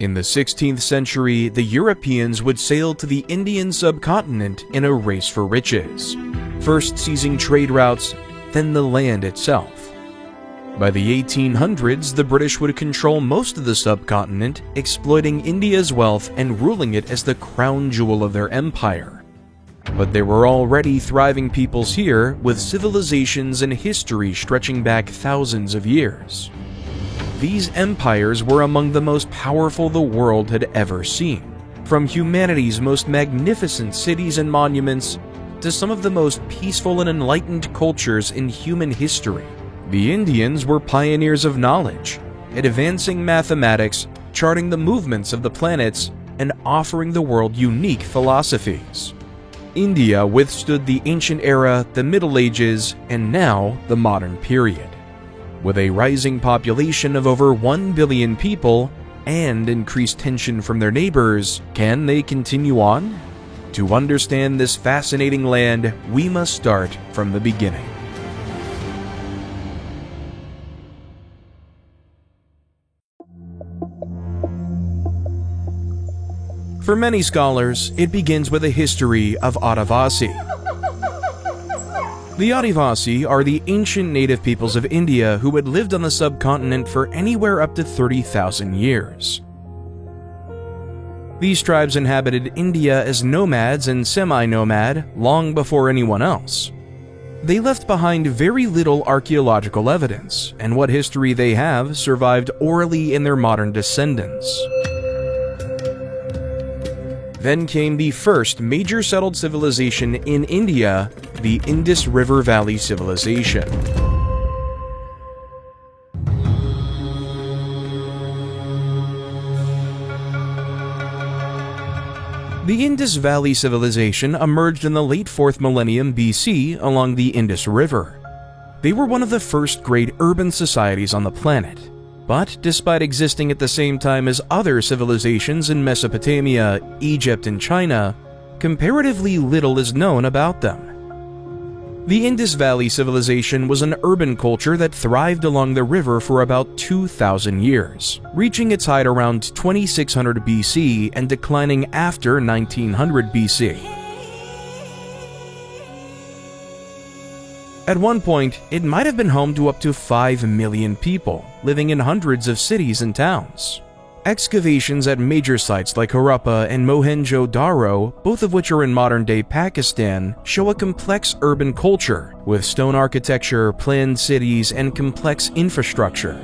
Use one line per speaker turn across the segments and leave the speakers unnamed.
In the 16th century, the Europeans would sail to the Indian subcontinent in a race for riches, first seizing trade routes, then the land itself. By the 1800s, the British would control most of the subcontinent, exploiting India's wealth and ruling it as the crown jewel of their empire. But there were already thriving peoples here, with civilizations and history stretching back thousands of years. These empires were among the most powerful the world had ever seen, from humanity's most magnificent cities and monuments to some of the most peaceful and enlightened cultures in human history. The Indians were pioneers of knowledge, advancing mathematics, charting the movements of the planets, and offering the world unique philosophies. India withstood the ancient era, the Middle Ages, and now the modern period. With a rising population of over 1 billion people and increased tension from their neighbors, can they continue on? To understand this fascinating land, we must start from the beginning. For many scholars, it begins with a history of Adivasi. The Adivasi are the ancient native peoples of India who had lived on the subcontinent for anywhere up to 30,000 years. These tribes inhabited India as nomads and semi-nomad long before anyone else. They left behind very little archaeological evidence, and what history they have survived orally in their modern descendants. Then came the first major settled civilization in India, the Indus River Valley Civilization. The Indus Valley Civilization emerged in the late 4th millennium BC along the Indus River. They were one of the first great urban societies on the planet. But despite existing at the same time as other civilizations in Mesopotamia, Egypt, and China, comparatively little is known about them. The Indus Valley Civilization was an urban culture that thrived along the river for about 2,000 years, reaching its height around 2600 BC and declining after 1900 BC. At one point, it might have been home to up to 5 million people, living in hundreds of cities and towns. Excavations at major sites like Harappa and Mohenjo-Daro, both of which are in modern-day Pakistan, show a complex urban culture with stone architecture, planned cities, and complex infrastructure.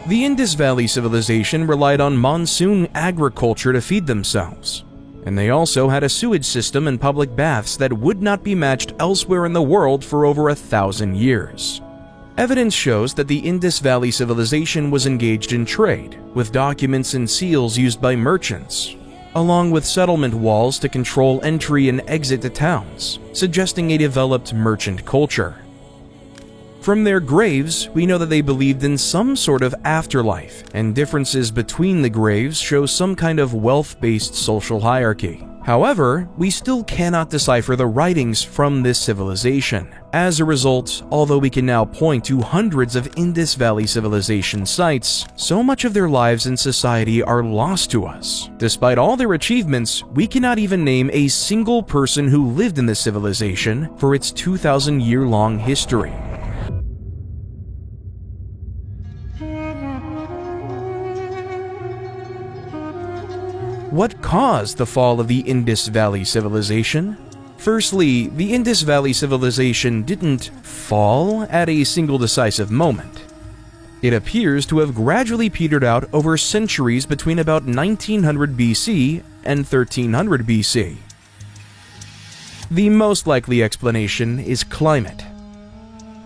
The Indus Valley Civilization relied on monsoon agriculture to feed themselves. And they also had a sewage system and public baths that would not be matched elsewhere in the world for over 1,000 years. Evidence shows that the Indus Valley Civilization was engaged in trade, with documents and seals used by merchants, along with settlement walls to control entry and exit to towns, suggesting a developed merchant culture. From their graves, we know that they believed in some sort of afterlife, and differences between the graves show some kind of wealth-based social hierarchy. However, we still cannot decipher the writings from this civilization. As a result, although we can now point to hundreds of Indus Valley Civilization sites, so much of their lives and society are lost to us. Despite all their achievements, we cannot even name a single person who lived in this civilization for its 2,000-year-long history. What caused the fall of the Indus Valley Civilization? Firstly, the Indus Valley Civilization didn't fall at a single decisive moment. It appears to have gradually petered out over centuries between about 1900 BC and 1300 BC. The most likely explanation is climate.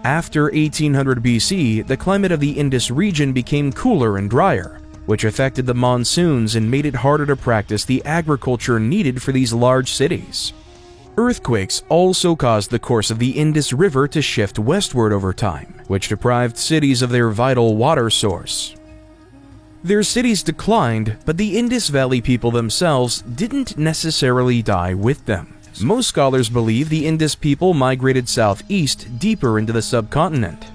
After 1800 BC, the climate of the Indus region became cooler and drier, which affected the monsoons and made it harder to practice the agriculture needed for these large cities. Earthquakes also caused the course of the Indus River to shift westward over time, which deprived cities of their vital water source. Their cities declined, but the Indus Valley people themselves didn't necessarily die with them. Most scholars believe the Indus people migrated southeast deeper into the subcontinent.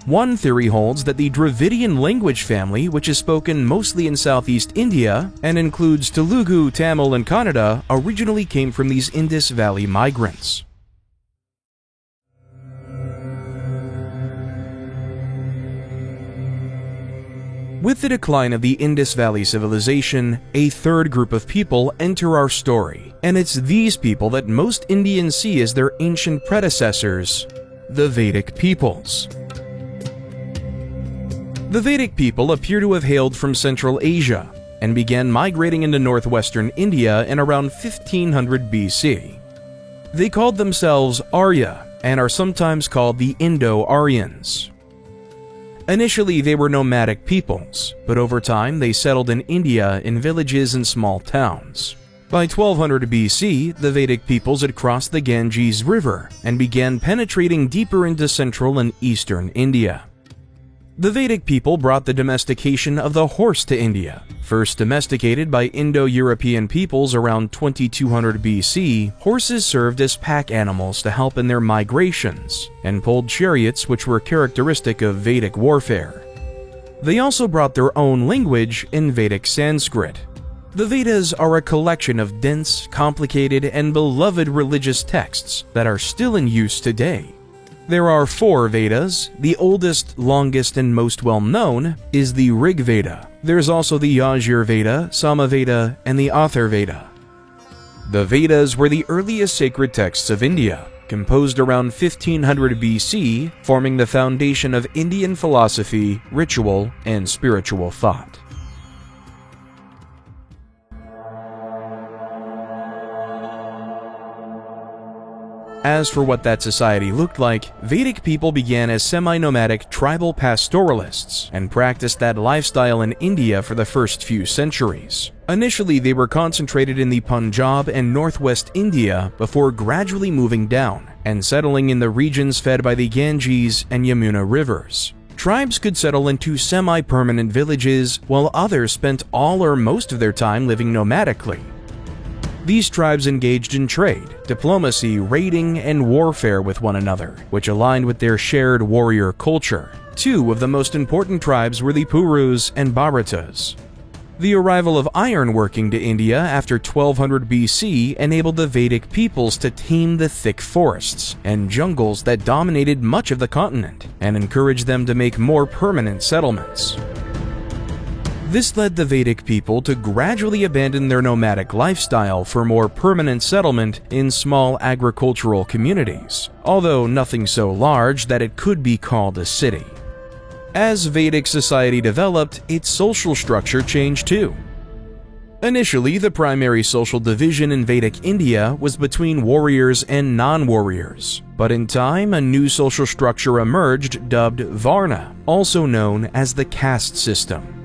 One theory holds that the Dravidian language family, which is spoken mostly in southeast India and includes Telugu, Tamil, and Kannada, originally came from these Indus Valley migrants. With the decline of the Indus Valley civilization, a third group of people enter our story, and it's these people that most Indians see as their ancient predecessors, the Vedic peoples. The Vedic people appear to have hailed from Central Asia and began migrating into northwestern India in around 1500 BC. They called themselves Arya and are sometimes called the Indo-Aryans. Initially, they were nomadic peoples, but over time they settled in India in villages and small towns. By 1200 BC, the Vedic peoples had crossed the Ganges River and began penetrating deeper into central and eastern India. The Vedic people brought the domestication of the horse to India. First domesticated by Indo-European peoples around 2200 BC, horses served as pack animals to help in their migrations, and pulled chariots which were characteristic of Vedic warfare. They also brought their own language in Vedic Sanskrit. The Vedas are a collection of dense, complicated, and beloved religious texts that are still in use today. There are 4 Vedas. The oldest, longest, and most well-known is the Rig Veda. There's also the Yajur Veda, Samaveda, and the Atharva Veda. The Vedas were the earliest sacred texts of India, composed around 1500 BC, forming the foundation of Indian philosophy, ritual, and spiritual thought. As for what that society looked like, Vedic people began as semi-nomadic tribal pastoralists and practiced that lifestyle in India for the first few centuries. Initially, they were concentrated in the Punjab and northwest India before gradually moving down and settling in the regions fed by the Ganges and Yamuna rivers. Tribes could settle into semi-permanent villages, while others spent all or most of their time living nomadically. These tribes engaged in trade, diplomacy, raiding, and warfare with one another, which aligned with their shared warrior culture. 2 of the most important tribes were the Purus and Bharatas. The arrival of ironworking to India after 1200 BC enabled the Vedic peoples to tame the thick forests and jungles that dominated much of the continent, and encouraged them to make more permanent settlements. This led the Vedic people to gradually abandon their nomadic lifestyle for more permanent settlement in small agricultural communities, although nothing so large that it could be called a city. As Vedic society developed, its social structure changed too. Initially, the primary social division in Vedic India was between warriors and non-warriors, but in time a new social structure emerged dubbed Varna, also known as the caste system.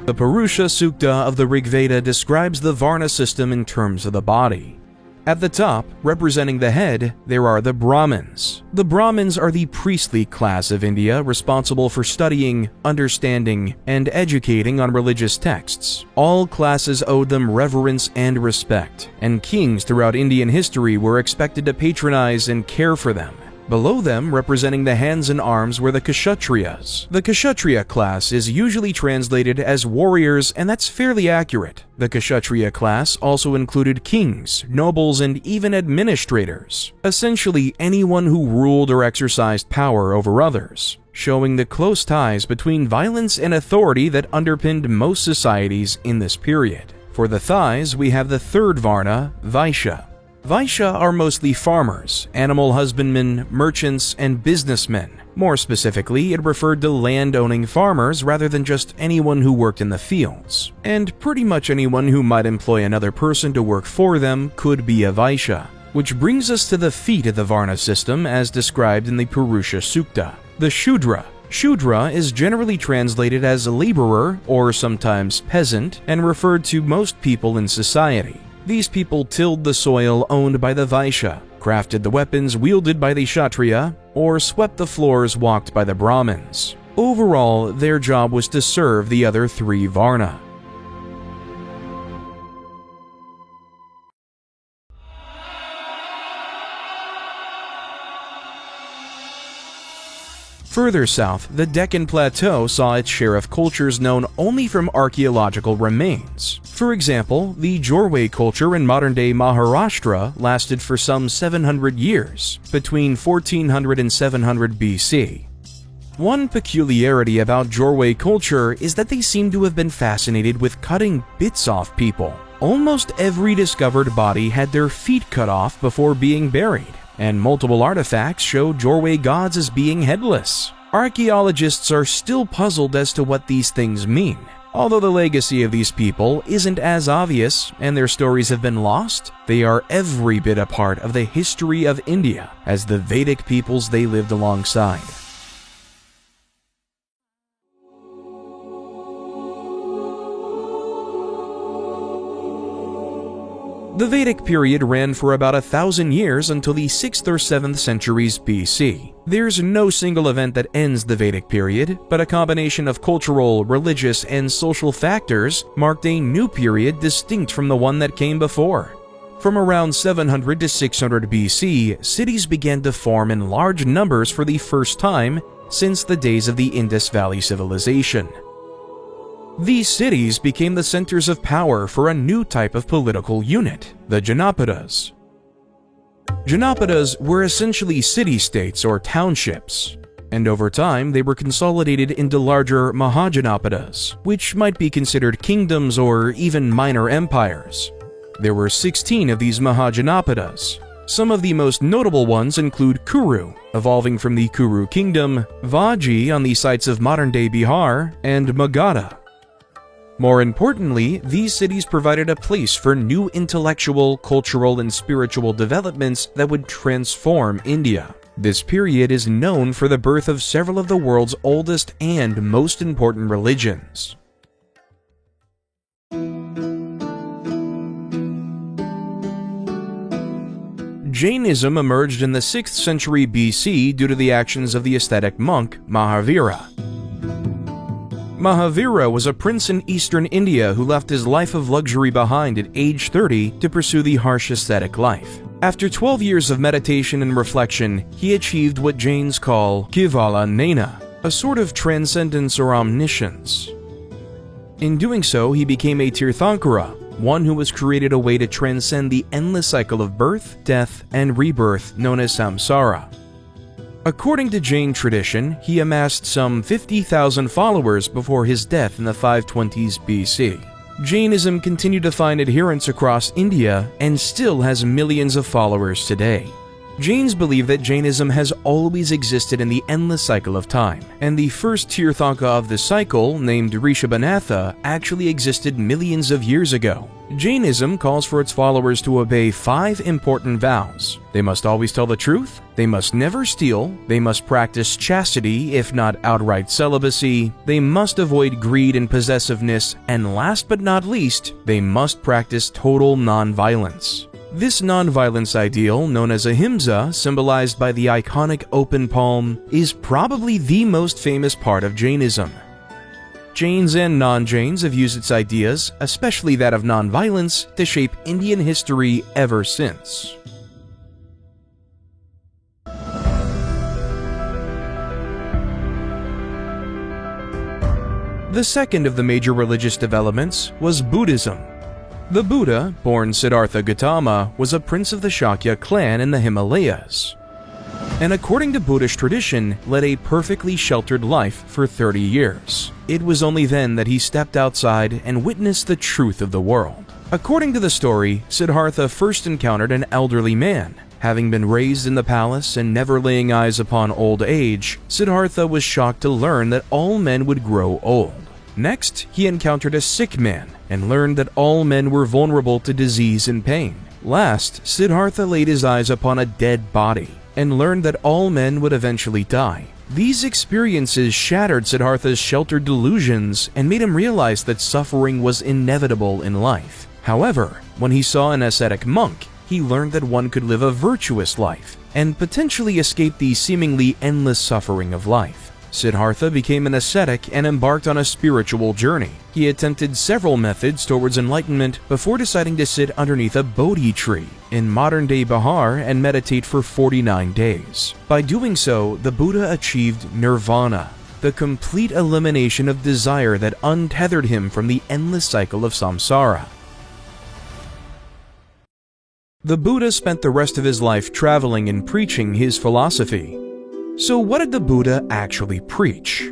The Purusha Sukta of the Rig Veda describes the Varna system in terms of the body. At the top, representing the head, there are the Brahmins. The Brahmins are the priestly class of India responsible for studying, understanding, and educating on religious texts. All classes owed them reverence and respect, and kings throughout Indian history were expected to patronize and care for them. Below them, representing the hands and arms, were the Kshatriyas. The Kshatriya class is usually translated as warriors, and that's fairly accurate. The Kshatriya class also included kings, nobles, and even administrators. Essentially, anyone who ruled or exercised power over others, showing the close ties between violence and authority that underpinned most societies in this period. For the thighs, we have the third Varna, Vaishya. Vaishya are mostly farmers, animal husbandmen, merchants, and businessmen. More specifically, it referred to land-owning farmers rather than just anyone who worked in the fields. And pretty much anyone who might employ another person to work for them could be a Vaishya. Which brings us to the feet of the Varna system as described in the Purusha Sukta. The Shudra. Shudra is generally translated as laborer or sometimes peasant and referred to most people in society. These people tilled the soil owned by the Vaishya, crafted the weapons wielded by the Kshatriya, or swept the floors walked by the Brahmins. Overall, their job was to serve the other 3 Varna. Further south, the Deccan Plateau saw its share of cultures known only from archaeological remains. For example, the Jorwe culture in modern-day Maharashtra lasted for some 700 years, between 1400 and 700 BC. One peculiarity about Jorwe culture is that they seem to have been fascinated with cutting bits off people. Almost every discovered body had their feet cut off before being buried, and multiple artifacts show Jorwe gods as being headless. Archaeologists are still puzzled as to what these things mean. Although the legacy of these people isn't as obvious and their stories have been lost, they are every bit a part of the history of India as the Vedic peoples they lived alongside. The Vedic period ran for about 1,000 years until the 6th or 7th centuries BC. There's no single event that ends the Vedic period, but a combination of cultural, religious, and social factors marked a new period distinct from the one that came before. From around 700 to 600 BC, cities began to form in large numbers for the first time since the days of the Indus Valley civilization. These cities became the centers of power for a new type of political unit, the Janapadas. Janapadas were essentially city-states or townships, and over time they were consolidated into larger Mahajanapadas, which might be considered kingdoms or even minor empires. There were 16 of these Mahajanapadas. Some of the most notable ones include Kuru, evolving from the Kuru kingdom, Vaji on the sites of modern-day Bihar, and Magadha. More importantly, these cities provided a place for new intellectual, cultural, and spiritual developments that would transform India. This period is known for the birth of several of the world's oldest and most important religions. Jainism emerged in the 6th century BC due to the actions of the ascetic monk Mahavira. Mahavira was a prince in eastern India who left his life of luxury behind at age 30 to pursue the harsh ascetic life. After 12 years of meditation and reflection, he achieved what Jains call Kevala Jnana, a sort of transcendence or omniscience. In doing so, he became a Tirthankara, one who was created a way to transcend the endless cycle of birth, death, and rebirth known as samsara. According to Jain tradition, he amassed some 50,000 followers before his death in the 520s BC. Jainism continued to find adherents across India and still has millions of followers today. Jains believe that Jainism has always existed in the endless cycle of time, and the first Tirthanka of the cycle, named Rishabhanatha, actually existed millions of years ago. Jainism calls for its followers to obey 5 important vows. They must always tell the truth, they must never steal, they must practice chastity, if not outright celibacy, they must avoid greed and possessiveness, and last but not least, they must practice total non-violence. This non-violence ideal, known as ahimsa, symbolized by the iconic open palm, is probably the most famous part of Jainism. Jains and non-Jains have used its ideas, especially that of non-violence, to shape Indian history ever since. The second of the major religious developments was Buddhism. The Buddha, born Siddhartha Gautama, was a prince of the Shakya clan in the Himalayas, and according to Buddhist tradition, led a perfectly sheltered life for 30 years. It was only then that he stepped outside and witnessed the truth of the world. According to the story, Siddhartha first encountered an elderly man. Having been raised in the palace and never laying eyes upon old age, Siddhartha was shocked to learn that all men would grow old. Next, he encountered a sick man and learned that all men were vulnerable to disease and pain. Last, Siddhartha laid his eyes upon a dead body and learned that all men would eventually die. These experiences shattered Siddhartha's sheltered delusions and made him realize that suffering was inevitable in life. However, when he saw an ascetic monk, he learned that one could live a virtuous life and potentially escape the seemingly endless suffering of life. Siddhartha became an ascetic and embarked on a spiritual journey. He attempted several methods towards enlightenment before deciding to sit underneath a Bodhi tree in modern-day Bihar and meditate for 49 days. By doing so, the Buddha achieved nirvana, the complete elimination of desire that untethered him from the endless cycle of samsara. The Buddha spent the rest of his life traveling and preaching his philosophy. So what did the Buddha actually preach?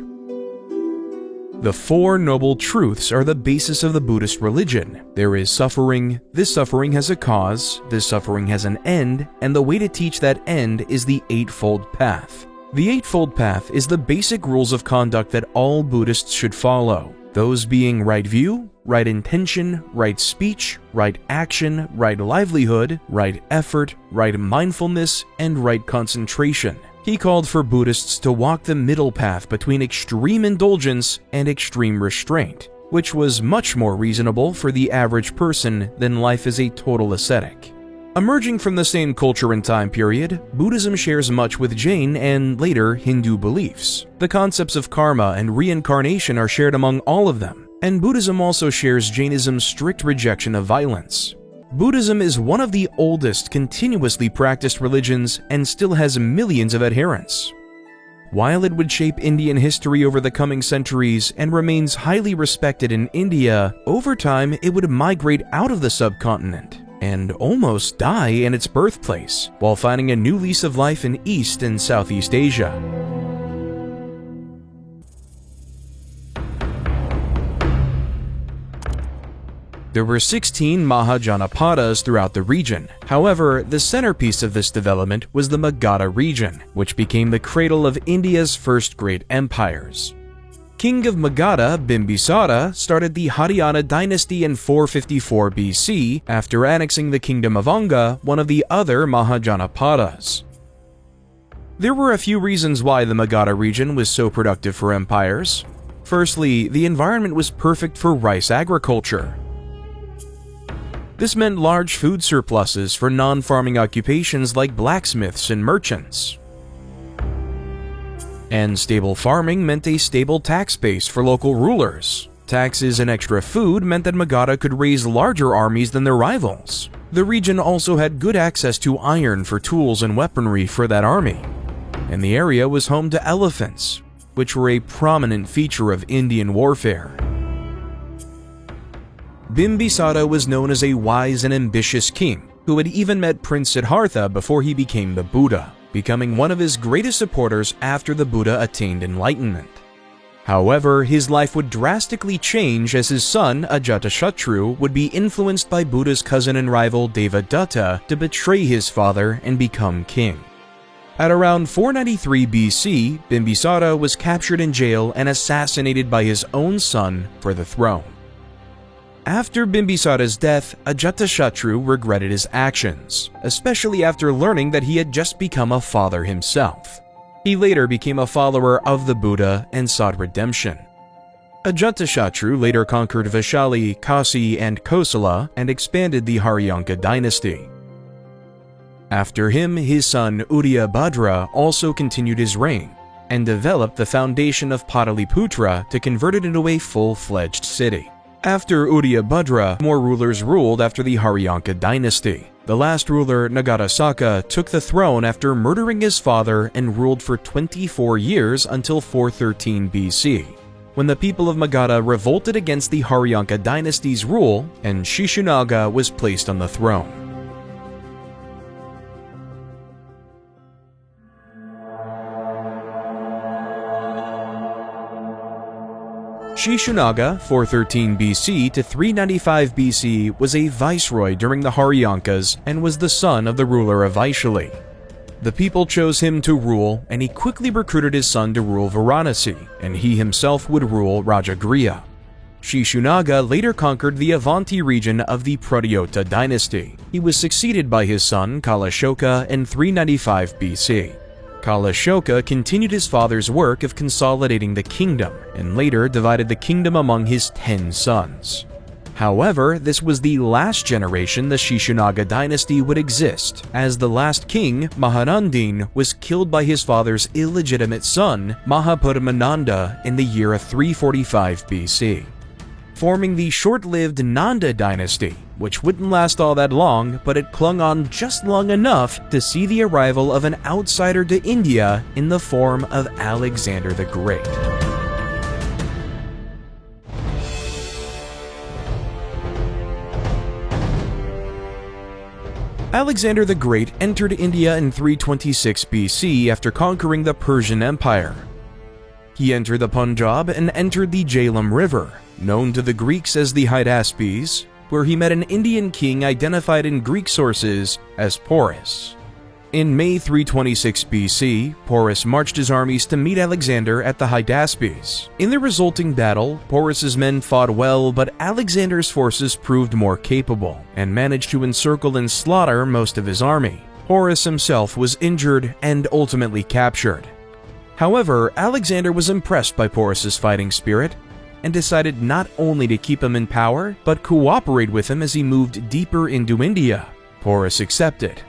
The Four Noble Truths are the basis of the Buddhist religion. There is suffering, this suffering has a cause, this suffering has an end, and the way to teach that end is the Eightfold Path. The Eightfold Path is the basic rules of conduct that all Buddhists should follow. Those being right view, right intention, right speech, right action, right livelihood, right effort, right mindfulness, and right concentration. He called for Buddhists to walk the middle path between extreme indulgence and extreme restraint, which was much more reasonable for the average person than life as a total ascetic. Emerging from the same culture and time period, Buddhism shares much with Jain and later Hindu beliefs. The concepts of karma and reincarnation are shared among all of them, and Buddhism also shares Jainism's strict rejection of violence. Buddhism is one of the oldest continuously practiced religions and still has millions of adherents. While it would shape Indian history over the coming centuries and remains highly respected in India, over time it would migrate out of the subcontinent and almost die in its birthplace, while finding a new lease of life in East and Southeast Asia. There were 16 Mahajanapadas throughout the region. However, the centerpiece of this development was the Magadha region, which became the cradle of India's first great empires. King of Magadha, Bimbisara, started the Haryana dynasty in 454 BC after annexing the kingdom of Anga, one of the other Mahajanapadas. There were a few reasons why the Magadha region was so productive for empires. Firstly, the environment was perfect for rice agriculture. This meant large food surpluses for non-farming occupations like blacksmiths and merchants. And stable farming meant a stable tax base for local rulers. Taxes and extra food meant that Magadha could raise larger armies than their rivals. The region also had good access to iron for tools and weaponry for that army. And the area was home to elephants, which were a prominent feature of Indian warfare. Bimbisara was known as a wise and ambitious king, who had even met Prince Siddhartha before he became the Buddha, becoming one of his greatest supporters after the Buddha attained enlightenment. However, his life would drastically change as his son, Ajatashatru, would be influenced by Buddha's cousin and rival Devadatta to betray his father and become king. At around 493 BC, Bimbisara was captured in jail and assassinated by his own son for the throne. After Bimbisara's death, Ajatashatru regretted his actions, especially after learning that he had just become a father himself. He later became a follower of the Buddha and sought redemption. Ajatashatru later conquered Vaishali, Kasi, and Kosala and expanded the Haryanka dynasty. After him, his son Udyabhadra also continued his reign and developed the foundation of Pataliputra to convert it into a full-fledged city. After Udyabhadra, more rulers ruled after the Haryanka dynasty. The last ruler, Nagarasaka, took the throne after murdering his father and ruled for 24 years until 413 BC, when the people of Magadha revolted against the Haryanka dynasty's rule and Shishunaga was placed on the throne. Shishunaga, 413 BC to 395 BC, was a viceroy during the Haryankas and was the son of the ruler of Vaishali. The people chose him to rule, and he quickly recruited his son to rule Varanasi, and he himself would rule Rajagriha. Shishunaga later conquered the Avanti region of the Pradyota dynasty. He was succeeded by his son Kalashoka in 395 BC. Kalashoka continued his father's work of consolidating the kingdom and later divided the kingdom among his 10 sons. However, this was the last generation the Shishunaga dynasty would exist, as the last king, Mahanandin, was killed by his father's illegitimate son, Mahapadmananda, in the year of 345 BC, forming the short-lived Nanda dynasty, which wouldn't last all that long, but it clung on just long enough to see the arrival of an outsider to India in the form of Alexander the Great. Alexander the Great entered India in 326 BC after conquering the Persian Empire. He entered the Punjab and entered the Jhelum River, known to the Greeks as the Hydaspes, where he met an Indian king identified in Greek sources as Porus. In May 326 BC, Porus marched his armies to meet Alexander at the Hydaspes. In the resulting battle, Porus's men fought well, but Alexander's forces proved more capable and managed to encircle and slaughter most of his army. Porus himself was injured and ultimately captured. However, Alexander was impressed by Porus's fighting spirit and decided not only to keep him in power, but cooperate with him as he moved deeper into India. Porus accepted,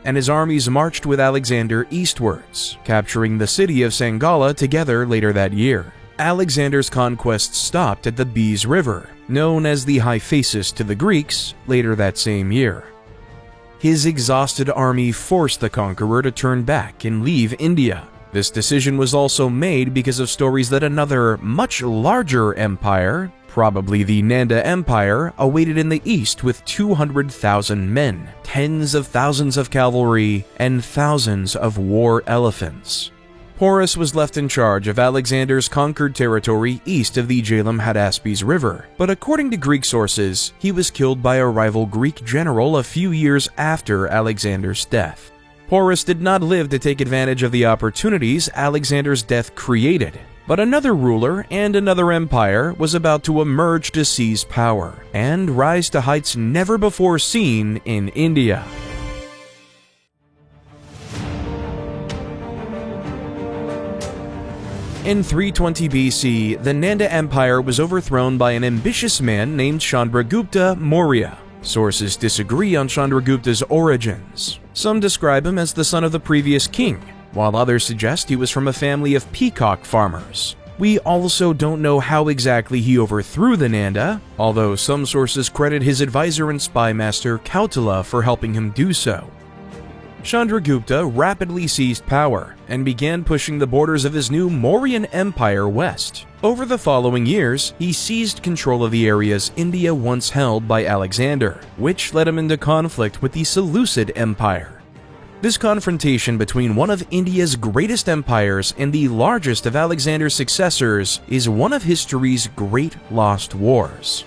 and his armies marched with Alexander eastwards, capturing the city of Sangala together later that year. Alexander's conquests stopped at the Beas River, known as the Hyphasis to the Greeks, later that same year. His exhausted army forced the conqueror to turn back and leave India. This decision was also made because of stories that another, much larger empire, probably the Nanda Empire, awaited in the east with 200,000 men, tens of thousands of cavalry, and thousands of war elephants. Porus was left in charge of Alexander's conquered territory east of the Jhelum Hydaspes River, but according to Greek sources, he was killed by a rival Greek general a few years after Alexander's death. Porus did not live to take advantage of the opportunities Alexander's death created, but another ruler and another empire was about to emerge to seize power and rise to heights never before seen in India. In 320 BC, the Nanda Empire was overthrown by an ambitious man named Chandragupta Maurya. Sources disagree on Chandragupta's origins. Some describe him as the son of the previous king, while others suggest he was from a family of peacock farmers. We also don't know how exactly he overthrew the Nanda, although some sources credit his advisor and spy master Kautala for helping him do so. Chandragupta rapidly seized power and began pushing the borders of his new Mauryan Empire west. Over the following years, he seized control of the areas India once held by Alexander, which led him into conflict with the Seleucid Empire. This confrontation between one of India's greatest empires and the largest of Alexander's successors is one of history's great lost wars.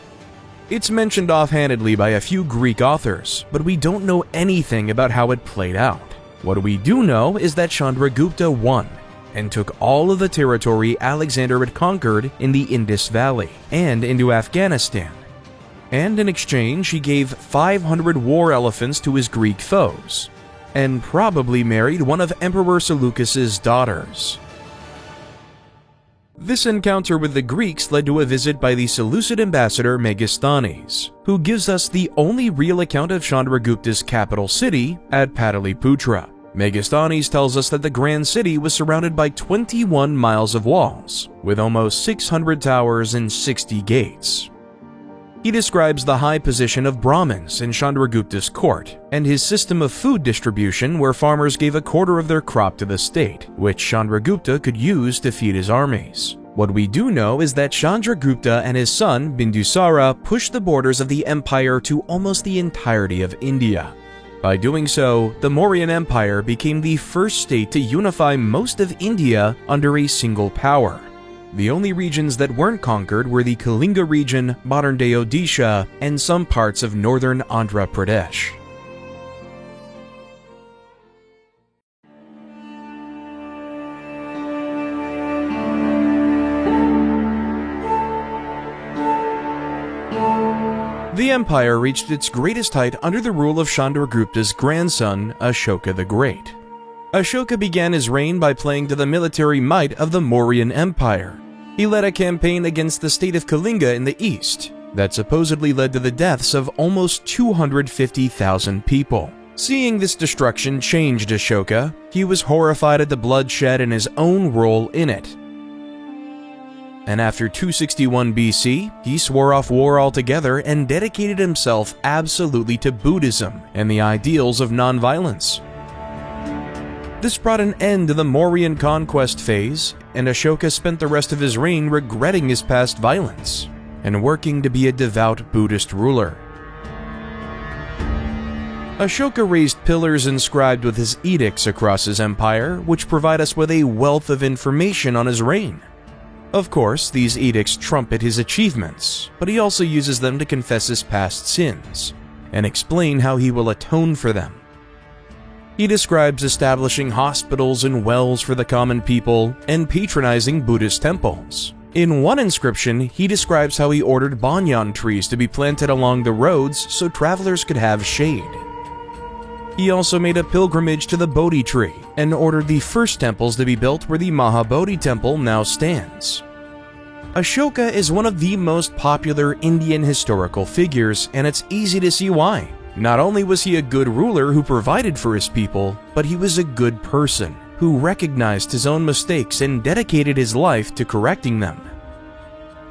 It's mentioned offhandedly by a few Greek authors, but we don't know anything about how it played out. What we do know is that Chandragupta won and took all of the territory Alexander had conquered in the Indus Valley and into Afghanistan. And in exchange, he gave 500 war elephants to his Greek foes, and probably married one of Emperor Seleucus's daughters. This encounter with the Greeks led to a visit by the Seleucid ambassador Megasthenes, who gives us the only real account of Chandragupta's capital city at Pataliputra. Megasthenes tells us that the grand city was surrounded by 21 miles of walls, with almost 600 towers and 60 gates. He describes the high position of Brahmins in Chandragupta's court, and his system of food distribution where farmers gave a quarter of their crop to the state, which Chandragupta could use to feed his armies. What we do know is that Chandragupta and his son, Bindusara, pushed the borders of the empire to almost the entirety of India. By doing so, the Mauryan Empire became the first state to unify most of India under a single power. The only regions that weren't conquered were the Kalinga region, modern-day Odisha, and some parts of northern Andhra Pradesh. The empire reached its greatest height under the rule of Chandragupta's grandson, Ashoka the Great. Ashoka began his reign by playing to the military might of the Mauryan Empire. He led a campaign against the state of Kalinga in the east, that supposedly led to the deaths of almost 250,000 people. Seeing this destruction changed Ashoka. He was horrified at the bloodshed and his own role in it. And after 261 BC, he swore off war altogether and dedicated himself absolutely to Buddhism and the ideals of nonviolence. This brought an end to the Mauryan conquest phase, and Ashoka spent the rest of his reign regretting his past violence and working to be a devout Buddhist ruler. Ashoka raised pillars inscribed with his edicts across his empire, which provide us with a wealth of information on his reign. Of course, these edicts trumpet his achievements, but he also uses them to confess his past sins and explain how he will atone for them. He describes establishing hospitals and wells for the common people and patronizing Buddhist temples. In one inscription, he describes how he ordered banyan trees to be planted along the roads so travelers could have shade. He also made a pilgrimage to the Bodhi tree and ordered the first temples to be built where the Mahabodhi temple now stands. Ashoka is one of the most popular Indian historical figures, and it's easy to see why. Not only was he a good ruler who provided for his people, but he was a good person who recognized his own mistakes and dedicated his life to correcting them.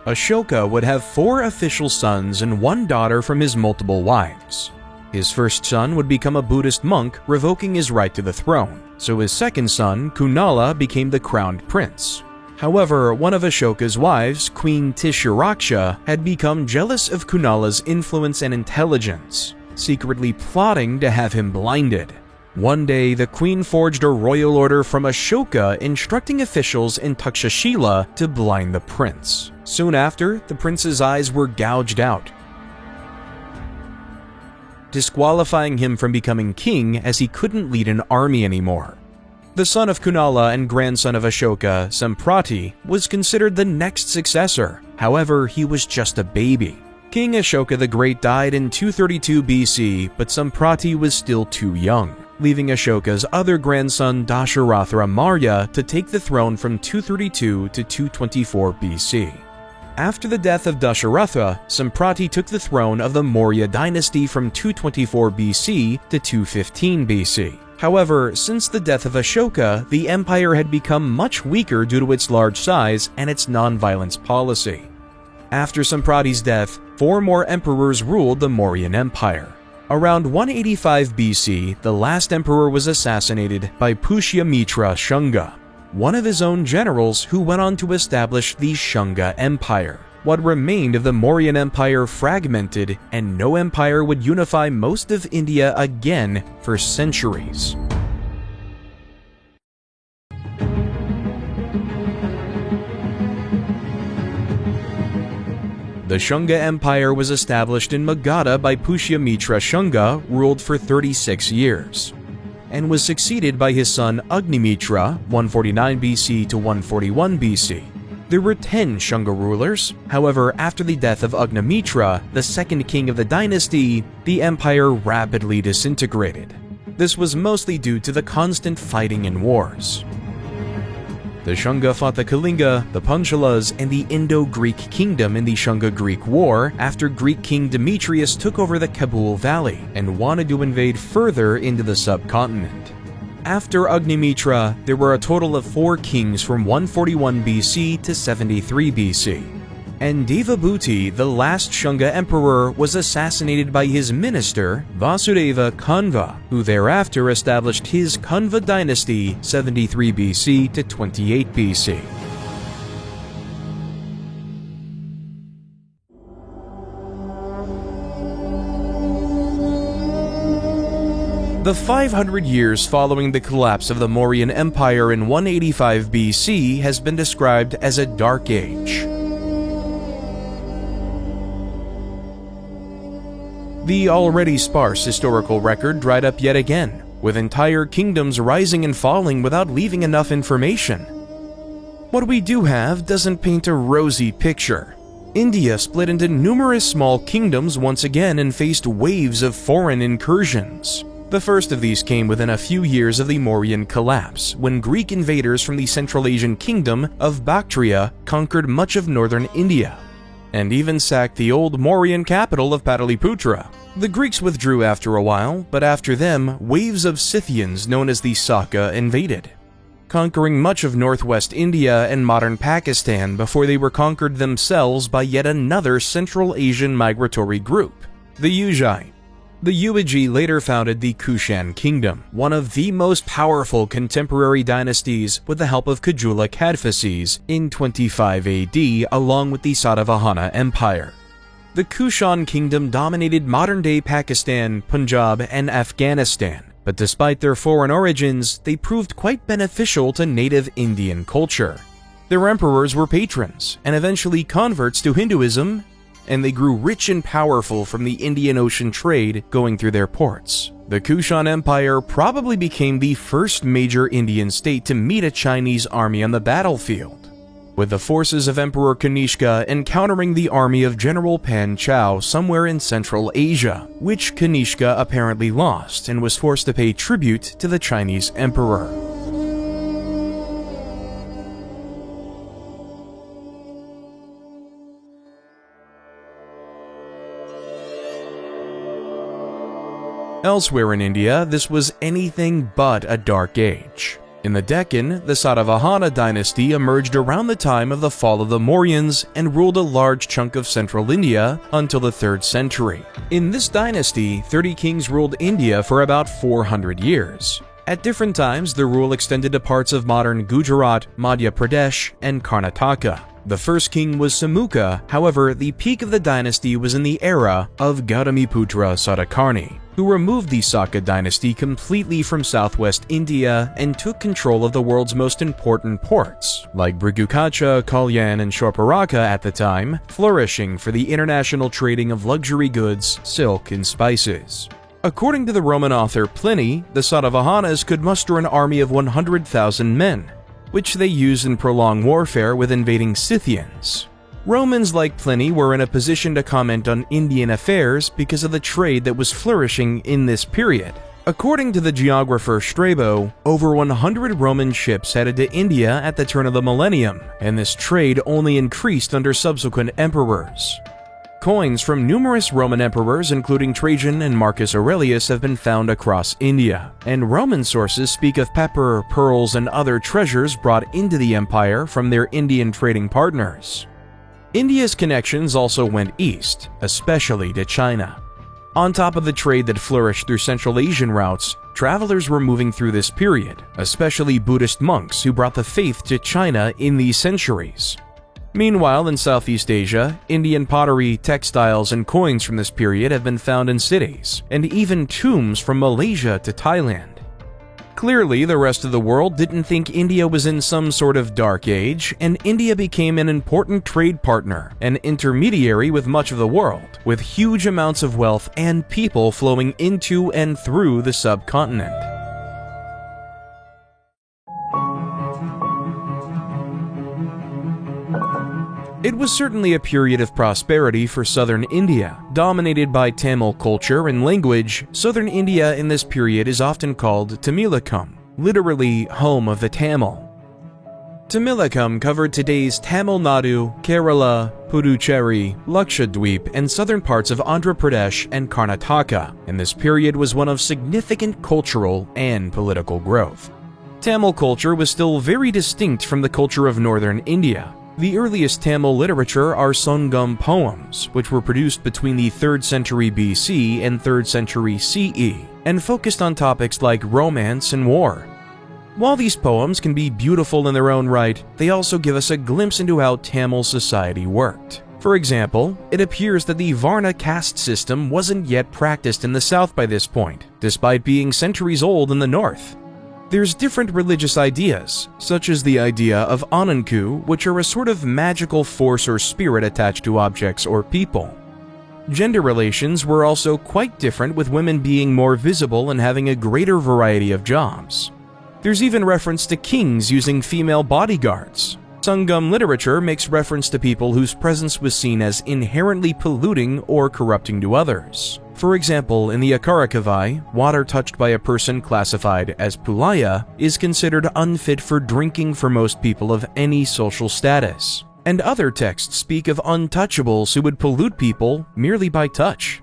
Ashoka would have 4 official sons and 1 daughter from his multiple wives. His first son would become a Buddhist monk, revoking his right to the throne, so his second son, Kunala, became the crowned prince. However, one of Ashoka's wives, Queen Tishiraksha, had become jealous of Kunala's influence and intelligence, secretly plotting to have him blinded. One day, the queen forged a royal order from Ashoka instructing officials in Takshashila to blind the prince. Soon after, the prince's eyes were gouged out, disqualifying him from becoming king as he couldn't lead an army anymore. The son of Kunala and grandson of Ashoka, Samprati, was considered the next successor. However, he was just a baby. King Ashoka the Great died in 232 BC, but Samprati was still too young, leaving Ashoka's other grandson Dasharatha Maurya to take the throne from 232 to 224 BC. After the death of Dasharatha, Samprati took the throne of the Maurya dynasty from 224 BC to 215 BC. However, since the death of Ashoka, the empire had become much weaker due to its large size and its non-violence policy. After Samprati's death, 4 more emperors ruled the Mauryan Empire. Around 185 BC, the last emperor was assassinated by Pushyamitra Shunga, one of his own generals who went on to establish the Shunga Empire. What remained of the Mauryan Empire fragmented, and no empire would unify most of India again for centuries. The Shunga Empire was established in Magadha by Pushyamitra Shunga, ruled for 36 years, and was succeeded by his son Agnimitra, 149 BC to 141 BC. There were 10 Shunga rulers. However, after the death of Agnimitra, the second king of the dynasty, the empire rapidly disintegrated. This was mostly due to the constant fighting and wars. The Shunga fought the Kalinga, the Panchalas, and the Indo-Greek kingdom in the Shunga-Greek War after Greek king Demetrius took over the Kabul Valley and wanted to invade further into the subcontinent. After Agnimitra, there were a total of 4 kings from 141 BC to 73 BC. And Devabhuti, the last Shunga emperor, was assassinated by his minister, Vasudeva Kanva, who thereafter established his Kanva dynasty 73 BC to 28 BC. The 500 years following the collapse of the Mauryan Empire in 185 BC has been described as a dark age. The already sparse historical record dried up yet again, with entire kingdoms rising and falling without leaving enough information. What we do have doesn't paint a rosy picture. India split into numerous small kingdoms once again and faced waves of foreign incursions. The first of these came within a few years of the Mauryan collapse, when Greek invaders from the Central Asian kingdom of Bactria conquered much of northern India. and even sacked the old Mauryan capital of Pataliputra. The Greeks withdrew after a while, but after them, waves of Scythians known as the Saka invaded, conquering much of northwest India and modern Pakistan before they were conquered themselves by yet another Central Asian migratory group, the Ujai. The Yuezhi later founded the Kushan Kingdom, one of the most powerful contemporary dynasties with the help of Kujula Kadphises in 25 AD along with the Satavahana Empire. The Kushan Kingdom dominated modern-day Pakistan, Punjab, and Afghanistan, but despite their foreign origins, they proved quite beneficial to native Indian culture. Their emperors were patrons, and eventually converts to Hinduism, and they grew rich and powerful from the Indian Ocean trade going through their ports. The Kushan Empire probably became the first major Indian state to meet a Chinese army on the battlefield, with the forces of Emperor Kanishka encountering the army of General Pan Chao somewhere in Central Asia, which Kanishka apparently lost and was forced to pay tribute to the Chinese emperor. Elsewhere in India, this was anything but a dark age. In the Deccan, the Satavahana dynasty emerged around the time of the fall of the Mauryans and ruled a large chunk of central India until the 3rd century. In this dynasty, 30 kings ruled India for about 400 years. At different times, their rule extended to parts of modern Gujarat, Madhya Pradesh, and Karnataka. The first king was Samukha, however, the peak of the dynasty was in the era of Gautamiputra Satakarni, who removed the Saka dynasty completely from southwest India and took control of the world's most important ports, like Brigukacha, Kalyan, and Shorparaka at the time, flourishing for the international trading of luxury goods, silk, and spices. According to the Roman author Pliny, the Satavahanas could muster an army of 100,000 men, which they used in prolonged warfare with invading Scythians. Romans like Pliny were in a position to comment on Indian affairs because of the trade that was flourishing in this period. According to the geographer Strabo, over 100 Roman ships headed to India at the turn of the millennium, and this trade only increased under subsequent emperors. Coins from numerous Roman emperors, including Trajan and Marcus Aurelius, have been found across India, and Roman sources speak of pepper, pearls, and other treasures brought into the empire from their Indian trading partners. India's connections also went east, especially to China. On top of the trade that flourished through Central Asian routes, travelers were moving through this period, especially Buddhist monks who brought the faith to China in these centuries. Meanwhile, in Southeast Asia, Indian pottery, textiles, and coins from this period have been found in cities, and even tombs from Malaysia to Thailand. Clearly, the rest of the world didn't think India was in some sort of dark age, and India became an important trade partner, an intermediary with much of the world, with huge amounts of wealth and people flowing into and through the subcontinent. It was certainly a period of prosperity for southern India. Dominated by Tamil culture and language, southern India in this period is often called Tamilakam, literally home of the Tamil. Tamilakam covered today's Tamil Nadu, Kerala, Puducherry, Lakshadweep, and southern parts of Andhra Pradesh and Karnataka, and this period was one of significant cultural and political growth. Tamil culture was still very distinct from the culture of northern India. The earliest Tamil literature are Sangam poems, which were produced between the 3rd century BC and 3rd century CE, and focused on topics like romance and war. While these poems can be beautiful in their own right, they also give us a glimpse into how Tamil society worked. For example, it appears that the Varna caste system wasn't yet practiced in the south by this point, despite being centuries old in the north. There's different religious ideas, such as the idea of Ananku, which are a sort of magical force or spirit attached to objects or people. Gender relations were also quite different, with women being more visible and having a greater variety of jobs. There's even reference to kings using female bodyguards. Sangam literature makes reference to people whose presence was seen as inherently polluting or corrupting to others. For example, in the Akarakavai, water touched by a person classified as pulaya is considered unfit for drinking for most people of any social status. and other texts speak of untouchables who would pollute people merely by touch.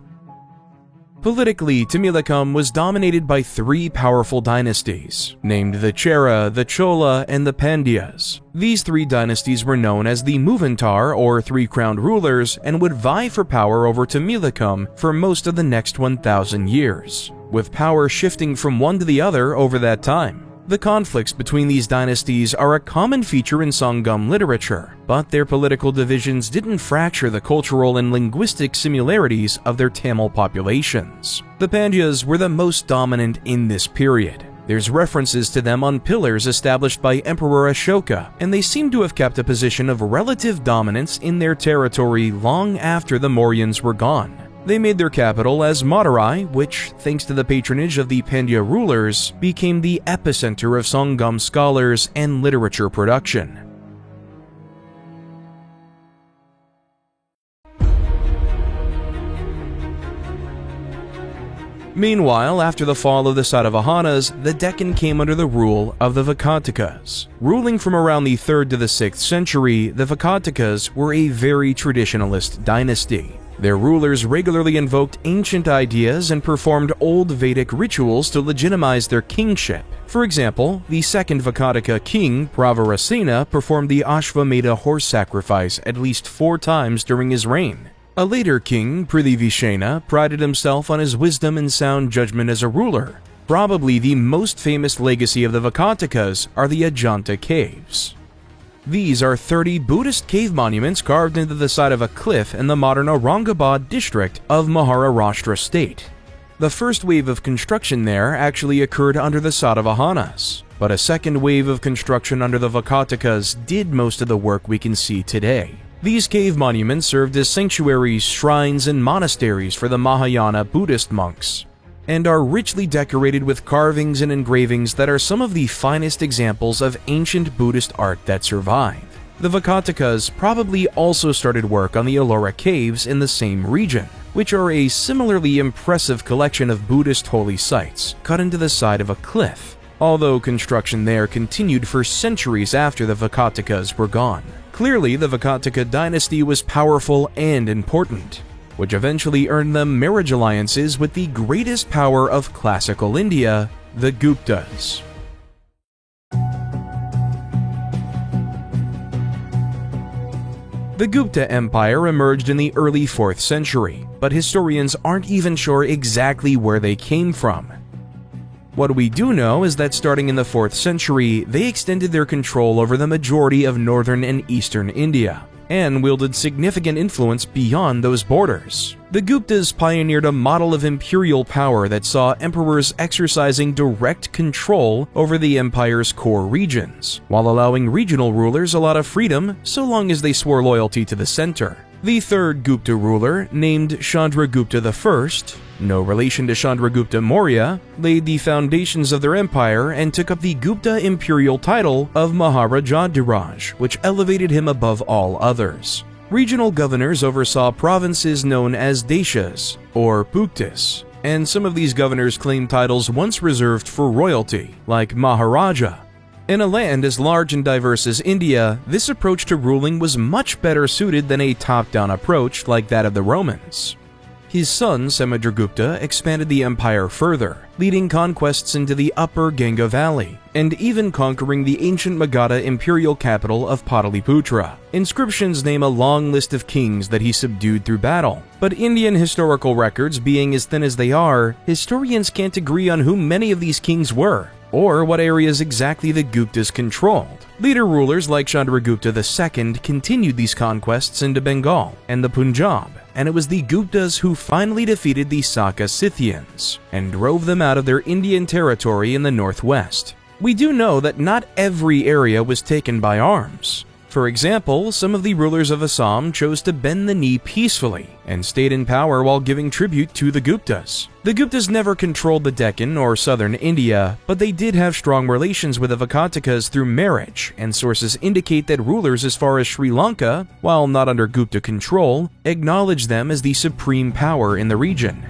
Politically, Tamilakam was dominated by three powerful dynasties, named the Chera, the Chola, and the Pandyas. These three dynasties were known as the Muvantar, or three-crowned rulers, and would vie for power over Tamilakam for most of the next 1,000 years, with power shifting from one to the other over that time. The conflicts between these dynasties are a common feature in Sangam literature, but their political divisions didn't fracture the cultural and linguistic similarities of their Tamil populations. The Pandyas were the most dominant in this period. There's references to them on pillars established by Emperor Ashoka, and they seem to have kept a position of relative dominance in their territory long after the Mauryans were gone. They made their capital as Madurai, which, thanks to the patronage of the Pandya rulers, became the epicenter of Sangam scholars and literature production. Meanwhile, after the fall of the Satavahanas, the Deccan came under the rule of the Vakatikas. Ruling from around the 3rd to the 6th century, the Vakatikas were a very traditionalist dynasty. Their rulers regularly invoked ancient ideas and performed old Vedic rituals to legitimize their kingship. For example, the second Vakataka king, Pravarasena, performed the Ashvamedha horse sacrifice at least 4 times during his reign. A later king, Prithivishena, prided himself on his wisdom and sound judgment as a ruler. Probably the most famous legacy of the Vakatikas are the Ajanta caves. These are 30 Buddhist cave monuments carved into the side of a cliff in the modern Aurangabad district of Maharashtra state. The first wave of construction there actually occurred under the Satavahanas, but a second wave of construction under the Vakatikas did most of the work we can see today. These cave monuments served as sanctuaries, shrines, and monasteries for the Mahayana Buddhist monks, and are richly decorated with carvings and engravings that are some of the finest examples of ancient Buddhist art that survive. The Vakatikas probably also started work on the Ellora caves in the same region, which are a similarly impressive collection of Buddhist holy sites cut into the side of a cliff, although construction there continued for centuries after the Vakatikas were gone. Clearly, the Vakataka dynasty was powerful and important, which eventually earned them marriage alliances with the greatest power of classical India, the Guptas. The Gupta Empire emerged in the early 4th century, but historians aren't even sure exactly where they came from. What we do know is that starting in the 4th century, they extended their control over the majority of northern and eastern India, and wielded significant influence beyond those borders. The Guptas pioneered a model of imperial power that saw emperors exercising direct control over the empire's core regions, while allowing regional rulers a lot of freedom so long as they swore loyalty to the center. The third Gupta ruler, named Chandragupta I, no relation to Chandragupta Maurya, laid the foundations of their empire and took up the Gupta imperial title of Maharajadhiraj, which elevated him above all others. Regional governors oversaw provinces known as deshas, or buktis, and some of these governors claimed titles once reserved for royalty, like Maharaja. In a land as large and diverse as India, this approach to ruling was much better suited than a top-down approach like that of the Romans. His son, Samudragupta, expanded the empire further, leading conquests into the upper Ganga Valley, and even conquering the ancient Magadha imperial capital of Pataliputra. Inscriptions name a long list of kings that he subdued through battle, but Indian historical records being as thin as they are, historians can't agree on who many of these kings were, or what areas exactly the Guptas controlled. Later rulers like Chandragupta II continued these conquests into Bengal and the Punjab, and it was the Guptas who finally defeated the Saka Scythians and drove them out of their Indian territory in the northwest. We do know that not every area was taken by arms. For example, some of the rulers of Assam chose to bend the knee peacefully and stayed in power while giving tribute to the Guptas. The Guptas never controlled the Deccan or southern India, but they did have strong relations with the Vakatikas through marriage, and sources indicate that rulers as far as Sri Lanka, while not under Gupta control, acknowledged them as the supreme power in the region.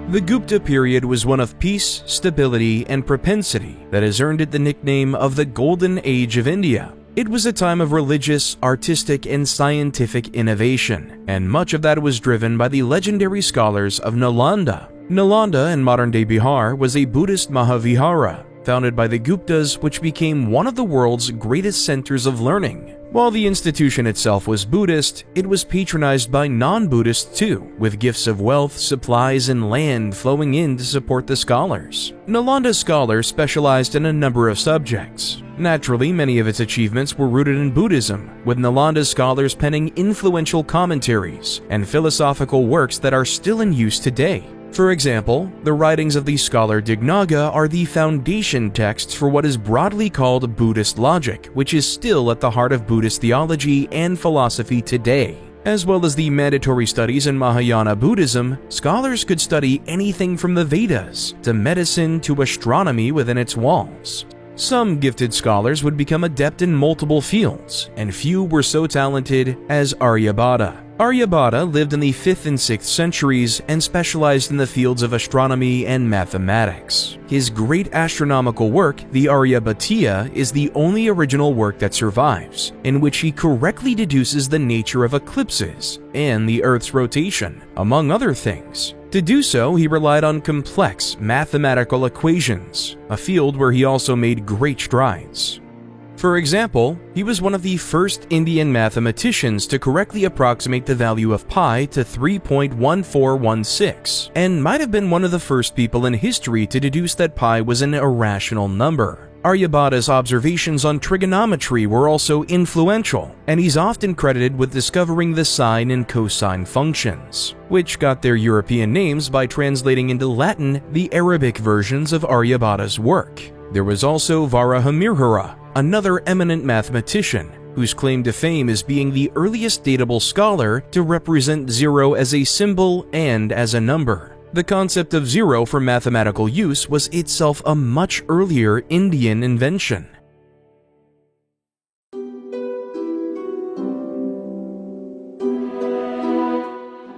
The Gupta period was one of peace, stability, and propensity that has earned it the nickname of the Golden Age of India. It was a time of religious, artistic, and scientific innovation, and much of that was driven by the legendary scholars of Nalanda. Nalanda in modern-day Bihar was a Buddhist Mahavihara, founded by the Guptas, which became one of the world's greatest centers of learning. While the institution itself was Buddhist, it was patronized by non-Buddhists too, with gifts of wealth, supplies, and land flowing in to support the scholars. Nalanda's scholars specialized in a number of subjects. Naturally, many of its achievements were rooted in Buddhism, with Nalanda's scholars penning influential commentaries and philosophical works that are still in use today. For example, the writings of the scholar Dignaga are the foundation texts for what is broadly called Buddhist logic, which is still at the heart of Buddhist theology and philosophy today. As well as the mandatory studies in Mahayana Buddhism, scholars could study anything from the Vedas to medicine to astronomy within its walls. Some gifted scholars would become adept in multiple fields, and few were so talented as Aryabhata. Aryabhata lived in the 5th and 6th centuries and specialized in the fields of astronomy and mathematics. His great astronomical work, the Aryabhatiya, is the only original work that survives, in which he correctly deduces the nature of eclipses and the Earth's rotation, among other things. To do so, he relied on complex mathematical equations, a field where he also made great strides. For example, he was one of the first Indian mathematicians to correctly approximate the value of pi to 3.1416, and might have been one of the first people in history to deduce that pi was an irrational number. Aryabhata's observations on trigonometry were also influential, and he's often credited with discovering the sine and cosine functions, which got their European names by translating into Latin the Arabic versions of Aryabhata's work. There was also Varahamihira, another eminent mathematician, whose claim to fame is being the earliest datable scholar to represent zero as a symbol and as a number. The concept of zero for mathematical use was itself a much earlier Indian invention.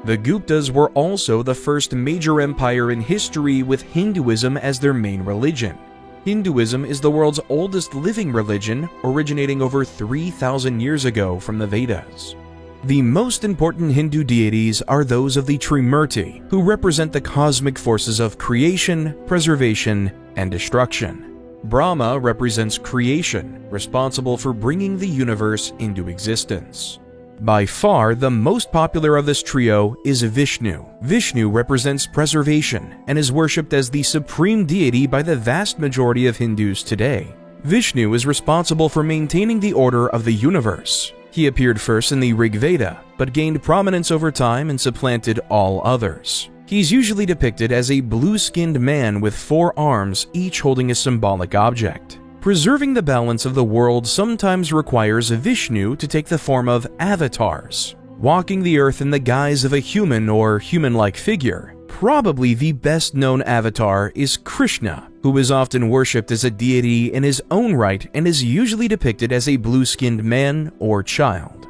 The Guptas were also the first major empire in history with Hinduism as their main religion. Hinduism is the world's oldest living religion, originating over 3,000 years ago from the Vedas. The most important Hindu deities are those of the Trimurti, who represent the cosmic forces of creation, preservation, and destruction. Brahma represents creation, responsible for bringing the universe into existence. By far, the most popular of this trio is Vishnu. Vishnu represents preservation and is worshipped as the supreme deity by the vast majority of Hindus today. Vishnu is responsible for maintaining the order of the universe. He appeared first in the Rig Veda, but gained prominence over time and supplanted all others. He's usually depicted as a blue-skinned man with 4 arms, each holding a symbolic object. Preserving the balance of the world sometimes requires Vishnu to take the form of avatars, walking the earth in the guise of a human or human-like figure. Probably the best-known avatar is Krishna, who is often worshipped as a deity in his own right and is usually depicted as a blue-skinned man or child.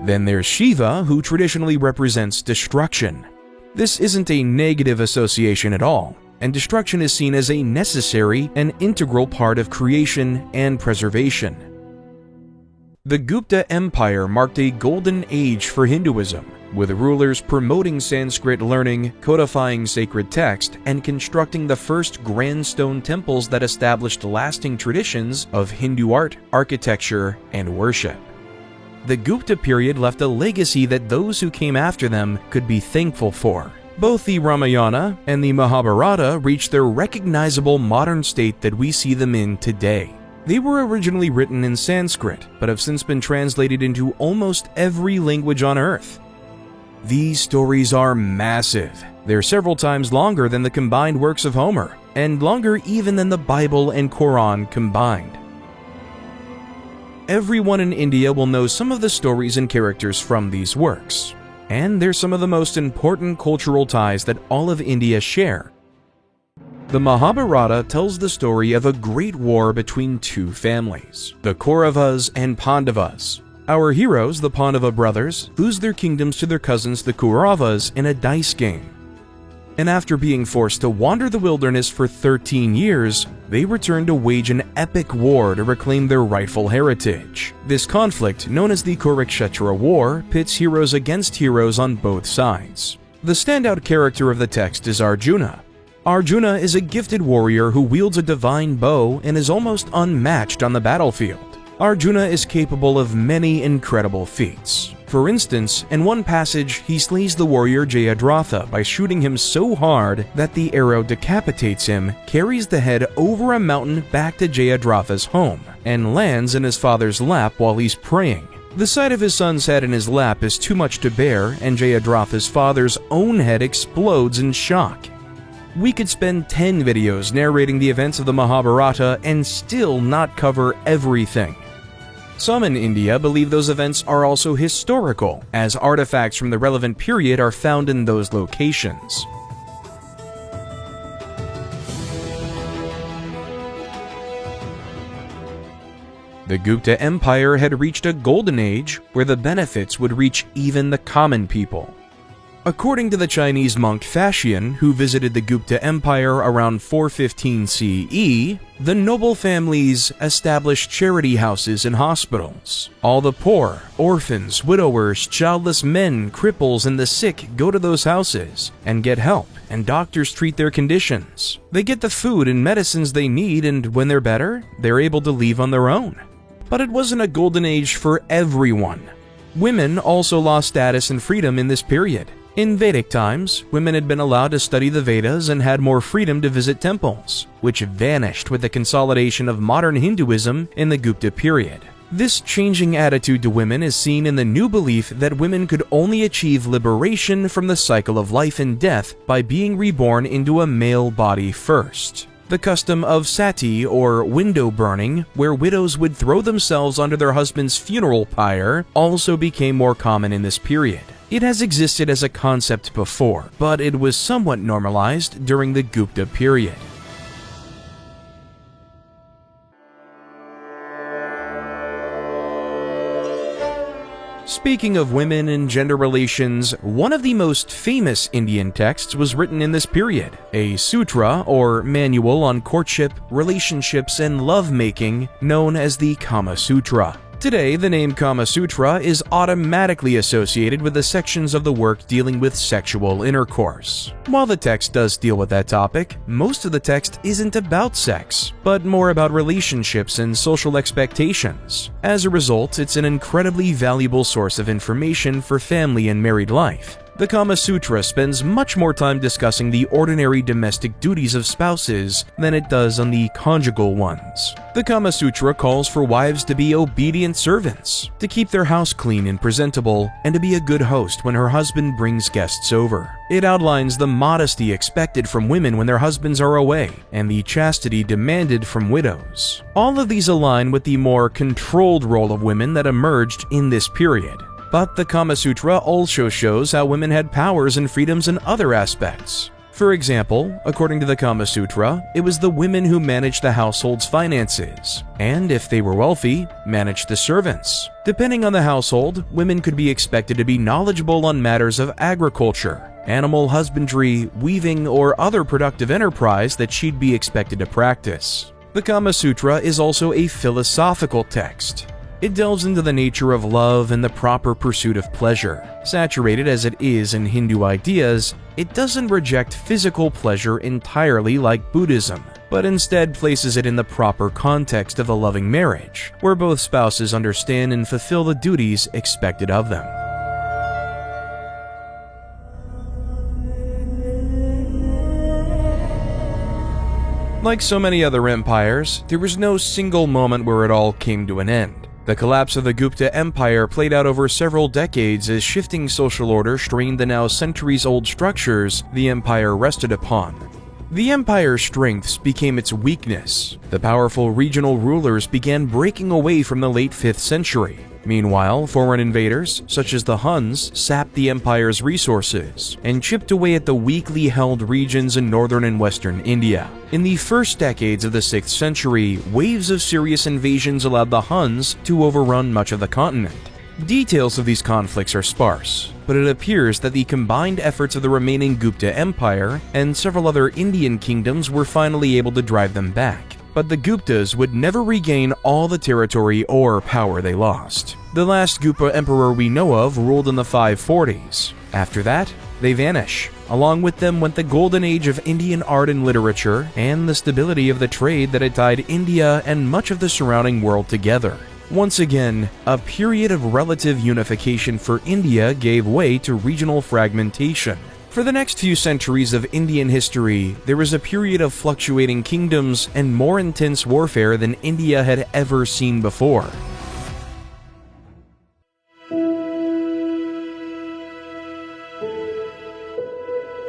Then there's Shiva, who traditionally represents destruction. This isn't a negative association at all, and destruction is seen as a necessary and integral part of creation and preservation. The Gupta Empire marked a golden age for Hinduism, with rulers promoting Sanskrit learning, codifying sacred text, and constructing the first grand stone temples that established lasting traditions of Hindu art, architecture, and worship. The Gupta period left a legacy that those who came after them could be thankful for. Both the Ramayana and the Mahabharata reached their recognizable modern state that we see them in today. They were originally written in Sanskrit, but have since been translated into almost every language on Earth. These stories are massive. They're several times longer than the combined works of Homer, and longer even than the Bible and Quran combined. Everyone in India will know some of the stories and characters from these works. And they're some of the most important cultural ties that all of India share. The Mahabharata tells the story of a great war between 2 families, the Kauravas and Pandavas. Our heroes, the Pandava brothers, lose their kingdoms to their cousins the Kauravas in a dice game. and after being forced to wander the wilderness for 13 years, they returned to wage an epic war to reclaim their rightful heritage. This conflict, known as the Kurukshetra War, pits heroes against heroes on both sides. The standout character of the text is Arjuna. Arjuna is a gifted warrior who wields a divine bow and is almost unmatched on the battlefield. Arjuna is capable of many incredible feats. For instance, in one passage, he slays the warrior Jayadratha by shooting him so hard that the arrow decapitates him, carries the head over a mountain back to Jayadratha's home, and lands in his father's lap while he's praying. The sight of his son's head in his lap is too much to bear, and Jayadratha's father's own head explodes in shock. We could spend 10 videos narrating the events of the Mahabharata and still not cover everything. Some in India believe those events are also historical, as artifacts from the relevant period are found in those locations. The Gupta Empire had reached a golden age where the benefits would reach even the common people. According to the Chinese monk Fashion, who visited the Gupta Empire around 415 CE, the noble families established charity houses and hospitals. All the poor, orphans, widowers, childless men, cripples, and the sick go to those houses and get help, and doctors treat their conditions. They get the food and medicines they need, and when they're better, they're able to leave on their own. But it wasn't a golden age for everyone. Women also lost status and freedom in this period. In Vedic times, women had been allowed to study the Vedas and had more freedom to visit temples, which vanished with the consolidation of modern Hinduism in the Gupta period. This changing attitude to women is seen in the new belief that women could only achieve liberation from the cycle of life and death by being reborn into a male body first. The custom of sati, or window burning, where widows would throw themselves onto their husband's funeral pyre, also became more common in this period. It has existed as a concept before, but it was somewhat normalized during the Gupta period. Speaking of women and gender relations, one of the most famous Indian texts was written in this period, a sutra or manual on courtship, relationships, and lovemaking known as the Kamasutra. Today, the name Kamasutra is automatically associated with the sections of the work dealing with sexual intercourse. While the text does deal with that topic, most of the text isn't about sex, but more about relationships and social expectations. As a result, it's an incredibly valuable source of information for family and married life. The Kama Sutra spends much more time discussing the ordinary domestic duties of spouses than it does on the conjugal ones. The Kama Sutra calls for wives to be obedient servants, to keep their house clean and presentable, and to be a good host when her husband brings guests over. It outlines the modesty expected from women when their husbands are away, and the chastity demanded from widows. All of these align with the more controlled role of women that emerged in this period. But the Kama Sutra also shows how women had powers and freedoms in other aspects. For example, according to the Kama Sutra, it was the women who managed the household's finances, and if they were wealthy, managed the servants. Depending on the household, women could be expected to be knowledgeable on matters of agriculture, animal husbandry, weaving, or other productive enterprise that she'd be expected to practice. The Kama Sutra is also a philosophical text. It delves into the nature of love and the proper pursuit of pleasure. Saturated as it is in Hindu ideas, it doesn't reject physical pleasure entirely like Buddhism, but instead places it in the proper context of a loving marriage, where both spouses understand and fulfill the duties expected of them. Like so many other empires, there was no single moment where it all came to an end. The collapse of the Gupta Empire played out over several decades as shifting social order strained the now centuries-old structures the empire rested upon. The empire's strengths became its weakness. The powerful regional rulers began breaking away from the late 5th century. Meanwhile, foreign invaders, such as the Huns, sapped the empire's resources and chipped away at the weakly held regions in northern and western India. In the first decades of the 6th century, waves of serious invasions allowed the Huns to overrun much of the continent. Details of these conflicts are sparse, but it appears that the combined efforts of the remaining Gupta Empire and several other Indian kingdoms were finally able to drive them back. But the Guptas would never regain all the territory or power they lost. The last Gupta emperor we know of ruled in the 540s. After that, they vanish. Along with them went the golden age of Indian art and literature and the stability of the trade that had tied India and much of the surrounding world together. Once again, a period of relative unification for India gave way to regional fragmentation. For the next few centuries of Indian history, there was a period of fluctuating kingdoms and more intense warfare than India had ever seen before.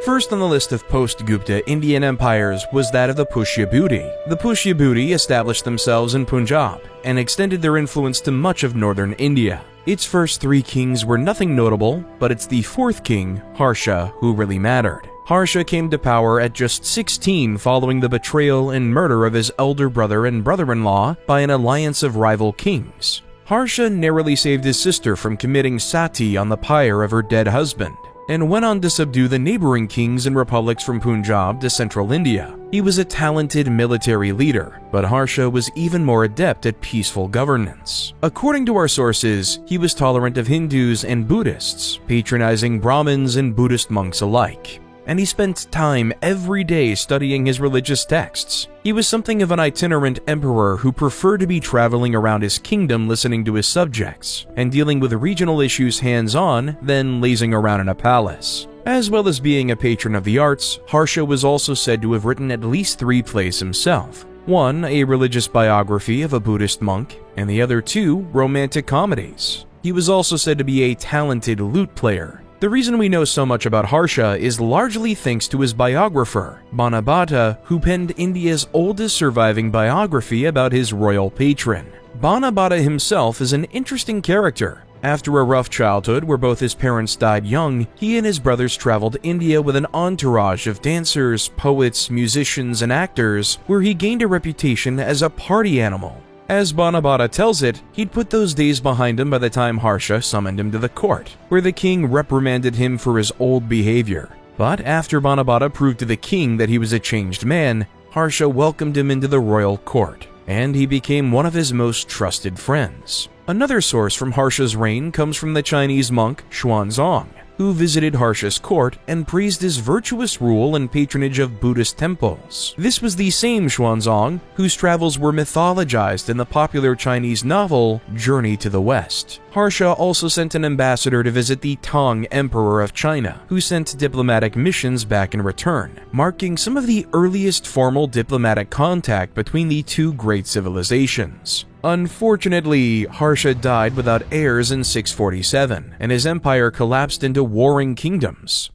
First on the list of post-Gupta Indian empires was that of the Pushyabhuti. The Pushyabhuti established themselves in Punjab and extended their influence to much of northern India. Its first three kings were nothing notable, but it's the fourth king, Harsha, who really mattered. Harsha came to power at just 16 following the betrayal and murder of his elder brother and brother-in-law by an alliance of rival kings. Harsha narrowly saved his sister from committing sati on the pyre of her dead husband, and went on to subdue the neighboring kings and republics from Punjab to central India. He was a talented military leader, but Harsha was even more adept at peaceful governance. According to our sources, he was tolerant of Hindus and Buddhists, patronizing Brahmins and Buddhist monks alike. And he spent time every day studying his religious texts. He was something of an itinerant emperor who preferred to be traveling around his kingdom listening to his subjects, and dealing with regional issues hands-on than lazing around in a palace. As well as being a patron of the arts, Harsha was also said to have written at least 3 plays himself. One, a religious biography of a Buddhist monk, and the other 2, romantic comedies. He was also said to be a talented lute player. The reason we know so much about Harsha is largely thanks to his biographer, Banabhatta, who penned India's oldest surviving biography about his royal patron. Banabhatta himself is an interesting character. After a rough childhood where both his parents died young, he and his brothers traveled to India with an entourage of dancers, poets, musicians, and actors, where he gained a reputation as a party animal. As Banabhatta tells it, he'd put those days behind him by the time Harsha summoned him to the court, where the king reprimanded him for his old behavior. But after Banabhatta proved to the king that he was a changed man, Harsha welcomed him into the royal court, and he became one of his most trusted friends. Another source from Harsha's reign comes from the Chinese monk Xuanzang, who visited Harsha's court and praised his virtuous rule and patronage of Buddhist temples. This was the same Xuanzang whose travels were mythologized in the popular Chinese novel Journey to the West. Harsha also sent an ambassador to visit the Tang Emperor of China, who sent diplomatic missions back in return, marking some of the earliest formal diplomatic contact between the two great civilizations. Unfortunately, Harsha died without heirs in 647, and his empire collapsed into warring kingdoms.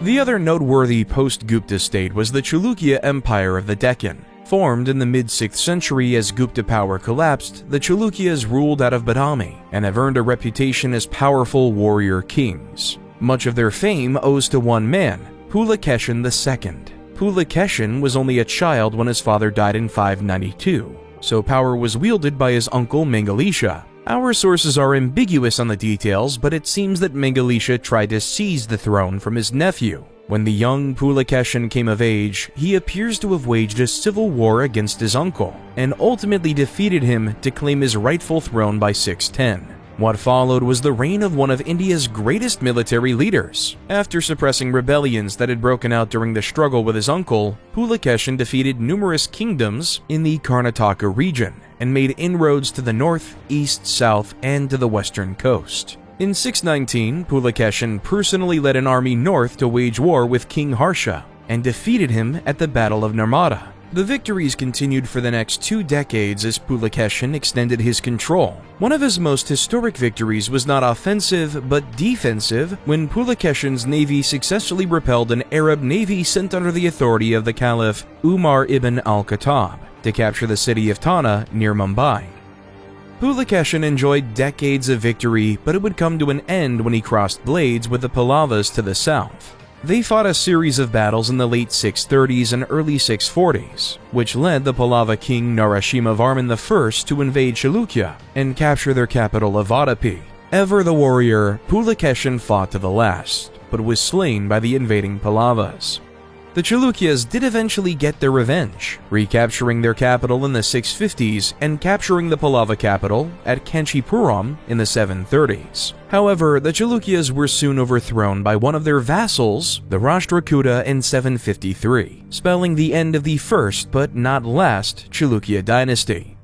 The other noteworthy post-Gupta state was the Chalukya Empire of the Deccan. Formed in the mid-6th century as Gupta power collapsed, the Chalukyas ruled out of Badami and have earned a reputation as powerful warrior kings. Much of their fame owes to one man, Pulakeshin II. Pulakeshin was only a child when his father died in 592, so power was wielded by his uncle Mangalisha. Our sources are ambiguous on the details, but it seems that Mangalisha tried to seize the throne from his nephew. When the young Pulakeshin came of age, he appears to have waged a civil war against his uncle, and ultimately defeated him to claim his rightful throne by 610. What followed was the reign of one of India's greatest military leaders. After suppressing rebellions that had broken out during the struggle with his uncle, Pulakeshin defeated numerous kingdoms in the Karnataka region and made inroads to the north, east, south, and to the western coast. In 619, Pulakeshin personally led an army north to wage war with King Harsha and defeated him at the Battle of Narmada. The victories continued for the next 2 decades as Pulakeshin extended his control. One of his most historic victories was not offensive but defensive when Pulakeshin's navy successfully repelled an Arab navy sent under the authority of the Caliph Umar ibn al-Khattab to capture the city of Tana near Mumbai. Pulakeshin enjoyed decades of victory, but it would come to an end when he crossed blades with the Pallavas to the south. They fought a series of battles in the late 630s and early 640s, which led the Pallava king Narasimha Varman I to invade Chalukya and capture their capital of Vadapi. Ever the warrior, Pulakeshin fought to the last, but was slain by the invading Pallavas. The Chalukyas did eventually get their revenge, recapturing their capital in the 650s and capturing the Pallava capital at Kanchipuram in the 730s. However, the Chalukyas were soon overthrown by one of their vassals, the Rashtrakuta, in 753, spelling the end of the first but not last Chalukya dynasty.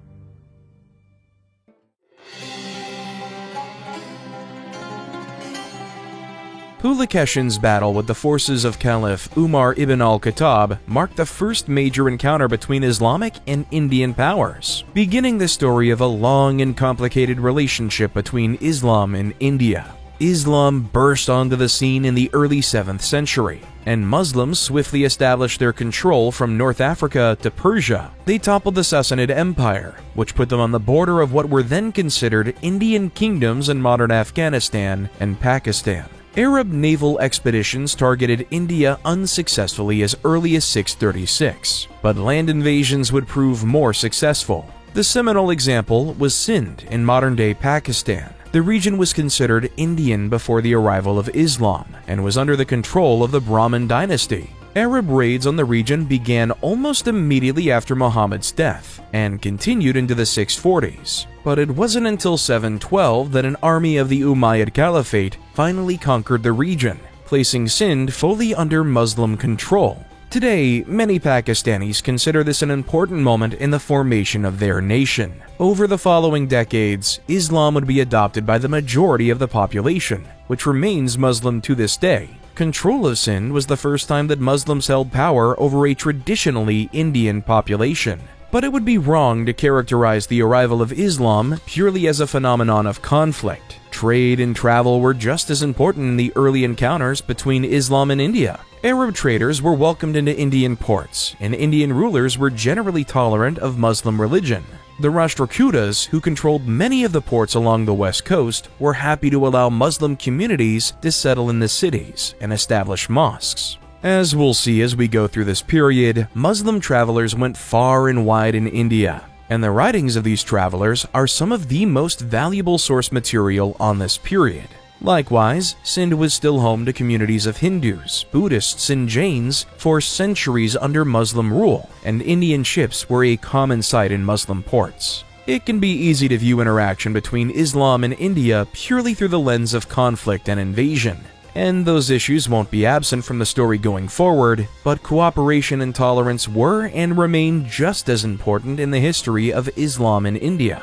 Pulakeshin's battle with the forces of Caliph Umar ibn al-Khattab marked the first major encounter between Islamic and Indian powers, beginning the story of a long and complicated relationship between Islam and India. Islam burst onto the scene in the early 7th century, and Muslims swiftly established their control from North Africa to Persia. They toppled the Sultanate Empire, which put them on the border of what were then considered Indian kingdoms in modern Afghanistan and Pakistan. Arab naval expeditions targeted India unsuccessfully as early as 636, but land invasions would prove more successful. The seminal example was Sindh in modern-day Pakistan. The region was considered Indian before the arrival of Islam and was under the control of the Brahmin dynasty. Arab raids on the region began almost immediately after Muhammad's death and continued into the 640s. But it wasn't until 712 that an army of the Umayyad Caliphate finally conquered the region, placing Sindh fully under Muslim control. Today, many Pakistanis consider this an important moment in the formation of their nation. Over the following decades, Islam would be adopted by the majority of the population, which remains Muslim to this day. Control of Sindh was the first time that Muslims held power over a traditionally Indian population. But it would be wrong to characterize the arrival of Islam purely as a phenomenon of conflict. Trade and travel were just as important in the early encounters between Islam and India. Arab traders were welcomed into Indian ports, and Indian rulers were generally tolerant of Muslim religion. The Rashtrakutas, who controlled many of the ports along the west coast, were happy to allow Muslim communities to settle in the cities and establish mosques. As we'll see as we go through this period, Muslim travelers went far and wide in India, and the writings of these travelers are some of the most valuable source material on this period. Likewise, Sindh was still home to communities of Hindus, Buddhists, and Jains for centuries under Muslim rule, and Indian ships were a common sight in Muslim ports. It can be easy to view interaction between Islam and India purely through the lens of conflict and invasion, and those issues won't be absent from the story going forward, but cooperation and tolerance were and remain just as important in the history of Islam in India.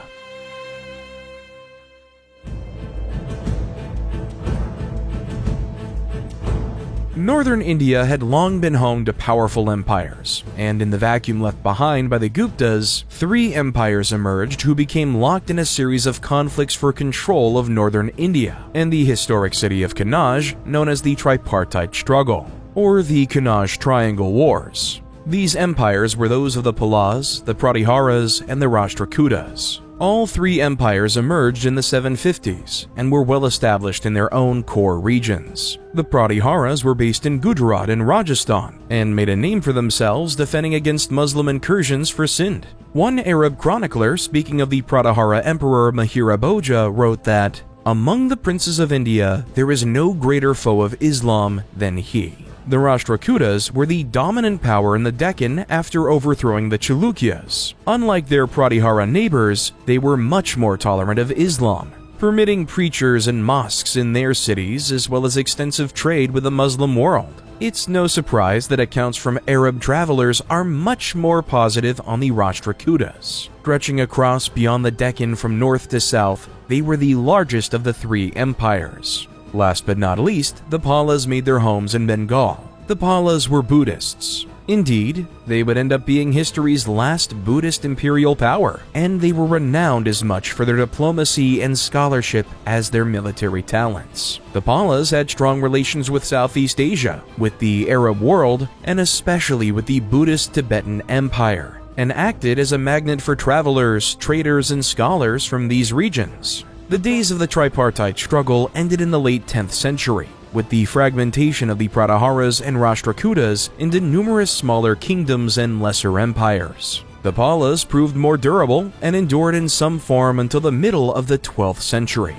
Northern India had long been home to powerful empires, and in the vacuum left behind by the Guptas, 3 empires emerged who became locked in a series of conflicts for control of northern India and the historic city of Kannauj, known as the Tripartite Struggle, or the Kannauj Triangle Wars. These empires were those of the Pallavas, the Pratiharas, and the Rashtrakutas. All 3 empires emerged in the 750s and were well established in their own core regions. The Pratiharas were based in Gujarat and Rajasthan and made a name for themselves defending against Muslim incursions for Sindh. One Arab chronicler speaking of the Pratihara emperor Mihira Bhoja wrote that, "Among the princes of India, there is no greater foe of Islam than he." The Rashtrakutas were the dominant power in the Deccan after overthrowing the Chalukyas. Unlike their Pratihara neighbors, they were much more tolerant of Islam, permitting preachers and mosques in their cities as well as extensive trade with the Muslim world. It's no surprise that accounts from Arab travelers are much more positive on the Rashtrakutas. Stretching across beyond the Deccan from north to south, they were the largest of the 3 empires. Last but not least, the Pallavas made their homes in Bengal. The Pallavas were Buddhists. Indeed, they would end up being history's last Buddhist imperial power, and they were renowned as much for their diplomacy and scholarship as their military talents. The Pallavas had strong relations with Southeast Asia, with the Arab world, and especially with the Buddhist Tibetan Empire, and acted as a magnet for travelers, traders, and scholars from these regions. The days of the tripartite struggle ended in the late 10th century, with the fragmentation of the Pratiharas and Rashtrakutas into numerous smaller kingdoms and lesser empires. The Palas proved more durable and endured in some form until the middle of the 12th century.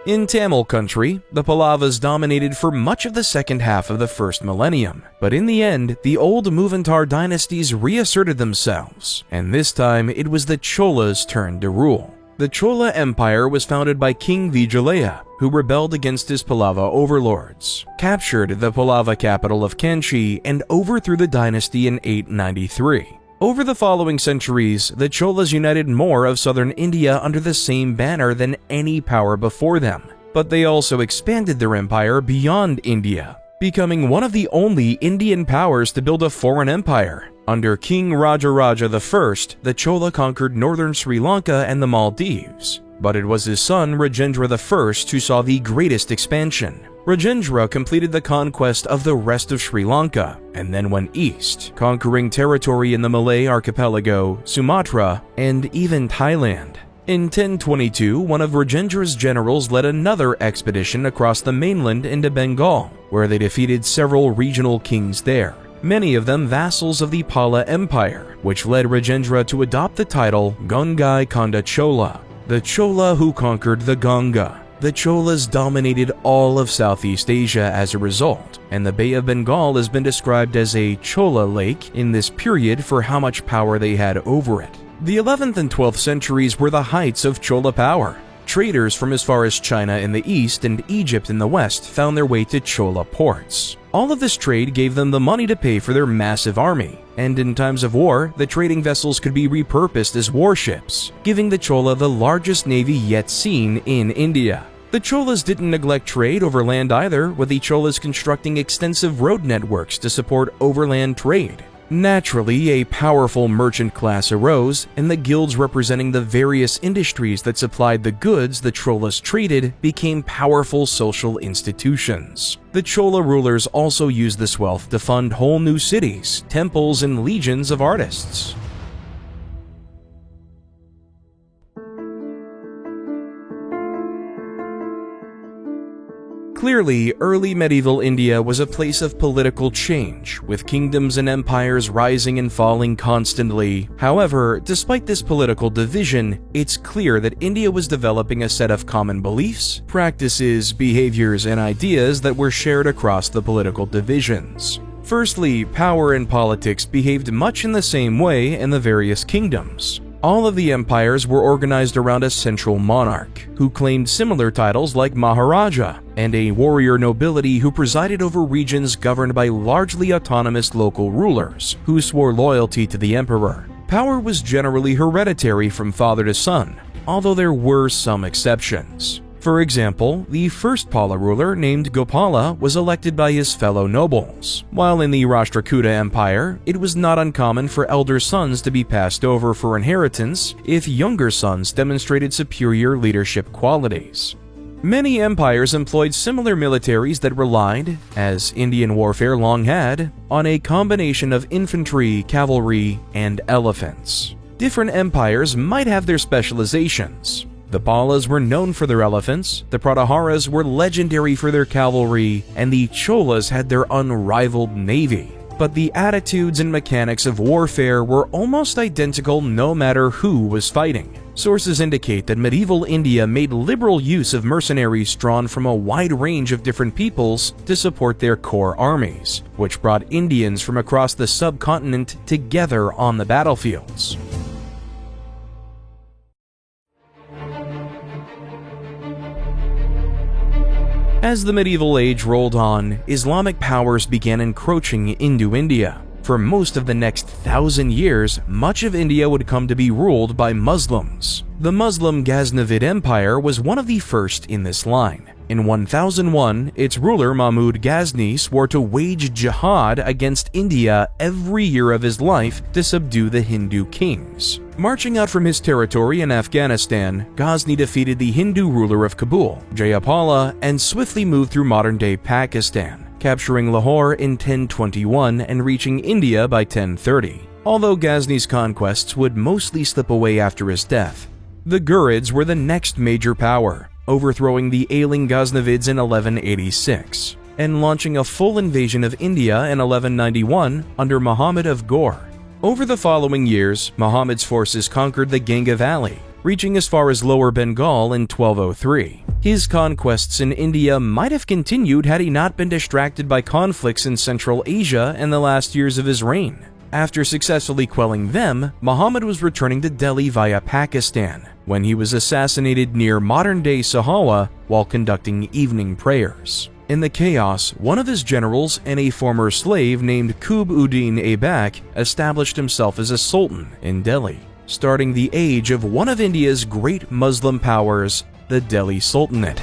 In Tamil country, the Pallavas dominated for much of the second half of the first millennium, but in the end, the old Muvantar dynasties reasserted themselves, and this time it was the Cholas' turn to rule. The Chola Empire was founded by King Vijayalaya, who rebelled against his Pallava overlords, captured the Pallava capital of Kanchi, and overthrew the dynasty in 893. Over the following centuries, the Cholas united more of southern India under the same banner than any power before them, but they also expanded their empire beyond India, becoming one of the only Indian powers to build a foreign empire. Under King Rajaraja I, the Chola conquered northern Sri Lanka and the Maldives, but it was his son Rajendra I who saw the greatest expansion. Rajendra completed the conquest of the rest of Sri Lanka and then went east, conquering territory in the Malay archipelago, Sumatra, and even Thailand. In 1022, one of Rajendra's generals led another expedition across the mainland into Bengal, where they defeated several regional kings there, many of them vassals of the Pala Empire, which led Rajendra to adopt the title Gongai Konda Chola, the Chola who conquered the Ganga. The Cholas dominated all of Southeast Asia as a result, and the Bay of Bengal has been described as a Chola lake in this period for how much power they had over it. The 11th and 12th centuries were the heights of Chola power. Traders from as far as China in the east and Egypt in the west found their way to Chola ports. All of this trade gave them the money to pay for their massive army, and in times of war, the trading vessels could be repurposed as warships, giving the Chola the largest navy yet seen in India. The Cholas didn't neglect trade over land either, with the Cholas constructing extensive road networks to support overland trade. Naturally, a powerful merchant class arose, and the guilds representing the various industries that supplied the goods the Cholas traded became powerful social institutions. The Chola rulers also used this wealth to fund whole new cities, temples, and legions of artists. Clearly, early medieval India was a place of political change, with kingdoms and empires rising and falling constantly. However, despite this political division, it's clear that India was developing a set of common beliefs, practices, behaviors, and ideas that were shared across the political divisions. Firstly, power and politics behaved much in the same way in the various kingdoms. All of the empires were organized around a central monarch, who claimed similar titles like Maharaja, and a warrior nobility who presided over regions governed by largely autonomous local rulers, who swore loyalty to the emperor. Power was generally hereditary from father to son, although there were some exceptions. For example, the first Pala ruler, named Gopala, was elected by his fellow nobles, while in the Rashtrakuta Empire, it was not uncommon for elder sons to be passed over for inheritance if younger sons demonstrated superior leadership qualities. Many empires employed similar militaries that relied, as Indian warfare long had, on a combination of infantry, cavalry, and elephants. Different empires might have their specializations. The Palas were known for their elephants, the Pratiharas were legendary for their cavalry, and the Cholas had their unrivaled navy. But the attitudes and mechanics of warfare were almost identical no matter who was fighting. Sources indicate that medieval India made liberal use of mercenaries drawn from a wide range of different peoples to support their core armies, which brought Indians from across the subcontinent together on the battlefields. As the medieval age rolled on, Islamic powers began encroaching into India. For most of the next 1,000 years, much of India would come to be ruled by Muslims. The Muslim Ghaznavid Empire was one of the first in this line. In 1001, its ruler Mahmud Ghazni swore to wage jihad against India every year of his life to subdue the Hindu kings. Marching out from his territory in Afghanistan, Ghazni defeated the Hindu ruler of Kabul, Jayapala, and swiftly moved through modern-day Pakistan, capturing Lahore in 1021 and reaching India by 1030. Although Ghazni's conquests would mostly slip away after his death, The Ghurids were the next major power, overthrowing the ailing Ghaznavids in 1186, and launching a full invasion of India in 1191 under Muhammad of Ghor. Over the following years, Muhammad's forces conquered the Ganga Valley, reaching as far as Lower Bengal in 1203. His conquests in India might have continued had he not been distracted by conflicts in Central Asia in the last years of his reign. After successfully quelling them, Muhammad was returning to Delhi via Pakistan, when he was assassinated near modern-day Sahawa while conducting evening prayers. In the chaos, one of his generals and a former slave named Qutb-ud-Din Aibak established himself as a sultan in Delhi, starting the age of one of India's great Muslim powers, the Delhi Sultanate.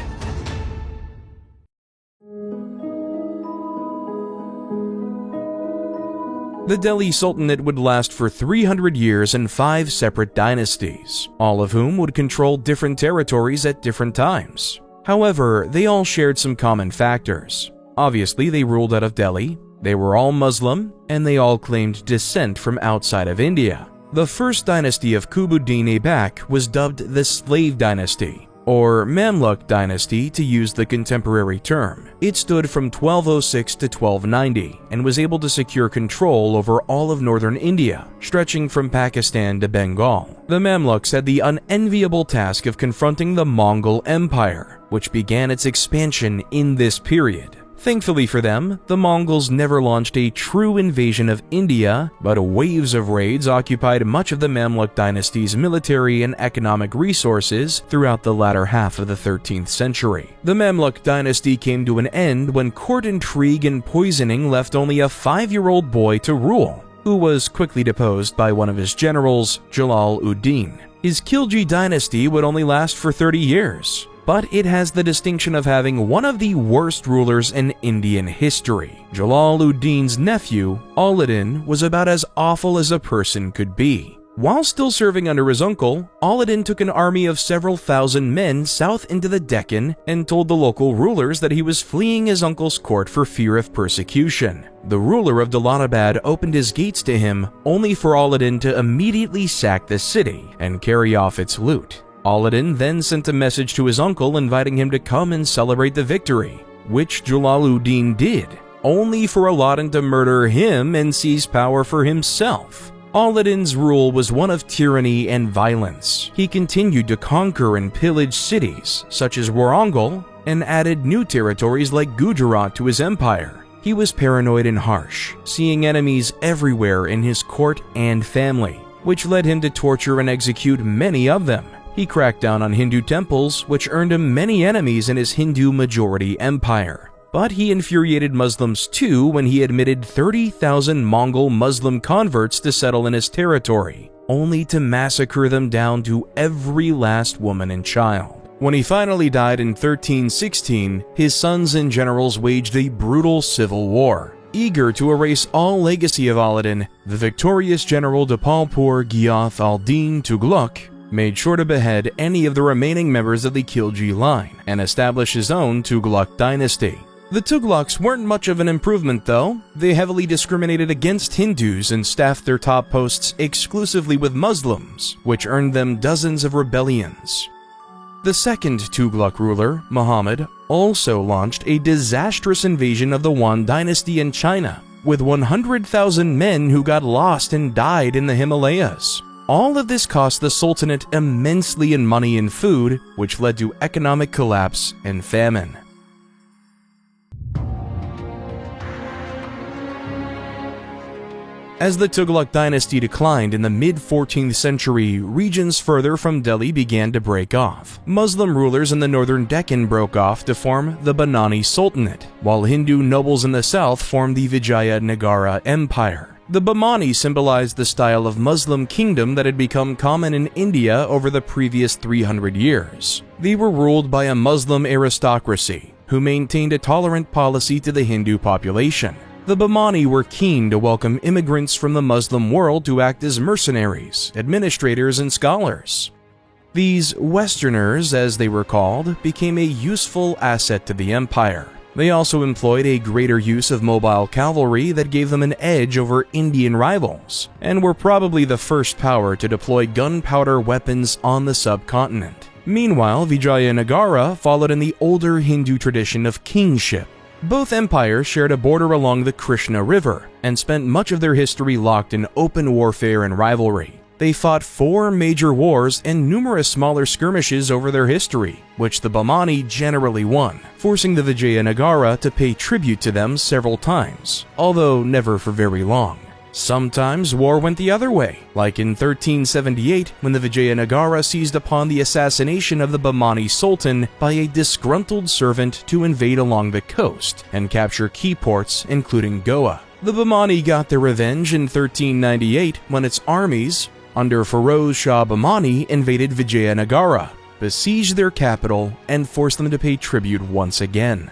The Delhi Sultanate would last for 300 years in 5 separate dynasties, all of whom would control different territories at different times. However, they all shared some common factors. Obviously, they ruled out of Delhi, they were all Muslim, and they all claimed descent from outside of India. The first dynasty of Qutb-ud-Din Aibak was dubbed the Slave Dynasty, or Mamluk Dynasty to use the contemporary term. It stood from 1206 to 1290 and was able to secure control over all of northern India, stretching from Pakistan to Bengal. The Mamluks had the unenviable task of confronting the Mongol Empire, which began its expansion in this period. Thankfully for them, the Mongols never launched a true invasion of India, but waves of raids occupied much of the Mamluk dynasty's military and economic resources throughout the latter half of the 13th century. The Mamluk dynasty came to an end when court intrigue and poisoning left only a 5-year-old boy to rule, who was quickly deposed by one of his generals, Jalal-ud-Din. His Khilji dynasty would only last for 30 years. But it has the distinction of having one of the worst rulers in Indian history. Jalal-ud-Din's nephew, Al-Din, was about as awful as a person could be. While still serving under his uncle, Al-Din took an army of several thousand men south into the Deccan and told the local rulers that he was fleeing his uncle's court for fear of persecution. The ruler of Daulatabad opened his gates to him, only for Al-Din to immediately sack the city and carry off its loot. Al-Din then sent a message to his uncle inviting him to come and celebrate the victory, which Jalal-ud-Din did, only for Al-Din to murder him and seize power for himself. Al-Din's rule was one of tyranny and violence. He continued to conquer and pillage cities, such as Warangal, and added new territories like Gujarat to his empire. He was paranoid and harsh, seeing enemies everywhere in his court and family, which led him to torture and execute many of them. He cracked down on Hindu temples, which earned him many enemies in his Hindu-majority empire. But he infuriated Muslims too when he admitted 30,000 Mongol Muslim converts to settle in his territory, only to massacre them down to every last woman and child. When he finally died in 1316, his sons and generals waged a brutal civil war. Eager to erase all legacy of Al-Din, the victorious general Dapalpur Ghiyath al-Din Tughlaq made sure to behead any of the remaining members of the Khilji line and establish his own Tughlaq dynasty. The Tughlaqs weren't much of an improvement though. They heavily discriminated against Hindus and staffed their top posts exclusively with Muslims, which earned them dozens of rebellions. The second Tughlaq ruler, Muhammad, also launched a disastrous invasion of the Yuan dynasty in China, with 100,000 men who got lost and died in the Himalayas. All of this cost the Sultanate immensely in money and food, which led to economic collapse and famine. As the Tughlaq dynasty declined in the mid-14th century, regions further from Delhi began to break off. Muslim rulers in the northern Deccan broke off to form the Bahmani Sultanate, while Hindu nobles in the south formed the Vijayanagara Empire. The Bahmani symbolized the style of Muslim kingdom that had become common in India over the previous 300 years. They were ruled by a Muslim aristocracy, who maintained a tolerant policy to the Hindu population. The Bahmani were keen to welcome immigrants from the Muslim world to act as mercenaries, administrators, and scholars. These Westerners, as they were called, became a useful asset to the empire. They also employed a greater use of mobile cavalry that gave them an edge over Indian rivals, and were probably the first power to deploy gunpowder weapons on the subcontinent. Meanwhile, Vijayanagara followed in the older Hindu tradition of kingship. Both empires shared a border along the Krishna River and spent much of their history locked in open warfare and rivalry. They fought 4 major wars and numerous smaller skirmishes over their history, which the Bahmani generally won, forcing the Vijayanagara to pay tribute to them several times, although never for very long. Sometimes war went the other way, like in 1378 when the Vijayanagara seized upon the assassination of the Bahmani Sultan by a disgruntled servant to invade along the coast and capture key ports including Goa. The Bahmani got their revenge in 1398 when its armies, under Feroz Shah Bahmani, invaded Vijayanagara, besieged their capital, and forced them to pay tribute once again.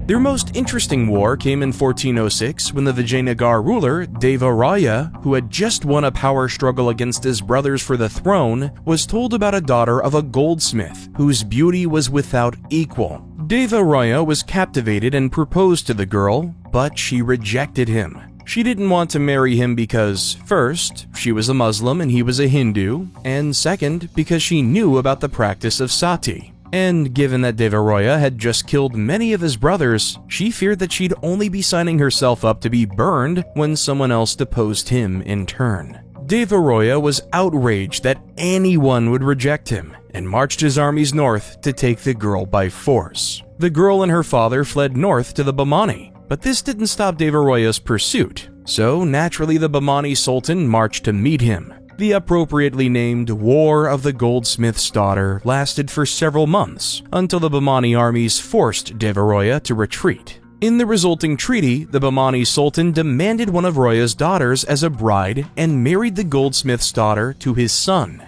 Their most interesting war came in 1406 when the Vijayanagara ruler, Deva Raya, who had just won a power struggle against his brothers for the throne, was told about a daughter of a goldsmith whose beauty was without equal. Deva Raya was captivated and proposed to the girl, but she rejected him. She didn't want to marry him because, first, she was a Muslim and he was a Hindu, and second, because she knew about the practice of sati. And given that Deva Raya had just killed many of his brothers, she feared that she'd only be signing herself up to be burned when someone else deposed him in turn. Deva Raya was outraged that anyone would reject him and marched his armies north to take the girl by force. The girl and her father fled north to the Bahmani, but this didn't stop Deva Raya's pursuit, so naturally the Bahmani Sultan marched to meet him. The appropriately named War of the Goldsmith's Daughter lasted for several months until the Bahmani armies forced Deva Raya to retreat. In the resulting treaty, the Bahmani Sultan demanded one of Roya's daughters as a bride and married the goldsmith's daughter to his son.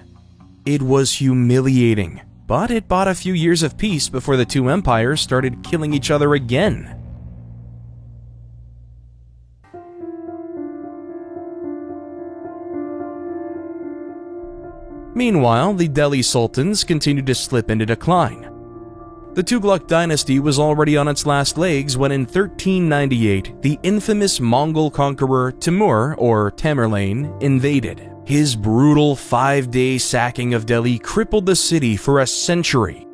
It was humiliating, but it bought a few years of peace before the two empires started killing each other again. Meanwhile, the Delhi sultans continued to slip into decline. The Tughlaq dynasty was already on its last legs when in 1398, the infamous Mongol conqueror Timur, or Tamerlane, invaded. His brutal 5-day sacking of Delhi crippled the city for a century.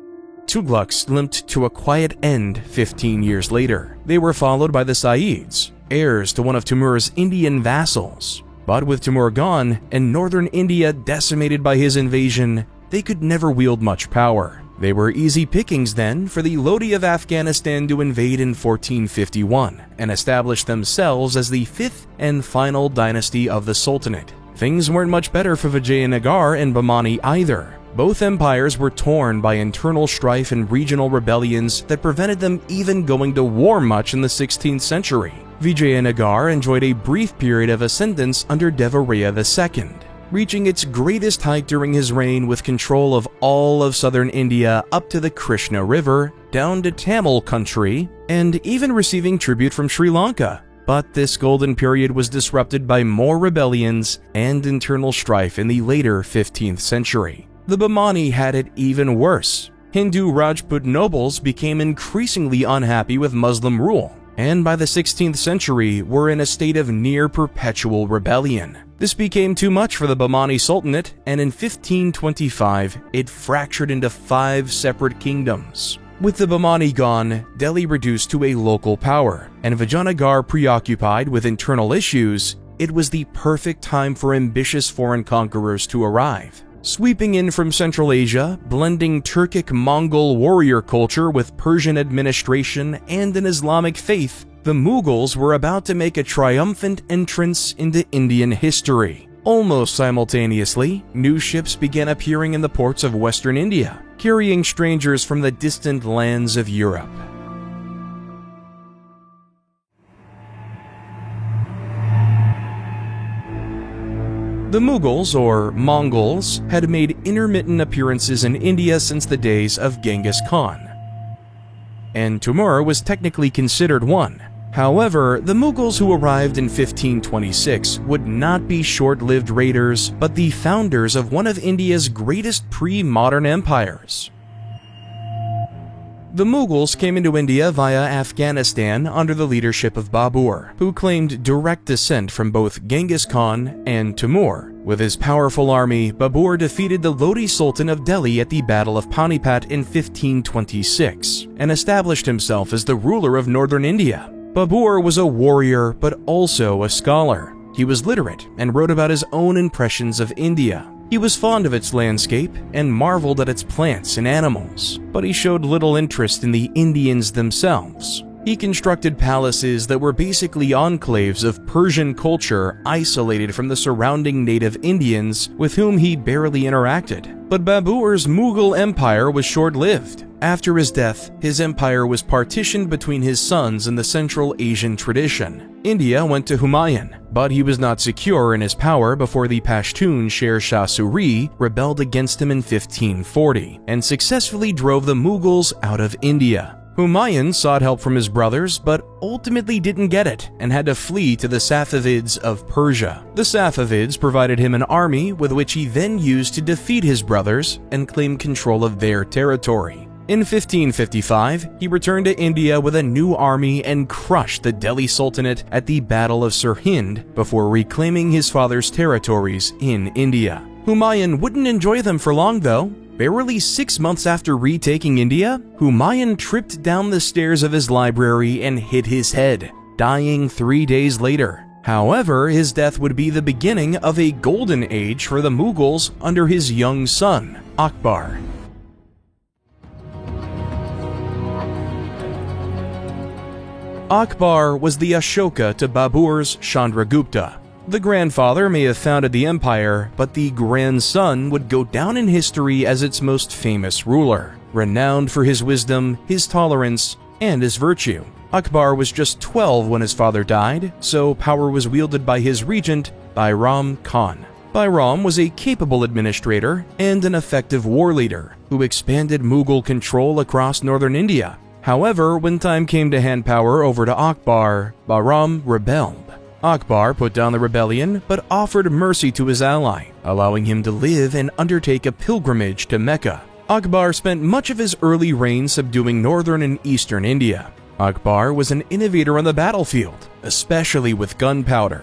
Tughlaqs limped to a quiet end 15 years later. They were followed by the Saids, heirs to one of Timur's Indian vassals. But with Timur gone, and northern India decimated by his invasion, they could never wield much power. They were easy pickings then for the Lodi of Afghanistan to invade in 1451 and establish themselves as the 5th and final dynasty of the Sultanate. Things weren't much better for Vijayanagara and Bahmani either. Both empires were torn by internal strife and regional rebellions that prevented them even going to war much in the 16th century. Vijayanagara enjoyed a brief period of ascendance under Deva Raya II, reaching its greatest height during his reign with control of all of southern India up to the Krishna River, down to Tamil country, and even receiving tribute from Sri Lanka. But this golden period was disrupted by more rebellions and internal strife in the later 15th century. The Bahmani had it even worse. Hindu Rajput nobles became increasingly unhappy with Muslim rule, and by the 16th century were in a state of near perpetual rebellion. This became too much for the Bahmani Sultanate, and in 1525 it fractured into 5 separate kingdoms. With the Bahmani gone, Delhi reduced to a local power, and Vijayanagara preoccupied with internal issues, it was the perfect time for ambitious foreign conquerors to arrive. Sweeping in from Central Asia, blending Turkic-Mongol warrior culture with Persian administration and an Islamic faith, the Mughals were about to make a triumphant entrance into Indian history. Almost simultaneously, new ships began appearing in the ports of Western India, carrying strangers from the distant lands of Europe. The Mughals, or Mongols, had made intermittent appearances in India since the days of Genghis Khan, and Timur was technically considered one. However, the Mughals who arrived in 1526 would not be short-lived raiders, but the founders of one of India's greatest pre-modern empires. The Mughals came into India via Afghanistan under the leadership of Babur, who claimed direct descent from both Genghis Khan and Timur. With his powerful army, Babur defeated the Lodi Sultan of Delhi at the Battle of Panipat in 1526 and established himself as the ruler of northern India. Babur was a warrior but also a scholar. He was literate and wrote about his own impressions of India. He was fond of its landscape and marveled at its plants and animals, but he showed little interest in the Indians themselves. He constructed palaces that were basically enclaves of Persian culture isolated from the surrounding native Indians with whom he barely interacted. But Babur's Mughal Empire was short-lived. After his death, his empire was partitioned between his sons in the Central Asian tradition. India went to Humayun, but he was not secure in his power before the Pashtun Sher Shah Suri rebelled against him in 1540 and successfully drove the Mughals out of India. Humayun sought help from his brothers, but ultimately didn't get it and had to flee to the Safavids of Persia. The Safavids provided him an army with which he then used to defeat his brothers and claim control of their territory. In 1555, he returned to India with a new army and crushed the Delhi Sultanate at the Battle of Sirhind before reclaiming his father's territories in India. Humayun wouldn't enjoy them for long though. Barely 6 months after retaking India, Humayun tripped down the stairs of his library and hit his head, dying 3 days later. However, his death would be the beginning of a golden age for the Mughals under his young son, Akbar. Akbar was the Ashoka to Babur's Chandragupta. The grandfather may have founded the empire, but the grandson would go down in history as its most famous ruler, renowned for his wisdom, his tolerance, and his virtue. Akbar was just 12 when his father died, so power was wielded by his regent, Bairam Khan. Bairam was a capable administrator and an effective war leader who expanded Mughal control across northern India. However, when time came to hand power over to Akbar, Bairam rebelled. Akbar put down the rebellion but offered mercy to his ally, allowing him to live and undertake a pilgrimage to Mecca. Akbar spent much of his early reign subduing northern and eastern India. Akbar was an innovator on the battlefield, especially with gunpowder,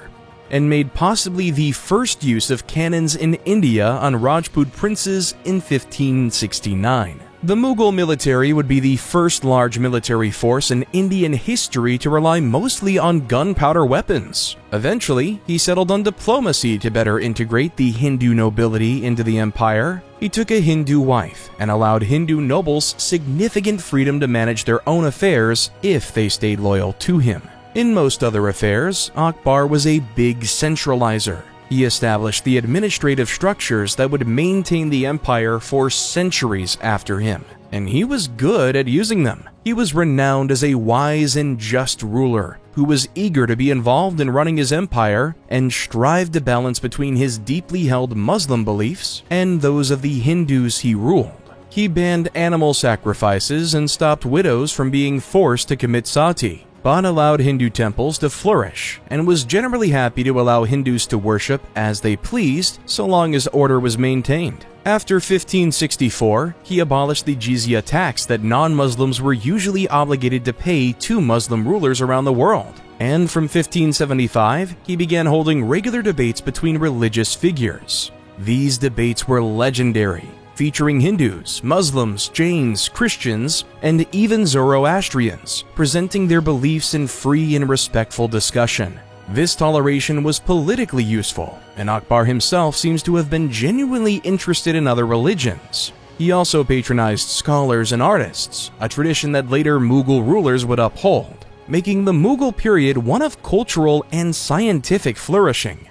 and made possibly the first use of cannons in India on Rajput princes in 1569. The Mughal military would be the first large military force in Indian history to rely mostly on gunpowder weapons. Eventually, he settled on diplomacy to better integrate the Hindu nobility into the empire. He took a Hindu wife and allowed Hindu nobles significant freedom to manage their own affairs if they stayed loyal to him. In most other affairs, Akbar was a big centralizer. He established the administrative structures that would maintain the empire for centuries after him, and he was good at using them. He was renowned as a wise and just ruler who was eager to be involved in running his empire and strived to balance between his deeply held Muslim beliefs and those of the Hindus he ruled. He banned animal sacrifices and stopped widows from being forced to commit sati, but allowed Hindu temples to flourish and was generally happy to allow Hindus to worship as they pleased so long as order was maintained. After 1564, he abolished the jizya tax that non-Muslims were usually obligated to pay to Muslim rulers around the world. And from 1575, he began holding regular debates between religious figures. These debates were legendary, featuring Hindus, Muslims, Jains, Christians, and even Zoroastrians, presenting their beliefs in free and respectful discussion. This toleration was politically useful, and Akbar himself seems to have been genuinely interested in other religions. He also patronized scholars and artists, a tradition that later Mughal rulers would uphold, making the Mughal period one of cultural and scientific flourishing.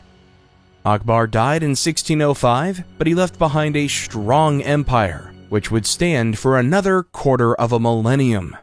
Akbar died in 1605, but he left behind a strong empire, which would stand for another quarter of a millennium.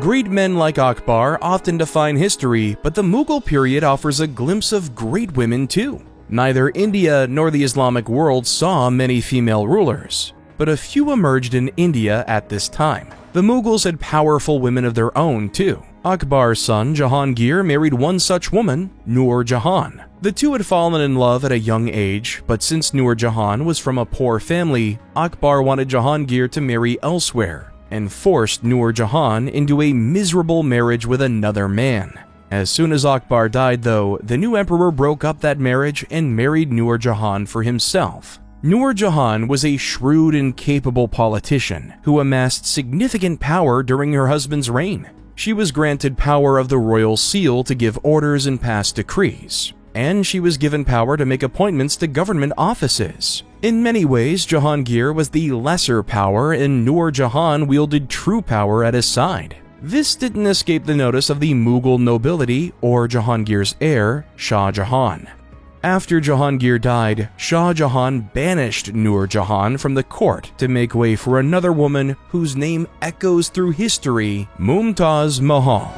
Great men like Akbar often define history, but the Mughal period offers a glimpse of great women too. Neither India nor the Islamic world saw many female rulers, but a few emerged in India at this time. The Mughals had powerful women of their own too. Akbar's son Jahangir married one such woman, Nur Jahan. The two had fallen in love at a young age, but since Nur Jahan was from a poor family, Akbar wanted Jahangir to marry elsewhere and forced Nur Jahan into a miserable marriage with another man. As soon as Akbar died, though, the new emperor broke up that marriage and married Nur Jahan for himself. Nur Jahan was a shrewd and capable politician who amassed significant power during her husband's reign. She was granted power of the royal seal to give orders and pass decrees, and she was given power to make appointments to government offices. In many ways, Jahangir was the lesser power and Nur Jahan wielded true power at his side. This didn't escape the notice of the Mughal nobility or Jahangir's heir, Shah Jahan. After Jahangir died, Shah Jahan banished Nur Jahan from the court to make way for another woman whose name echoes through history, Mumtaz Mahal.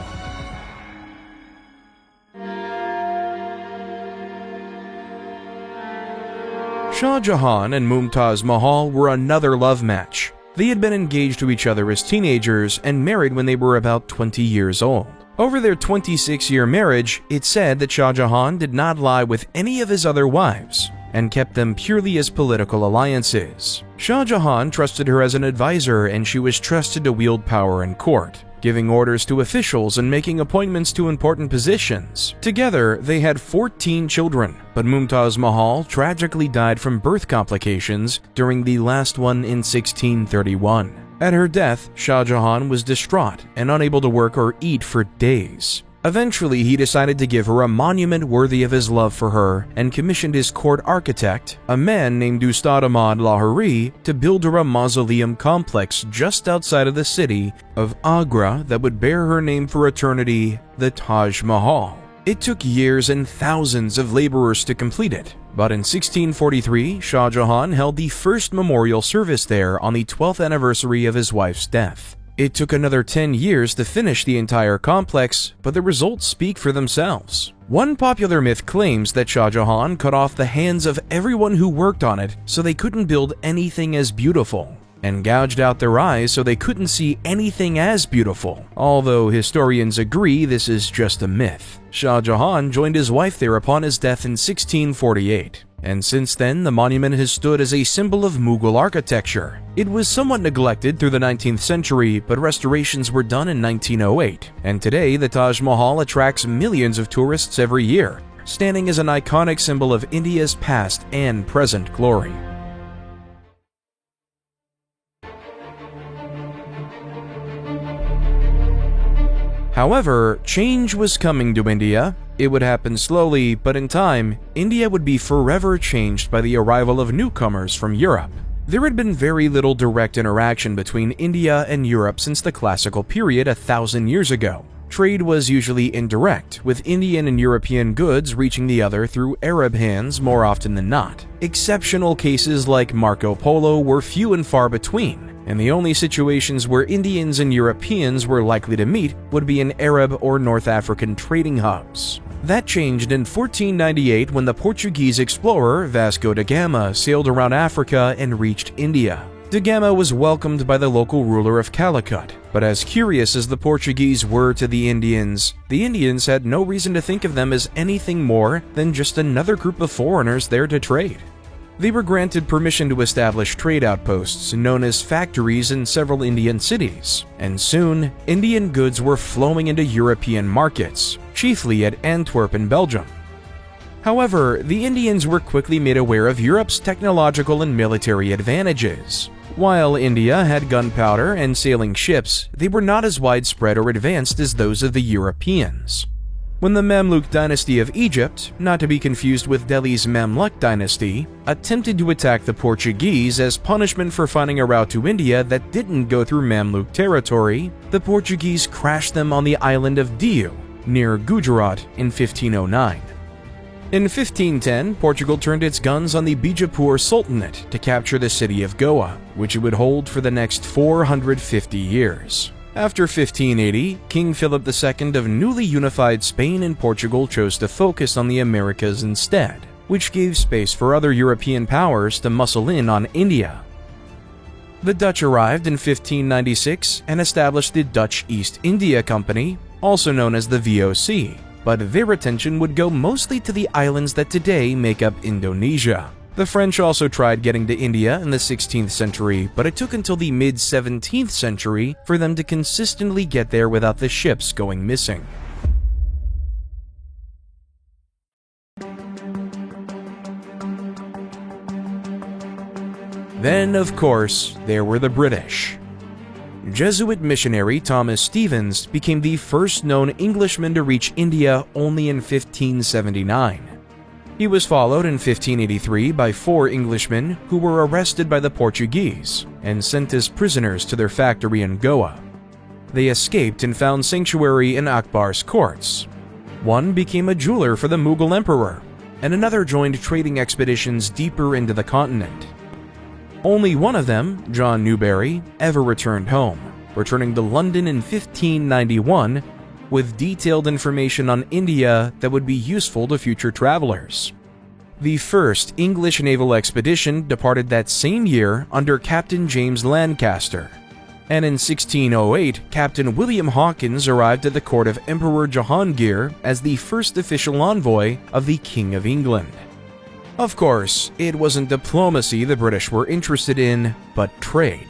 Shah Jahan and Mumtaz Mahal were another love match. They had been engaged to each other as teenagers and married when they were about 20 years old. Over their 26-year marriage, it's said that Shah Jahan did not lie with any of his other wives and kept them purely as political alliances. Shah Jahan trusted her as an advisor, and she was trusted to wield power in court, giving orders to officials and making appointments to important positions. Together, they had 14 children, but Mumtaz Mahal tragically died from birth complications during the last one in 1631. At her death, Shah Jahan was distraught and unable to work or eat for days. Eventually, he decided to give her a monument worthy of his love for her and commissioned his court architect, a man named Ustad Ahmad Lahori, to build her a mausoleum complex just outside of the city of Agra that would bear her name for eternity, the Taj Mahal. It took years and thousands of laborers to complete it, but in 1643, Shah Jahan held the first memorial service there on the 12th anniversary of his wife's death. It took another 10 years to finish the entire complex, but the results speak for themselves. One popular myth claims that Shah Jahan cut off the hands of everyone who worked on it so they couldn't build anything as beautiful, and gouged out their eyes so they couldn't see anything as beautiful, although historians agree this is just a myth. Shah Jahan joined his wife there upon his death in 1648. And since then, the monument has stood as a symbol of Mughal architecture. It was somewhat neglected through the 19th century, but restorations were done in 1908, and today the Taj Mahal attracts millions of tourists every year, standing as an iconic symbol of India's past and present glory. However, change was coming to India. It would happen slowly, but in time, India would be forever changed by the arrival of newcomers from Europe. There had been very little direct interaction between India and Europe since the classical period 1,000 years ago. Trade was usually indirect, with Indian and European goods reaching the other through Arab hands more often than not. Exceptional cases like Marco Polo were few and far between, and the only situations where Indians and Europeans were likely to meet would be in Arab or North African trading hubs. That changed in 1498 when the Portuguese explorer Vasco da Gama sailed around Africa and reached India. Da Gama was welcomed by the local ruler of Calicut, but as curious as the Portuguese were to the Indians had no reason to think of them as anything more than just another group of foreigners there to trade. They were granted permission to establish trade outposts known as factories in several Indian cities, and soon, Indian goods were flowing into European markets, chiefly at Antwerp in Belgium. However, the Indians were quickly made aware of Europe's technological and military advantages. While India had gunpowder and sailing ships, they were not as widespread or advanced as those of the Europeans. When the Mamluk dynasty of Egypt, not to be confused with Delhi's Mamluk dynasty, attempted to attack the Portuguese as punishment for finding a route to India that didn't go through Mamluk territory, the Portuguese crashed them on the island of Diu, near Gujarat, in 1509. In 1510, Portugal turned its guns on the Bijapur Sultanate to capture the city of Goa, which it would hold for the next 450 years. After 1580, King Philip II of newly unified Spain and Portugal chose to focus on the Americas instead, which gave space for other European powers to muscle in on India. The Dutch arrived in 1596 and established the Dutch East India Company, also known as the VOC, but their attention would go mostly to the islands that today make up Indonesia. The French also tried getting to India in the 16th century, but it took until the mid-17th century for them to consistently get there without the ships going missing. Then, of course, there were the British. Jesuit missionary Thomas Stevens became the first known Englishman to reach India only in 1579. He was followed in 1583 by 4 Englishmen who were arrested by the Portuguese and sent as prisoners to their factory in Goa. They escaped and found sanctuary in Akbar's courts. One became a jeweler for the Mughal Emperor, and another joined trading expeditions deeper into the continent. Only one of them, John Newbery, ever returned home, returning to London in 1591 with detailed information on India that would be useful to future travelers. The first English naval expedition departed that same year under Captain James Lancaster, and in 1608 Captain William Hawkins arrived at the court of Emperor Jahangir as the first official envoy of the King of England. Of course, it wasn't diplomacy the British were interested in, but trade.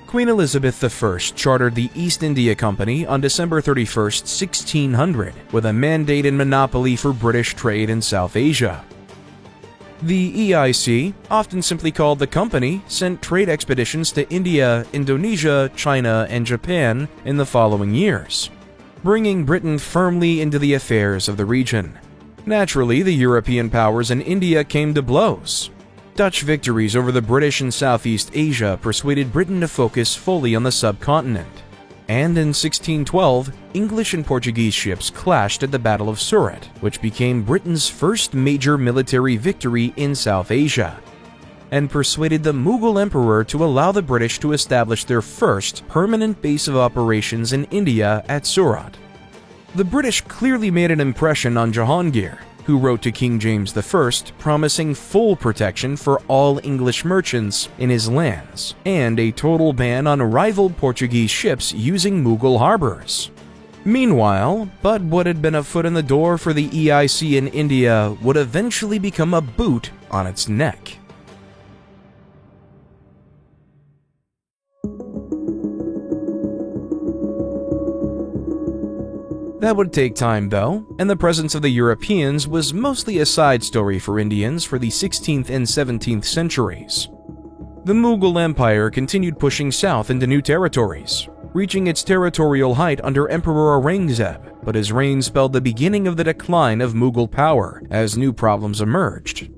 Queen Elizabeth I chartered the East India Company on December 31, 1600, with a mandate and monopoly for British trade in South Asia. The EIC, often simply called the Company, sent trade expeditions to India, Indonesia, China, and Japan in the following years, bringing Britain firmly into the affairs of the region. Naturally, the European powers in India came to blows. Dutch victories over the British in Southeast Asia persuaded Britain to focus fully on the subcontinent. And in 1612, English and Portuguese ships clashed at the Battle of Surat, which became Britain's first major military victory in South Asia, and persuaded the Mughal Emperor to allow the British to establish their first permanent base of operations in India at Surat. The British clearly made an impression on Jahangir, who wrote to King James I promising full protection for all English merchants in his lands, and a total ban on rival Portuguese ships using Mughal harbors. Meanwhile, what had been a foot in the door for the EIC in India would eventually become a boot on its neck. That would take time though, and the presence of the Europeans was mostly a side story for Indians for the 16th and 17th centuries. The Mughal Empire continued pushing south into new territories, reaching its territorial height under Emperor Aurangzeb, but his reign spelled the beginning of the decline of Mughal power as new problems emerged.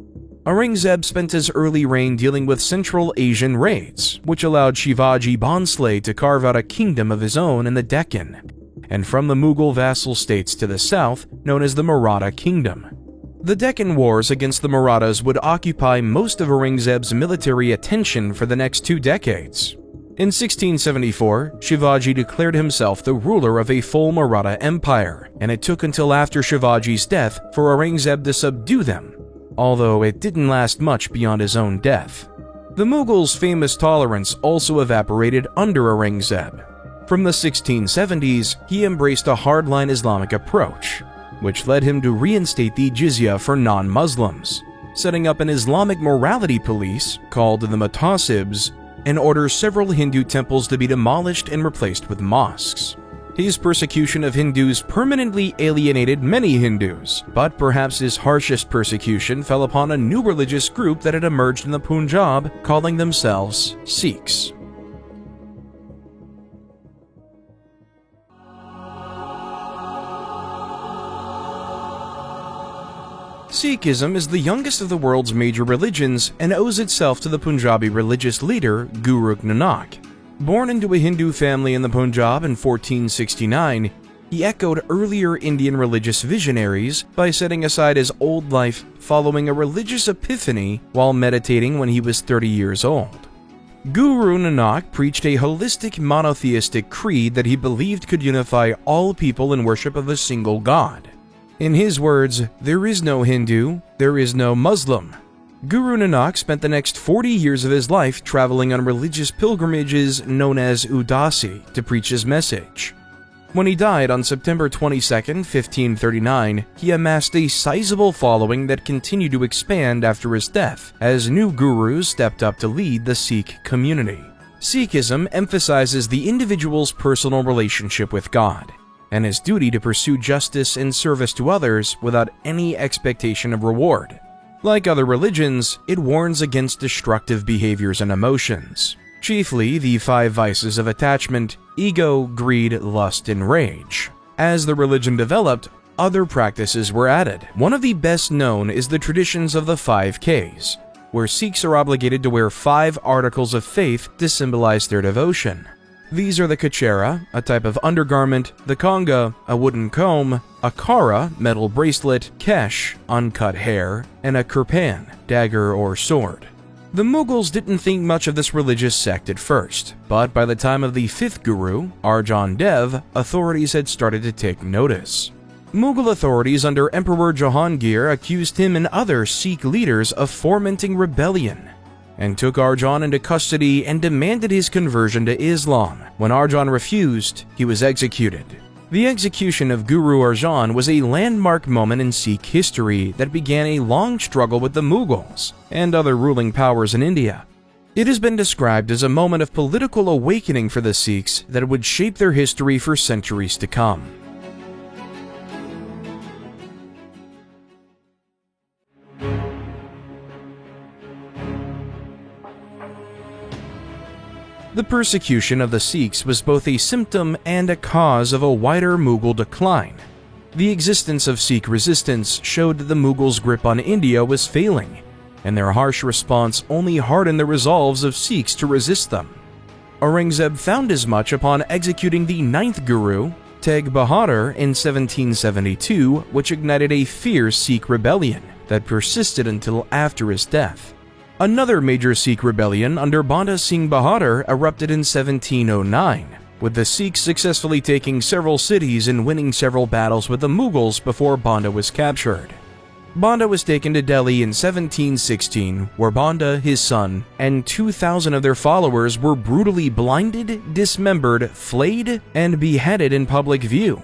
Aurangzeb spent his early reign dealing with Central Asian raids, which allowed Shivaji Bhonsle to carve out a kingdom of his own in the Deccan, and from the Mughal vassal states to the south, known as the Maratha Kingdom. The Deccan Wars against the Marathas would occupy most of Aurangzeb's military attention for the next 2 decades. In 1674, Shivaji declared himself the ruler of a full Maratha Empire, and it took until after Shivaji's death for Aurangzeb to subdue them, although it didn't last much beyond his own death. The Mughals' famous tolerance also evaporated under Aurangzeb. From the 1670s, he embraced a hardline Islamic approach, which led him to reinstate the jizya for non-Muslims, setting up an Islamic morality police called the Mutasibs, and order several Hindu temples to be demolished and replaced with mosques. His persecution of Hindus permanently alienated many Hindus, but perhaps his harshest persecution fell upon a new religious group that had emerged in the Punjab, calling themselves Sikhs. Sikhism is the youngest of the world's major religions and owes itself to the Punjabi religious leader Guru Nanak. Born into a Hindu family in the Punjab in 1469, he echoed earlier Indian religious visionaries by setting aside his old life following a religious epiphany while meditating when he was 30 years old. Guru Nanak preached a holistic monotheistic creed that he believed could unify all people in worship of a single God. In his words, there is no Hindu, there is no Muslim. Guru Nanak spent the next 40 years of his life traveling on religious pilgrimages known as Udasi to preach his message. When he died on September 22, 1539, he amassed a sizable following that continued to expand after his death, as new gurus stepped up to lead the Sikh community. Sikhism emphasizes the individual's personal relationship with God, and his duty to pursue justice and service to others without any expectation of reward. Like other religions, it warns against destructive behaviors and emotions, chiefly the 5 vices of attachment: ego, greed, lust, and rage. As the religion developed, other practices were added. One of the best known is the traditions of the 5 Ks, where Sikhs are obligated to wear 5 articles of faith to symbolize their devotion. These are the kachera, a type of undergarment, the konga, a wooden comb, a kara, metal bracelet, kesh, uncut hair, and a kirpan, dagger or sword. The Mughals didn't think much of this religious sect at first, but by the time of the 5th guru, Arjan Dev, authorities had started to take notice. Mughal authorities under Emperor Jahangir accused him and other Sikh leaders of fomenting rebellion, and took Arjan into custody and demanded his conversion to Islam. When Arjan refused, he was executed. The execution of Guru Arjan was a landmark moment in Sikh history that began a long struggle with the Mughals and other ruling powers in India. It has been described as a moment of political awakening for the Sikhs that would shape their history for centuries to come. The persecution of the Sikhs was both a symptom and a cause of a wider Mughal decline. The existence of Sikh resistance showed that the Mughals' grip on India was failing, and their harsh response only hardened the resolves of Sikhs to resist them. Aurangzeb found as much upon executing the 9th Guru, Teg Bahadur, in 1772, which ignited a fierce Sikh rebellion that persisted until after his death. Another major Sikh rebellion under Banda Singh Bahadur erupted in 1709, with the Sikhs successfully taking several cities and winning several battles with the Mughals before Banda was captured. Banda was taken to Delhi in 1716, where Banda, his son, and 2,000 of their followers were brutally blinded, dismembered, flayed, and beheaded in public view.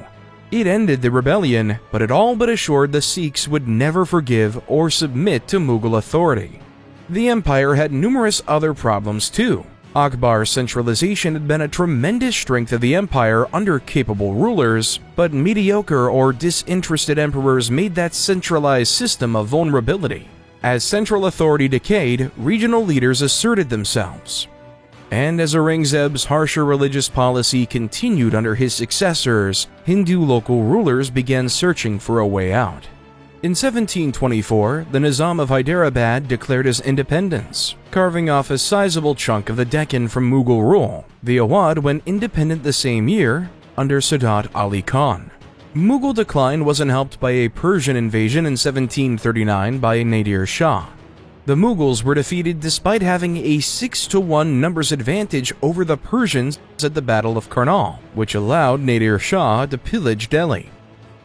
It ended the rebellion, but it all but assured the Sikhs would never forgive or submit to Mughal authority. The empire had numerous other problems too. Akbar's centralization had been a tremendous strength of the empire under capable rulers, but mediocre or disinterested emperors made that centralized system a vulnerability. As central authority decayed, regional leaders asserted themselves. And as Aurangzeb's harsher religious policy continued under his successors, Hindu local rulers began searching for a way out. In 1724, the Nizam of Hyderabad declared his independence, carving off a sizable chunk of the Deccan from Mughal rule. The Awadh went independent the same year under Sadat Ali Khan. Mughal decline wasn't helped by a Persian invasion in 1739 by Nadir Shah. The Mughals were defeated despite having a 6-to-1 numbers advantage over the Persians at the Battle of Karnal, which allowed Nadir Shah to pillage Delhi.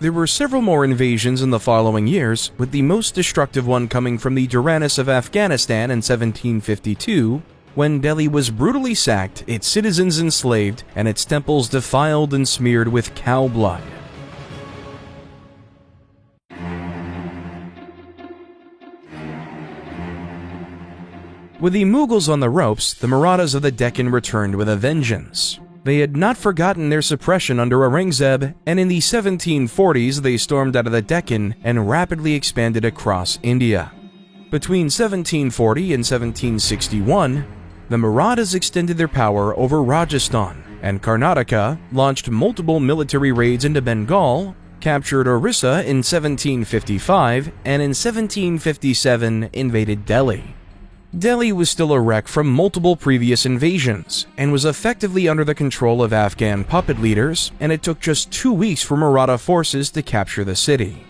There were several more invasions in the following years, with the most destructive one coming from the Duranis of Afghanistan in 1752, when Delhi was brutally sacked, its citizens enslaved, and its temples defiled and smeared with cow blood. With the Mughals on the ropes, the Marathas of the Deccan returned with a vengeance. They had not forgotten their suppression under Aurangzeb, and in the 1740s they stormed out of the Deccan and rapidly expanded across India. Between 1740 and 1761, the Marathas extended their power over Rajasthan, and Karnataka launched multiple military raids into Bengal, captured Orissa in 1755, and in 1757 invaded Delhi. Delhi was still a wreck from multiple previous invasions, and was effectively under the control of Afghan puppet leaders, and it took just 2 weeks for Maratha forces to capture the city.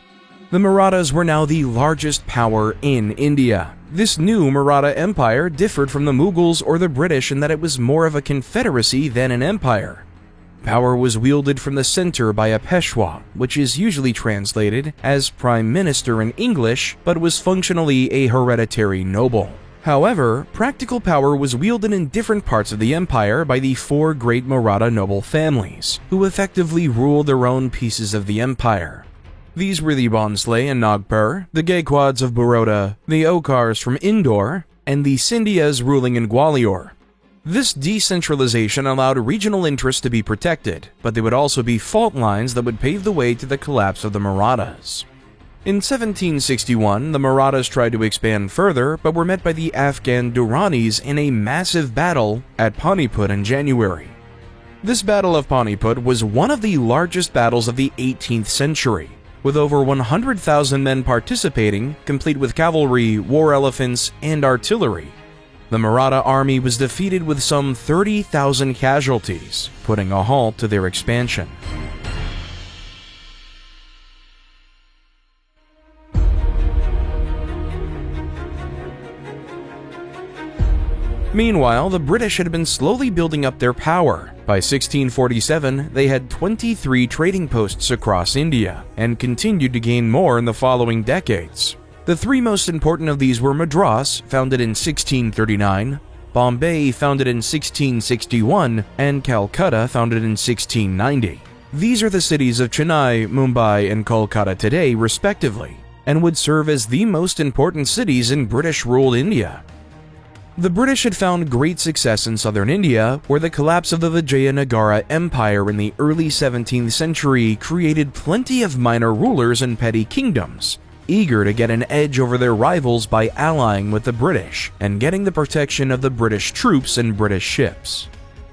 The Marathas were now the largest power in India. This new Maratha Empire differed from the Mughals or the British in that it was more of a confederacy than an empire. Power was wielded from the center by a Peshwa, which is usually translated as Prime Minister in English, but was functionally a hereditary noble. However, practical power was wielded in different parts of the empire by the four great Maratha noble families, who effectively ruled their own pieces of the empire. These were the Bhonsle and Nagpur, the Gaekwads of Baroda, the Okars from Indore, and the Scindias ruling in Gwalior. This decentralization allowed regional interests to be protected, but there would also be fault lines that would pave the way to the collapse of the Marathas. In 1761, the Marathas tried to expand further, but were met by the Afghan Duranis in a massive battle at Paniput in January. This Battle of Paniput was one of the largest battles of the 18th century, with over 100,000 men participating, complete with cavalry, war elephants, and artillery. The Maratha army was defeated with some 30,000 casualties, putting a halt to their expansion. Meanwhile, the British had been slowly building up their power. By 1647, they had 23 trading posts across India, and continued to gain more in the following decades. The three most important of these were Madras, founded in 1639, Bombay, founded in 1661, and Calcutta, founded in 1690. These are the cities of Chennai, Mumbai, and Kolkata today, respectively, and would serve as the most important cities in British-ruled India. The British had found great success in southern India, where the collapse of the Vijayanagara Empire in the early 17th century created plenty of minor rulers and petty kingdoms, eager to get an edge over their rivals by allying with the British and getting the protection of the British troops and British ships.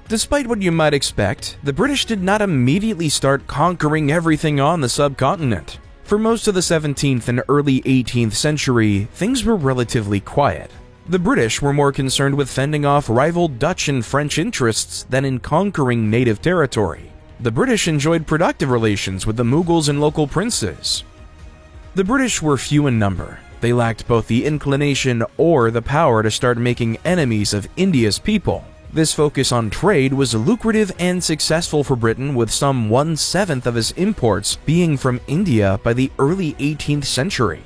Despite what you might expect, the British did not immediately start conquering everything on the subcontinent. For most of the 17th and early 18th century, things were relatively quiet. The British were more concerned with fending off rival Dutch and French interests than in conquering native territory. The British enjoyed productive relations with the Mughals and local princes. The British were few in number. They lacked both the inclination or the power to start making enemies of India's people. This focus on trade was lucrative and successful for Britain, with some 1/7 of its imports being from India by the early 18th century.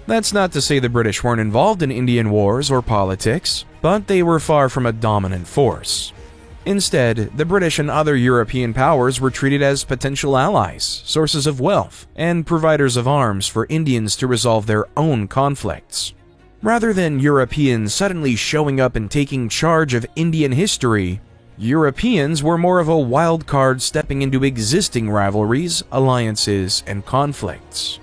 That's not to say the British weren't involved in Indian wars or politics, but they were far from a dominant force. Instead, the British and other European powers were treated as potential allies, sources of wealth, and providers of arms for Indians to resolve their own conflicts. Rather than Europeans suddenly showing up and taking charge of Indian history, Europeans were more of a wild card stepping into existing rivalries, alliances, and conflicts.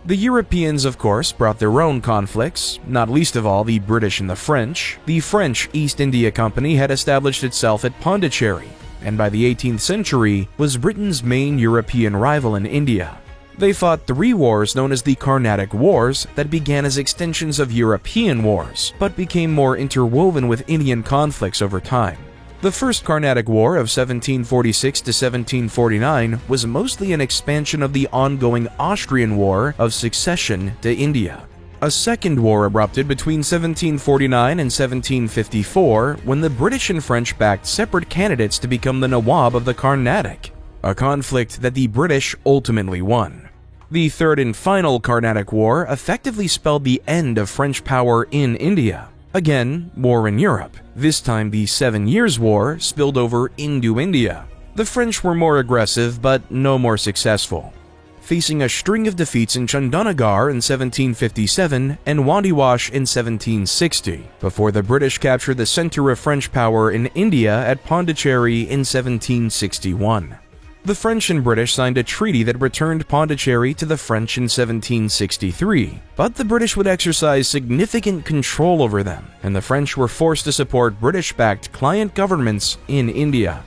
The Europeans, of course, brought their own conflicts, not least of all the British and the French. The French East India Company had established itself at Pondicherry, and by the 18th century was Britain's main European rival in India. They fought three wars known as the Carnatic Wars that began as extensions of European wars, but became more interwoven with Indian conflicts over time. The First Carnatic War of 1746 to 1749 was mostly an expansion of the ongoing Austrian War of Succession to India. A second war erupted between 1749 and 1754 when the British and French backed separate candidates to become the Nawab of the Carnatic, a conflict that the British ultimately won. The third and final Carnatic War effectively spelled the end of French power in India. Again, war in Europe. This time the 7 Years' War spilled over into India. The French were more aggressive, but no more successful, facing a string of defeats in Chandanagar in 1757 and Wandiwash in 1760, before the British captured the center of French power in India at Pondicherry in 1761. The French and British signed a treaty that returned Pondicherry to the French in 1763, but the British would exercise significant control over them, and the French were forced to support British-backed client governments in India.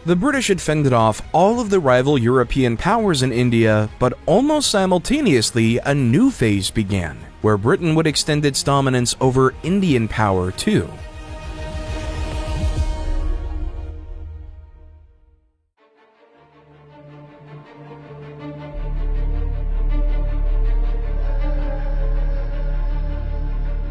The British had fended off all of the rival European powers in India, but almost simultaneously a new phase began, where Britain would extend its dominance over Indian power too.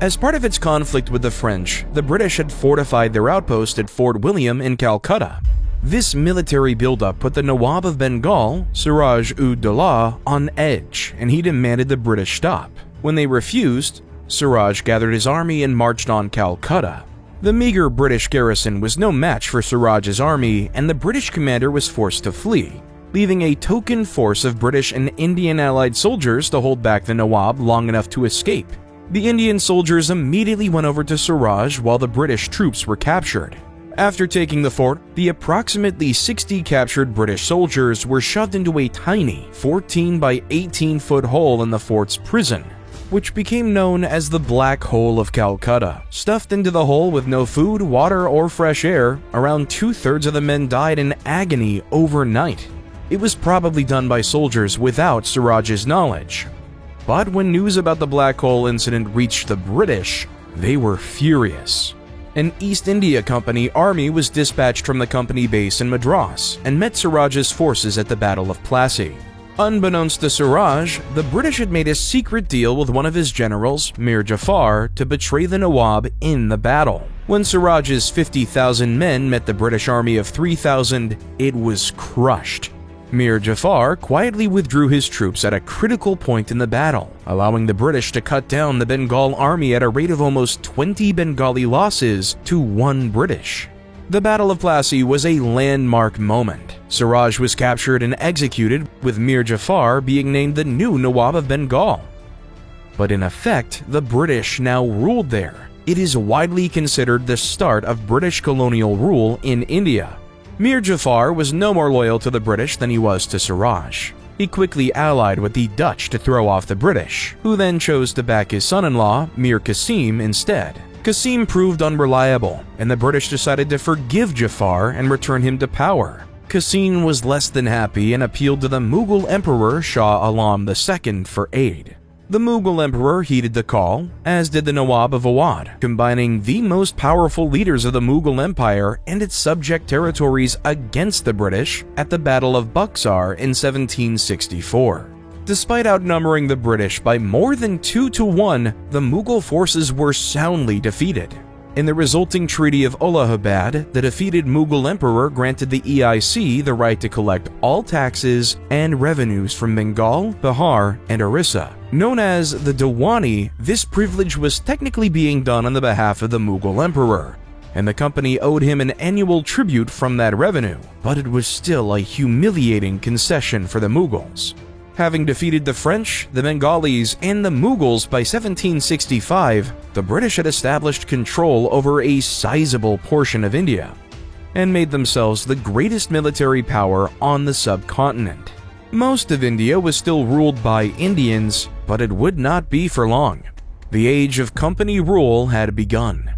As part of its conflict with the French, the British had fortified their outpost at Fort William in Calcutta. This military buildup put the Nawab of Bengal, Siraj-ud-Daulah, on edge, and he demanded the British stop. When they refused, Siraj gathered his army and marched on Calcutta. The meager British garrison was no match for Siraj's army, and the British commander was forced to flee, leaving a token force of British and Indian allied soldiers to hold back the Nawab long enough to escape. The Indian soldiers immediately went over to Siraj while the British troops were captured. After taking the fort, the approximately 60 captured British soldiers were shoved into a tiny 14 by 18-foot hole in the fort's prison, which became known as the Black Hole of Calcutta. Stuffed into the hole with no food, water, or fresh air, around 2/3 of the men died in agony overnight. It was probably done by soldiers without Siraj's knowledge. But when news about the Black Hole incident reached the British, they were furious. An East India Company army was dispatched from the company base in Madras and met Siraj's forces at the Battle of Plassey. Unbeknownst to Siraj, the British had made a secret deal with one of his generals, Mir Jafar, to betray the Nawab in the battle. When Siraj's 50,000 men met the British army of 3,000, it was crushed. Mir Jafar quietly withdrew his troops at a critical point in the battle, allowing the British to cut down the Bengal army at a rate of almost 20 Bengali losses to 1 British. The Battle of Plassey was a landmark moment. Siraj was captured and executed, with Mir Jafar being named the new Nawab of Bengal. But in effect, the British now ruled there. It is widely considered the start of British colonial rule in India. Mir Jafar was no more loyal to the British than he was to Siraj. He quickly allied with the Dutch to throw off the British, who then chose to back his son-in-law, Mir Qasim, instead. Qasim proved unreliable, and the British decided to forgive Jafar and return him to power. Qasim was less than happy and appealed to the Mughal Emperor Shah Alam II for aid. The Mughal Emperor heeded the call, as did the Nawab of Awadh, combining the most powerful leaders of the Mughal Empire and its subject territories against the British at the Battle of Buxar in 1764. Despite outnumbering the British by more than 2-1, the Mughal forces were soundly defeated. In the resulting Treaty of Allahabad, the defeated Mughal emperor granted the EIC the right to collect all taxes and revenues from Bengal, Bihar, and Orissa. Known as the Diwani, this privilege was technically being done on the behalf of the Mughal emperor, and the company owed him an annual tribute from that revenue, but it was still a humiliating concession for the Mughals. Having defeated the French, the Bengalis, and the Mughals by 1765, the British had established control over a sizable portion of India and made themselves the greatest military power on the subcontinent. Most of India was still ruled by Indians, but it would not be for long. The age of company rule had begun.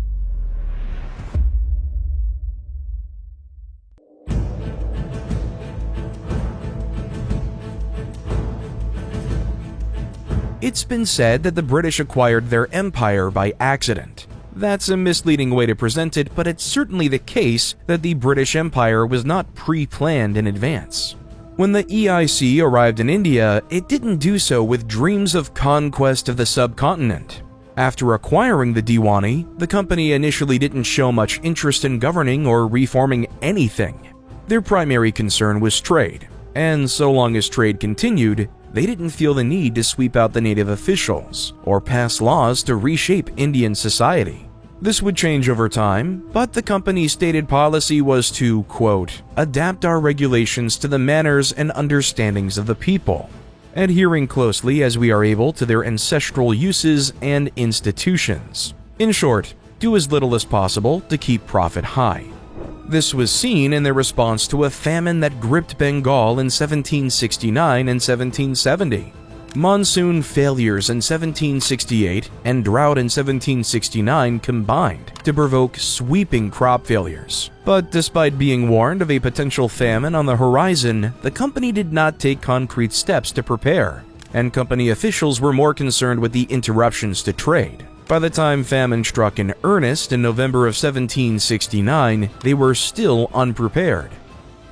It's been said that the British acquired their empire by accident. That's a misleading way to present it, but it's certainly the case that the British Empire was not pre-planned in advance. When the EIC arrived in India, it didn't do so with dreams of conquest of the subcontinent. After acquiring the Diwani, the company initially didn't show much interest in governing or reforming anything. Their primary concern was trade, and so long as trade continued, they didn't feel the need to sweep out the native officials or pass laws to reshape Indian society. This would change over time, but the company's stated policy was to, quote, adapt our regulations to the manners and understandings of the people, adhering closely as we are able to their ancestral uses and institutions. In short, do as little as possible to keep profit high. This was seen in their response to a famine that gripped Bengal in 1769 and 1770. Monsoon failures in 1768 and drought in 1769 combined to provoke sweeping crop failures. But despite being warned of a potential famine on the horizon, the company did not take concrete steps to prepare, and company officials were more concerned with the interruptions to trade. By the time famine struck in earnest in November of 1769, they were still unprepared.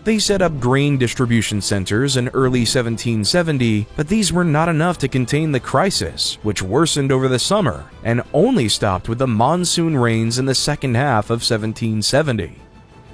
They set up grain distribution centers in early 1770, but these were not enough to contain the crisis, which worsened over the summer and only stopped with the monsoon rains in the second half of 1770.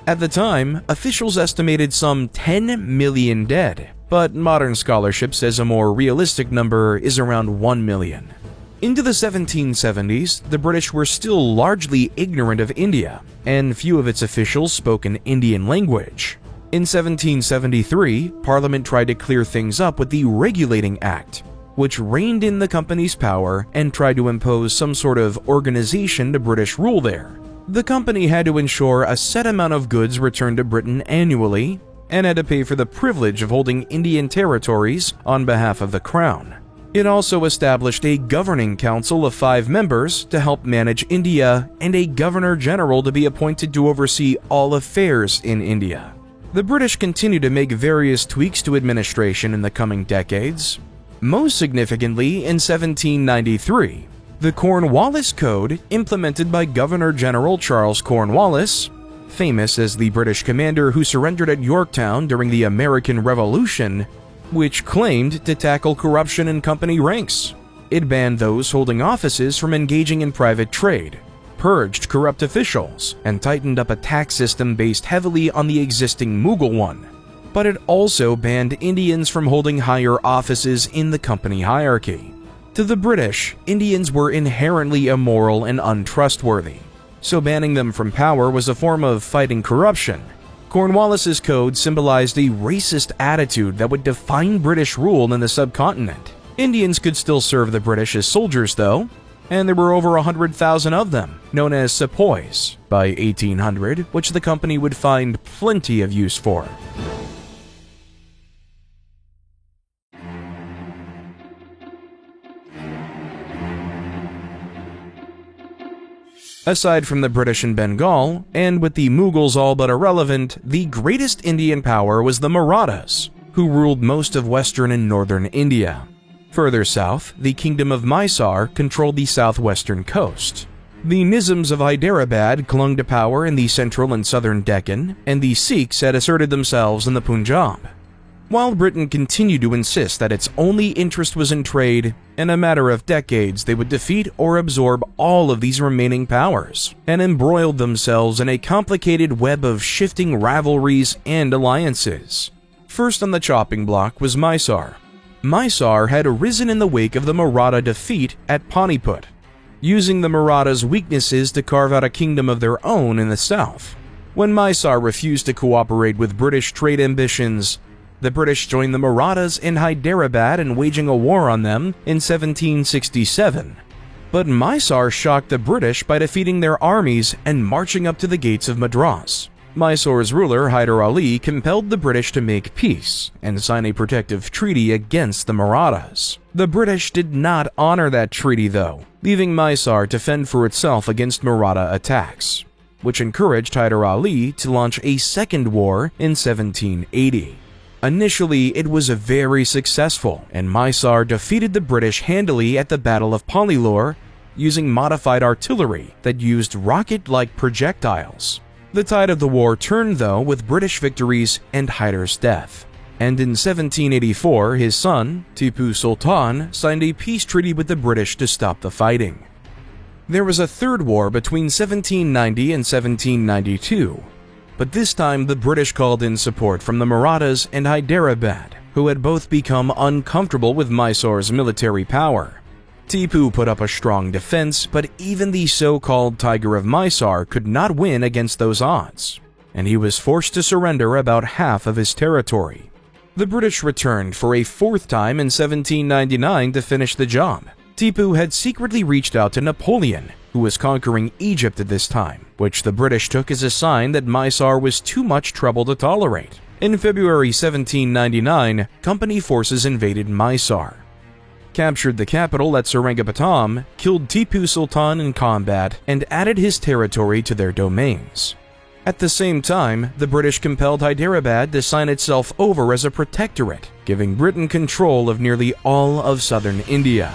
At the time, officials estimated some 10 million dead, but modern scholarship says a more realistic number is around 1 million. Into the 1770s, the British were still largely ignorant of India, and few of its officials spoke an Indian language. In 1773, Parliament tried to clear things up with the Regulating Act, which reined in the company's power and tried to impose some sort of organization to British rule there. The company had to ensure a set amount of goods returned to Britain annually, and had to pay for the privilege of holding Indian territories on behalf of the Crown. It also established a governing council of 5 members to help manage India and a governor-general to be appointed to oversee all affairs in India. The British continued to make various tweaks to administration in the coming decades. Most significantly, in 1793, the Cornwallis Code, implemented by Governor-General Charles Cornwallis, famous as the British commander who surrendered at Yorktown during the American Revolution, which claimed to tackle corruption in company ranks. It banned those holding offices from engaging in private trade, purged corrupt officials, and tightened up a tax system based heavily on the existing Mughal one. But it also banned Indians from holding higher offices in the company hierarchy. To the British, Indians were inherently immoral and untrustworthy, so banning them from power was a form of fighting corruption. Cornwallis's code symbolized a racist attitude that would define British rule in the subcontinent. Indians could still serve the British as soldiers, though, and there were over 100,000 of them, known as sepoys, by 1800, which the company would find plenty of use for. Aside from the British in Bengal, and with the Mughals all but irrelevant, the greatest Indian power was the Marathas, who ruled most of western and northern India. Further south, the Kingdom of Mysore controlled the southwestern coast. The Nizams of Hyderabad clung to power in the central and southern Deccan, and the Sikhs had asserted themselves in the Punjab. While Britain continued to insist that its only interest was in trade, in a matter of decades they would defeat or absorb all of these remaining powers, and embroiled themselves in a complicated web of shifting rivalries and alliances. First on the chopping block was Mysore. Mysore had arisen in the wake of the Maratha defeat at Paniput, using the Marathas' weaknesses to carve out a kingdom of their own in the south. When Mysore refused to cooperate with British trade ambitions, the British joined the Marathas in Hyderabad in waging a war on them in 1767. But Mysore shocked the British by defeating their armies and marching up to the gates of Madras. Mysore's ruler Hyder Ali compelled the British to make peace and sign a protective treaty against the Marathas. The British did not honor that treaty though, leaving Mysore to fend for itself against Maratha attacks, which encouraged Hyder Ali to launch a second war in 1780. Initially, it was very successful, and Mysore defeated the British handily at the Battle of Pollilore using modified artillery that used rocket-like projectiles. The tide of the war turned, though, with British victories and Hyder's death. And in 1784, his son, Tipu Sultan, signed a peace treaty with the British to stop the fighting. There was a third war between 1790 and 1792. But this time the British called in support from the Marathas and Hyderabad, who had both become uncomfortable with Mysore's military power. Tipu put up a strong defense, but even the so-called Tiger of Mysore could not win against those odds, and he was forced to surrender about half of his territory. The British returned for a fourth time in 1799 to finish the job. Tipu had secretly reached out to Napoleon, who was conquering Egypt at this time, which the British took as a sign that Mysore was too much trouble to tolerate. In February 1799, company forces invaded Mysore, captured the capital at Seringapatam, killed Tipu Sultan in combat, and added his territory to their domains. At the same time, the British compelled Hyderabad to sign itself over as a protectorate, giving Britain control of nearly all of southern India.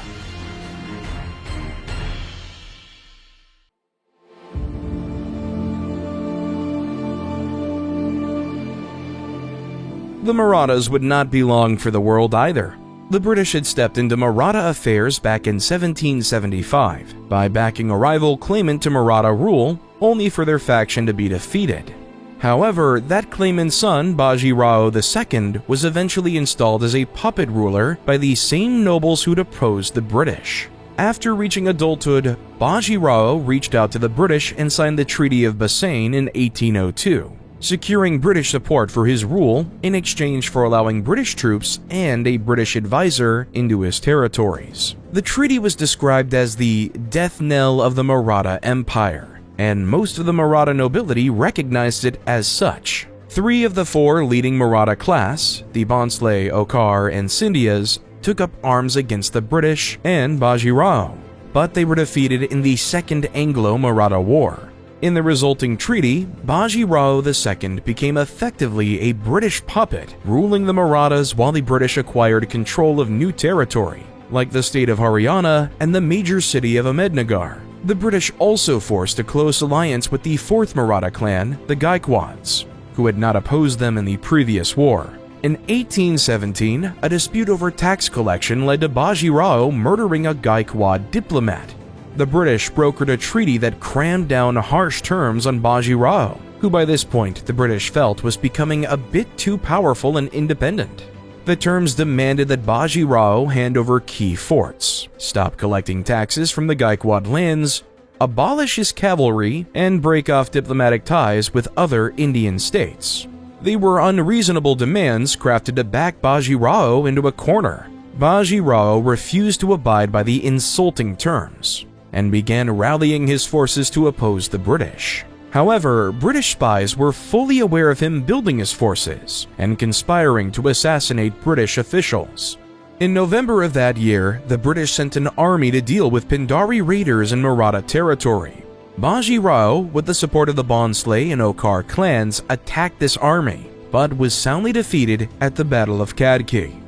The Marathas would not be long for the world either. The British had stepped into Maratha affairs back in 1775 by backing a rival claimant to Maratha rule, only for their faction to be defeated. However, that claimant's son, Baji Rao II, was eventually installed as a puppet ruler by the same nobles who'd opposed the British. After reaching adulthood, Baji Rao reached out to the British and signed the Treaty of Bassein in 1802, securing British support for his rule in exchange for allowing British troops and a British advisor into his territories. The treaty was described as the death knell of the Maratha Empire, and most of the Maratha nobility recognized it as such. 3 of the 4 leading Maratha class, the Bhonsle, Okhar, and Scindias, took up arms against the British and Baji Rao, but they were defeated in the Second Anglo-Maratha War. In the resulting treaty, Baji Rao II became effectively a British puppet, ruling the Marathas while the British acquired control of new territory, like the state of Haryana and the major city of Ahmednagar. The British also forced a close alliance with the 4th Maratha clan, the Gaikwads, who had not opposed them in the previous war. In 1817, a dispute over tax collection led to Baji Rao murdering a Gaikwad diplomat. The British brokered a treaty that crammed down harsh terms on Baji Rao, who by this point the British felt was becoming a bit too powerful and independent. The terms demanded that Baji Rao hand over key forts, stop collecting taxes from the Gaikwad lands, abolish his cavalry, and break off diplomatic ties with other Indian states. They were unreasonable demands crafted to back Baji Rao into a corner. Baji Rao refused to abide by the insulting terms and began rallying his forces to oppose the British. However, British spies were fully aware of him building his forces and conspiring to assassinate British officials. In November of that year, the British sent an army to deal with Pindari raiders in Maratha territory. Baji Rao, with the support of the Bhonsle and Okhar clans, attacked this army, but was soundly defeated at the Battle of Kadki.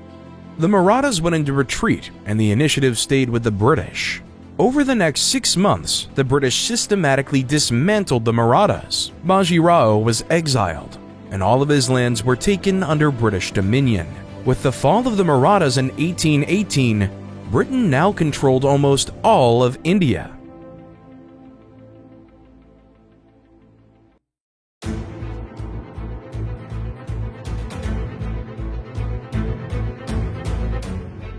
The Marathas went into retreat, and the initiative stayed with the British. Over the next 6 months, the British systematically dismantled the Marathas. Baji Rao was exiled, and all of his lands were taken under British dominion. With the fall of the Marathas in 1818, Britain now controlled almost all of India.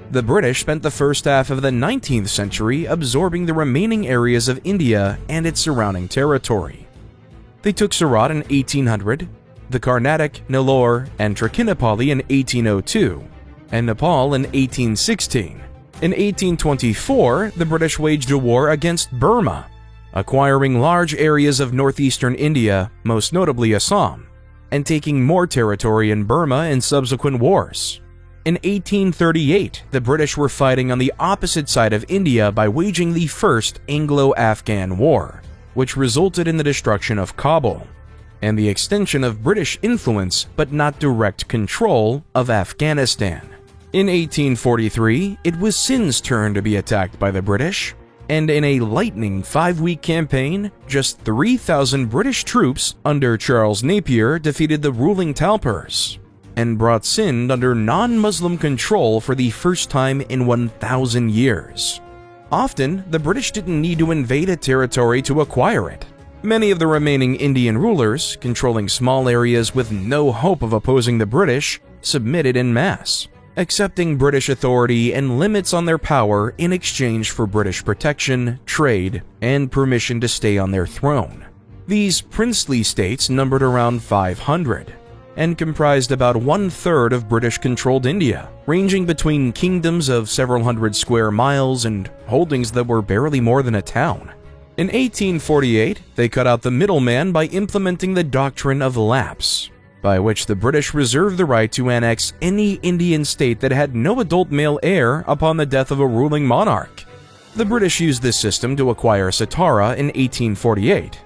The British spent the first half of the 19th century absorbing the remaining areas of India and its surrounding territory. They took Surat in 1800, the Carnatic, Nellore, and Trichinopoly in 1802, and Nepal in 1816. In 1824, the British waged a war against Burma, acquiring large areas of northeastern India, most notably Assam, and taking more territory in Burma in subsequent wars. In 1838, the British were fighting on the opposite side of India by waging the First Anglo-Afghan War, which resulted in the destruction of Kabul and the extension of British influence but not direct control of Afghanistan. In 1843, it was Sindh's turn to be attacked by the British, and in a lightning 5-week campaign, just 3,000 British troops under Charles Napier defeated the ruling Talpurs and brought Sindh under non-Muslim control for the first time in 1,000 years. Often, the British didn't need to invade a territory to acquire it. Many of the remaining Indian rulers, controlling small areas with no hope of opposing the British, submitted en masse, accepting British authority and limits on their power in exchange for British protection, trade, and permission to stay on their throne. These princely states numbered around 500, and comprised about 1/3 of British-controlled India, ranging between kingdoms of several hundred square miles and holdings that were barely more than a town. In 1848, they cut out the middleman by implementing the doctrine of lapse, by which the British reserved the right to annex any Indian state that had no adult male heir upon the death of a ruling monarch. The British used this system to acquire Satara in 1848,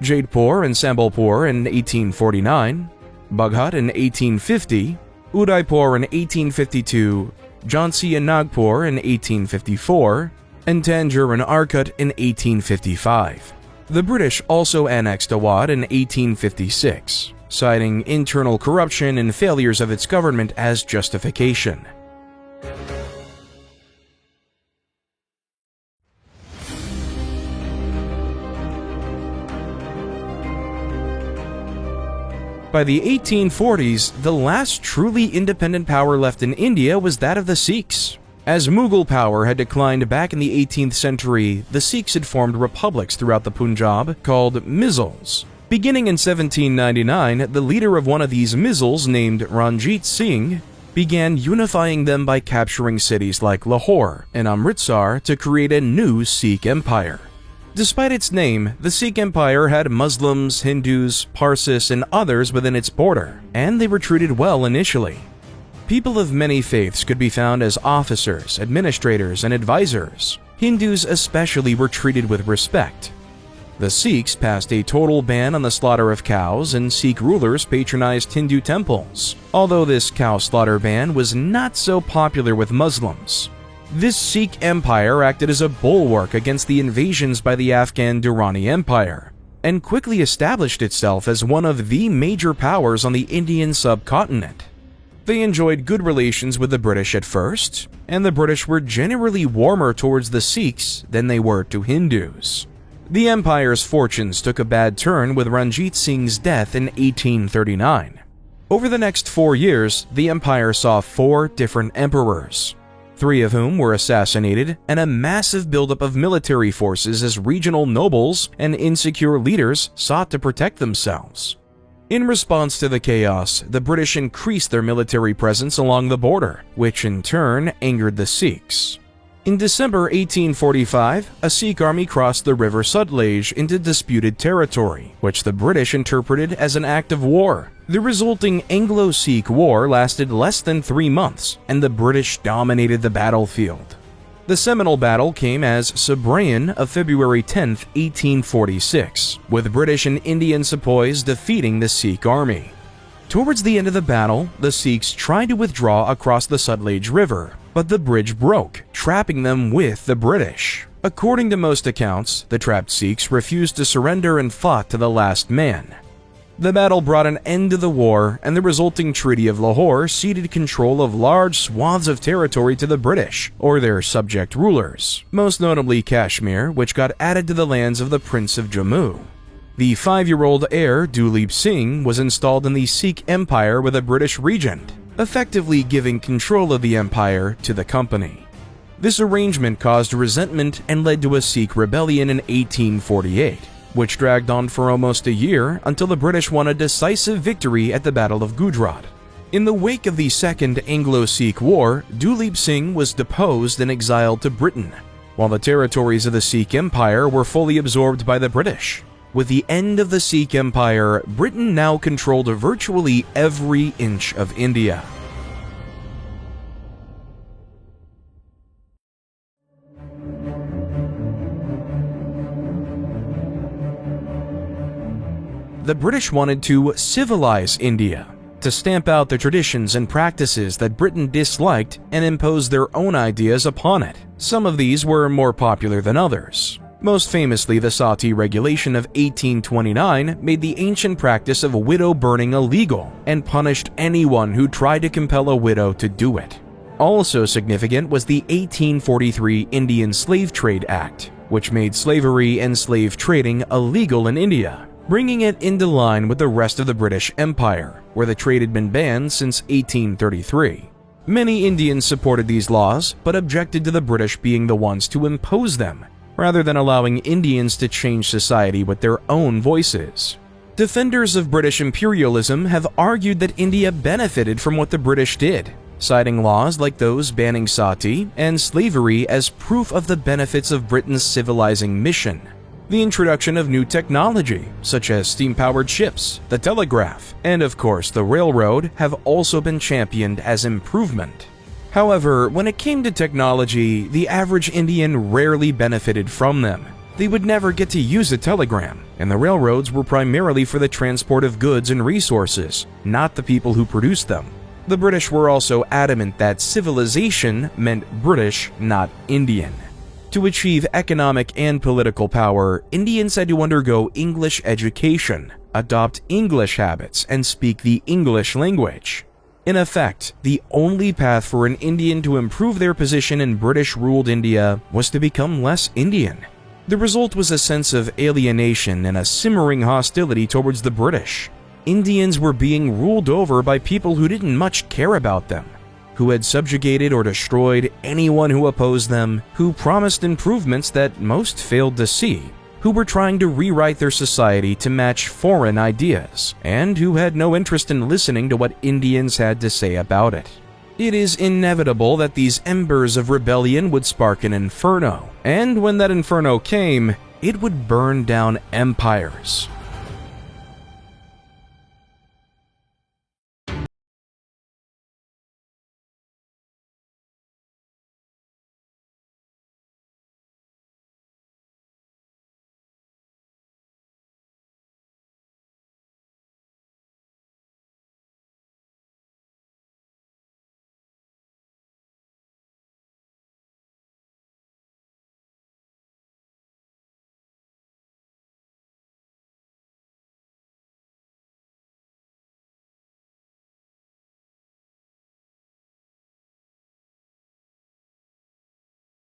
Jodhpur and Sambalpur in 1849, Baghat in 1850, Udaipur in 1852, Jhansi and Nagpur in 1854, and Tanjore and Arcot in 1855. The British also annexed Awadh in 1856, citing internal corruption and failures of its government as justification. By the 1840s, the last truly independent power left in India was that of the Sikhs. As Mughal power had declined back in the 18th century, the Sikhs had formed republics throughout the Punjab called Mizils. Beginning in 1799, the leader of one of these Mizils, named Ranjit Singh, began unifying them by capturing cities like Lahore and Amritsar to create a new Sikh Empire. Despite its name, the Sikh Empire had Muslims, Hindus, Parsis, and others within its border, and they were treated well initially. People of many faiths could be found as officers, administrators, and advisors. Hindus especially were treated with respect. The Sikhs passed a total ban on the slaughter of cows, and Sikh rulers patronized Hindu temples, although this cow slaughter ban was not so popular with Muslims. This Sikh Empire acted as a bulwark against the invasions by the Afghan Durrani Empire, and quickly established itself as one of the major powers on the Indian subcontinent. They enjoyed good relations with the British at first, and the British were generally warmer towards the Sikhs than they were to Hindus. The empire's fortunes took a bad turn with Ranjit Singh's death in 1839. Over the next 4 years, the empire saw 4 different emperors, 3 of whom were assassinated, and a massive buildup of military forces as regional nobles and insecure leaders sought to protect themselves. In response to the chaos, the British increased their military presence along the border, which in turn angered the Sikhs. In December 1845, a Sikh army crossed the river Sutlej into disputed territory, which the British interpreted as an act of war. The resulting Anglo-Sikh War lasted less than 3 months, and the British dominated the battlefield. The seminal battle came as Sobraon of February 10, 1846, with British and Indian sepoys defeating the Sikh army. Towards the end of the battle, the Sikhs tried to withdraw across the Sutlej River, but the bridge broke, trapping them with the British. According to most accounts, the trapped Sikhs refused to surrender and fought to the last man. The battle brought an end to the war, and the resulting Treaty of Lahore ceded control of large swaths of territory to the British, or their subject rulers, most notably Kashmir, which got added to the lands of the Prince of Jammu. The 5-year-old heir, Duleep Singh, was installed in the Sikh Empire with a British regent, effectively giving control of the empire to the company. This arrangement caused resentment and led to a Sikh rebellion in 1848. Which dragged on for almost a year until the British won a decisive victory at the Battle of Gujrat. In the wake of the Second Anglo-Sikh War, Duleep Singh was deposed and exiled to Britain, while the territories of the Sikh Empire were fully absorbed by the British. With the end of the Sikh Empire, Britain now controlled virtually every inch of India. The British wanted to civilize India, to stamp out the traditions and practices that Britain disliked and impose their own ideas upon it. Some of these were more popular than others. Most famously, the Sati Regulation of 1829 made the ancient practice of widow burning illegal and punished anyone who tried to compel a widow to do it. Also significant was the 1843 Indian Slave Trade Act, which made slavery and slave trading illegal in India, bringing it into line with the rest of the British Empire, where the trade had been banned since 1833. Many Indians supported these laws, but objected to the British being the ones to impose them, rather than allowing Indians to change society with their own voices. Defenders of British imperialism have argued that India benefited from what the British did, citing laws like those banning sati and slavery as proof of the benefits of Britain's civilizing mission. The introduction of new technology, such as steam-powered ships, the telegraph, and of course the railroad, have also been championed as improvement. However, when it came to technology, the average Indian rarely benefited from them. They would never get to use a telegram, and the railroads were primarily for the transport of goods and resources, not the people who produced them. The British were also adamant that civilization meant British, not Indian. To achieve economic and political power, Indians had to undergo English education, adopt English habits, and speak the English language. In effect, the only path for an Indian to improve their position in British-ruled India was to become less Indian. The result was a sense of alienation and a simmering hostility towards the British. Indians were being ruled over by people who didn't much care about them. who had subjugated or destroyed anyone who opposed them, who promised improvements that most failed to see, who were trying to rewrite their society to match foreign ideas, and who had no interest in listening to what Indians had to say about it. It is inevitable that these embers of rebellion would spark an inferno, and when that inferno came, it would burn down empires.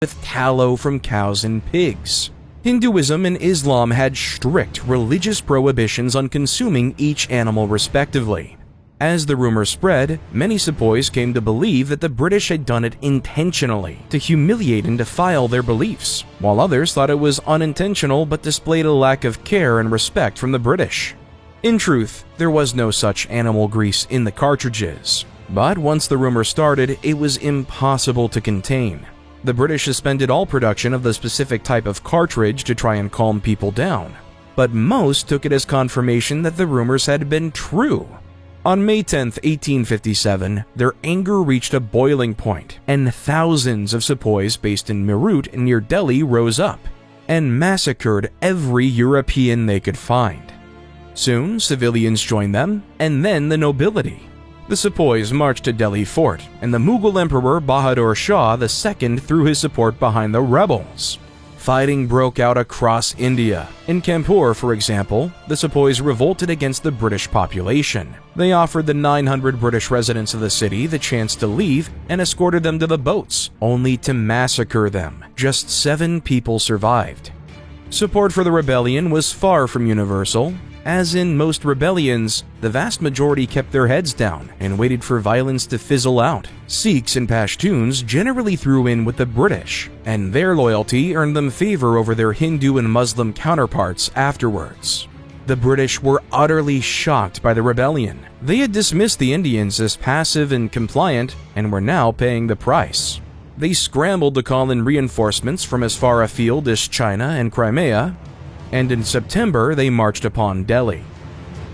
With tallow from cows and pigs. Hinduism and Islam had strict religious prohibitions on consuming each animal respectively. As the rumor spread, many sepoys came to believe that the British had done it intentionally to humiliate and defile their beliefs, while others thought it was unintentional but displayed a lack of care and respect from the British. In truth, there was no such animal grease in the cartridges, but once the rumor started, it was impossible to contain. The British suspended all production of the specific type of cartridge to try and calm people down, but most took it as confirmation that the rumors had been true. On May 10, 1857, their anger reached a boiling point, and thousands of sepoys based in Meerut near Delhi rose up and massacred every European they could find. Soon, civilians joined them, and then the nobility. The sepoys marched to Delhi fort, and the Mughal Emperor Bahadur Shah II threw his support behind the rebels. Fighting broke out across India. In Kanpur, for example, the sepoys revolted against the British population. They offered the 900 British residents of the city the chance to leave and escorted them to the boats, only to massacre them. Just 7 people survived. Support for the rebellion was far from universal. As in most rebellions, the vast majority kept their heads down and waited for violence to fizzle out. Sikhs and Pashtuns generally threw in with the British, and their loyalty earned them favor over their Hindu and Muslim counterparts afterwards. The British were utterly shocked by the rebellion. They had dismissed the Indians as passive and compliant and were now paying the price. They scrambled to call in reinforcements from as far afield as China and Crimea, and in September they marched upon Delhi.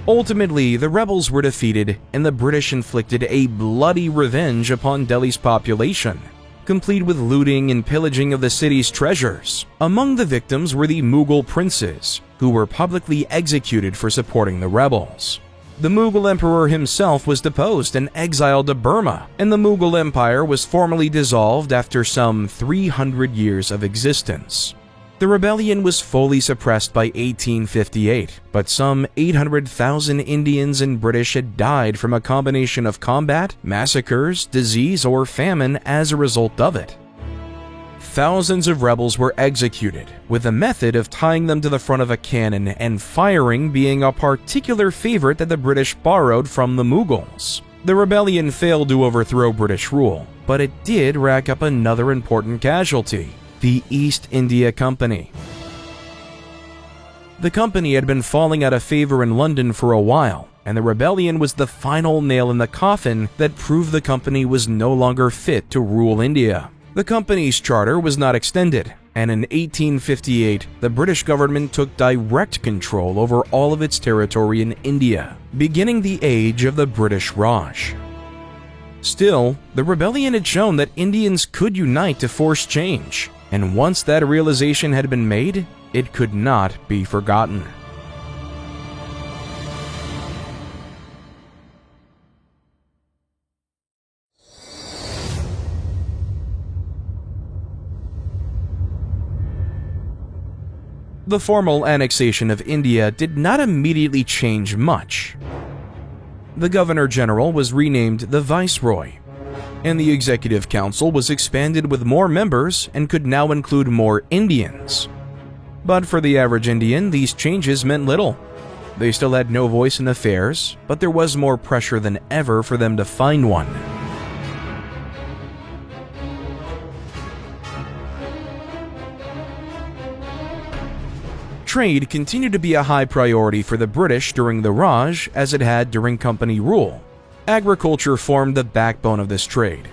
Ultimately, the rebels were defeated and the British inflicted a bloody revenge upon Delhi's population, complete with looting and pillaging of the city's treasures. Among the victims were the Mughal princes, who were publicly executed for supporting the rebels. The Mughal emperor himself was deposed and exiled to Burma, and the Mughal Empire was formally dissolved after some 300 years of existence. The rebellion was fully suppressed by 1858, but some 800,000 Indians and British had died from a combination of combat, massacres, disease, or famine as a result of it. Thousands of rebels were executed, with the method of tying them to the front of a cannon and firing being a particular favorite that the British borrowed from the Mughals. The rebellion failed to overthrow British rule, but it did rack up another important casualty: the East India Company. The company had been falling out of favor in London for a while, and the rebellion was the final nail in the coffin that proved the company was no longer fit to rule India. The company's charter was not extended, and in 1858, the British government took direct control over all of its territory in India, beginning the age of the British Raj. Still, the rebellion had shown that Indians could unite to force change, and once that realization had been made, it could not be forgotten. The formal annexation of India did not immediately change much. The Governor-General was renamed the Viceroy, and the Executive Council was expanded with more members and could now include more Indians. But for the average Indian, these changes meant little. They still had no voice in affairs, but there was more pressure than ever for them to find one. Trade continued to be a high priority for the British during the Raj as it had during company rule. Agriculture formed the backbone of this trade.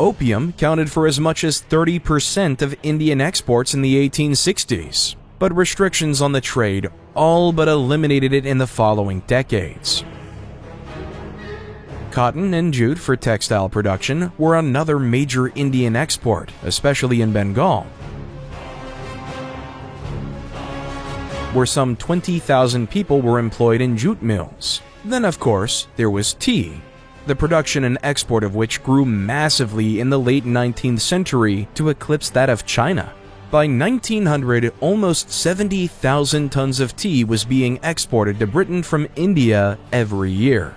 Opium counted for as much as 30% of Indian exports in the 1860s, but restrictions on the trade all but eliminated it in the following decades. Cotton and jute for textile production were another major Indian export, especially in Bengal, where some 20,000 people were employed in jute mills. Then, of course, there was tea, the production and export of which grew massively in the late 19th century to eclipse that of China. By 1900, almost 70,000 tons of tea was being exported to Britain from India every year.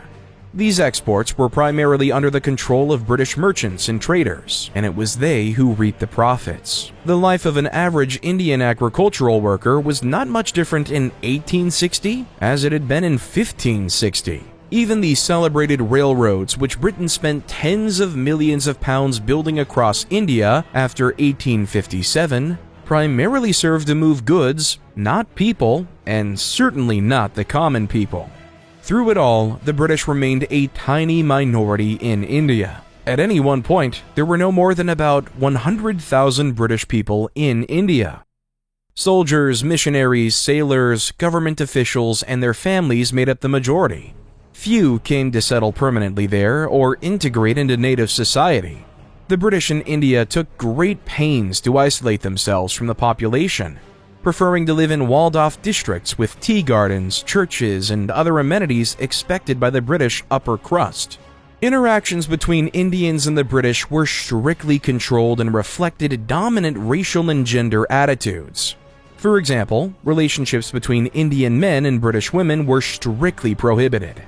These exports were primarily under the control of British merchants and traders, and it was they who reaped the profits. The life of an average Indian agricultural worker was not much different in 1860 as it had been in 1560. Even the celebrated railroads, which Britain spent tens of millions of pounds building across India after 1857, primarily served to move goods, not people, and certainly not the common people. Through it all, the British remained a tiny minority in India. At any one point, there were no more than about 100,000 British people in India. Soldiers, missionaries, sailors, government officials, and their families made up the majority. Few came to settle permanently there or integrate into native society. The British in India took great pains to isolate themselves from the population, preferring to live in walled-off districts with tea gardens, churches, and other amenities expected by the British upper crust. Interactions between Indians and the British were strictly controlled and reflected dominant racial and gender attitudes. For example, relationships between Indian men and British women were strictly prohibited.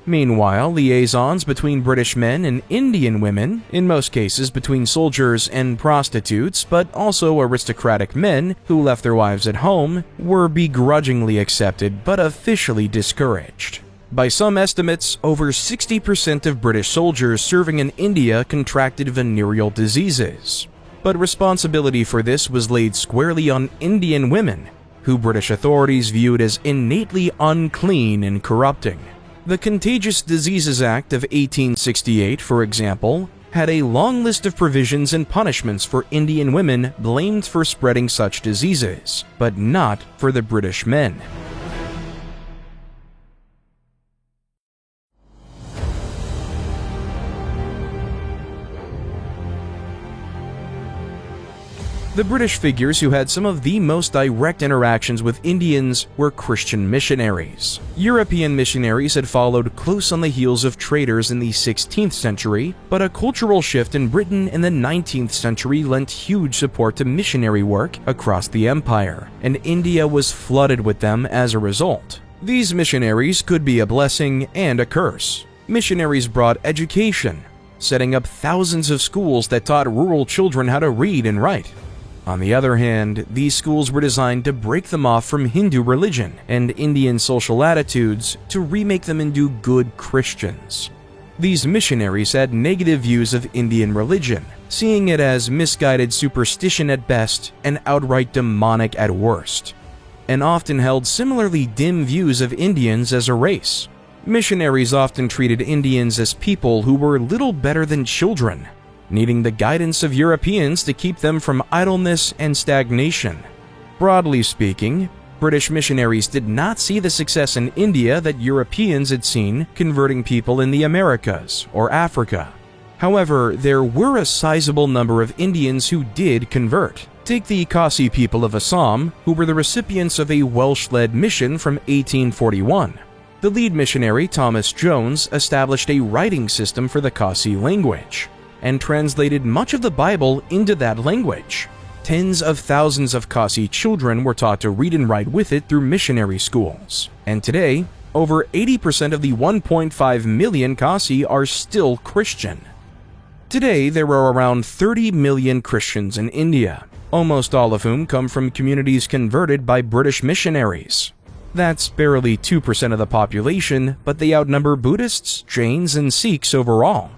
Meanwhile, liaisons between British men and Indian women, in most cases between soldiers and prostitutes, but also aristocratic men who left their wives at home, were begrudgingly accepted but officially discouraged. By some estimates, over 60% of British soldiers serving in India contracted venereal diseases. But responsibility for this was laid squarely on Indian women, who British authorities viewed as innately unclean and corrupting. The Contagious Diseases Act of 1868, for example, had a long list of provisions and punishments for Indian women blamed for spreading such diseases, but not for the British men. The British figures who had some of the most direct interactions with Indians were Christian missionaries. European missionaries had followed close on the heels of traders in the 16th century, but a cultural shift in Britain in the 19th century lent huge support to missionary work across the empire, and India was flooded with them as a result. These missionaries could be a blessing and a curse. Missionaries brought education, setting up thousands of schools that taught rural children how to read and write. On the other hand, these schools were designed to break them off from Hindu religion and Indian social attitudes to remake them into good Christians. These missionaries had negative views of Indian religion, seeing it as misguided superstition at best and outright demonic at worst, and often held similarly dim views of Indians as a race. Missionaries often treated Indians as people who were little better than children, needing the guidance of Europeans to keep them from idleness and stagnation. Broadly speaking, British missionaries did not see the success in India that Europeans had seen converting people in the Americas or Africa. However, there were a sizable number of Indians who did convert. Take the Khasi people of Assam, who were the recipients of a Welsh-led mission from 1841. The lead missionary, Thomas Jones, established a writing system for the Khasi language and translated much of the Bible into that language. Tens of thousands of Khasi children were taught to read and write with it through missionary schools. And today, over 80% of the 1.5 million Khasi are still Christian. Today, there are around 30 million Christians in India, almost all of whom come from communities converted by British missionaries. That's barely 2% of the population, but they outnumber Buddhists, Jains, and Sikhs overall.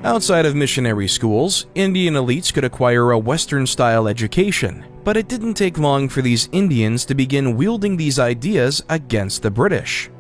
Outside of missionary schools, Indian elites could acquire a Western-style education, but it didn't take long for these Indians to begin wielding these ideas against the British.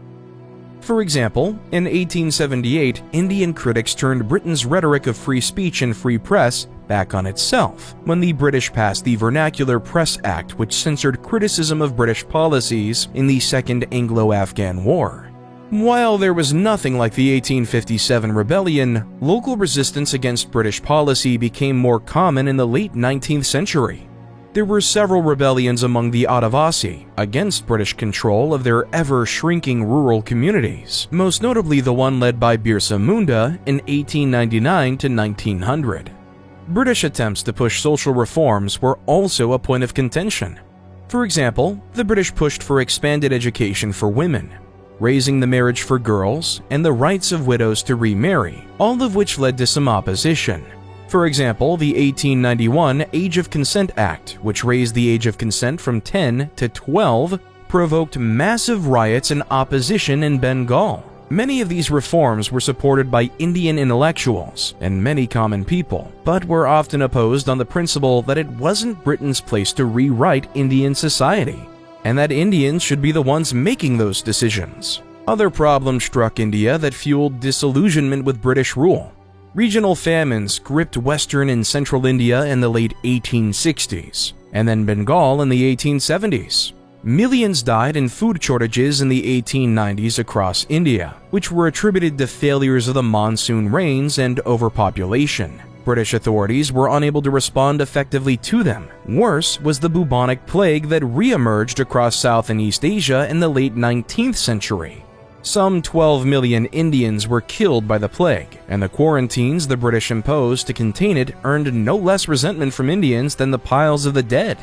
For example, in 1878, Indian critics turned Britain's rhetoric of free speech and free press back on itself when the British passed the Vernacular Press Act, which censored criticism of British policies in the Second Anglo-Afghan War. While there was nothing like the 1857 rebellion, local resistance against British policy became more common in the late 19th century. There were several rebellions among the Adivasi against British control of their ever-shrinking rural communities, most notably the one led by Birsa Munda in 1899 to 1900. British attempts to push social reforms were also a point of contention. For example, the British pushed for expanded education for women, raising the marriage for girls, and the rights of widows to remarry, all of which led to some opposition. For example, the 1891 Age of Consent Act, which raised the age of consent from 10 to 12, provoked massive riots and opposition in Bengal. Many of these reforms were supported by Indian intellectuals and many common people, but were often opposed on the principle that it wasn't Britain's place to rewrite Indian society, and that Indians should be the ones making those decisions. Other problems struck India that fueled disillusionment with British rule. Regional famines gripped Western and Central India in the late 1860s, and then Bengal in the 1870s. Millions died in food shortages in the 1890s across India, which were attributed to failures of the monsoon rains and overpopulation. British authorities were unable to respond effectively to them. Worse was the bubonic plague that re-emerged across South and East Asia in the late 19th century. Some 12 million Indians were killed by the plague, and the quarantines the British imposed to contain it earned no less resentment from Indians than the piles of the dead.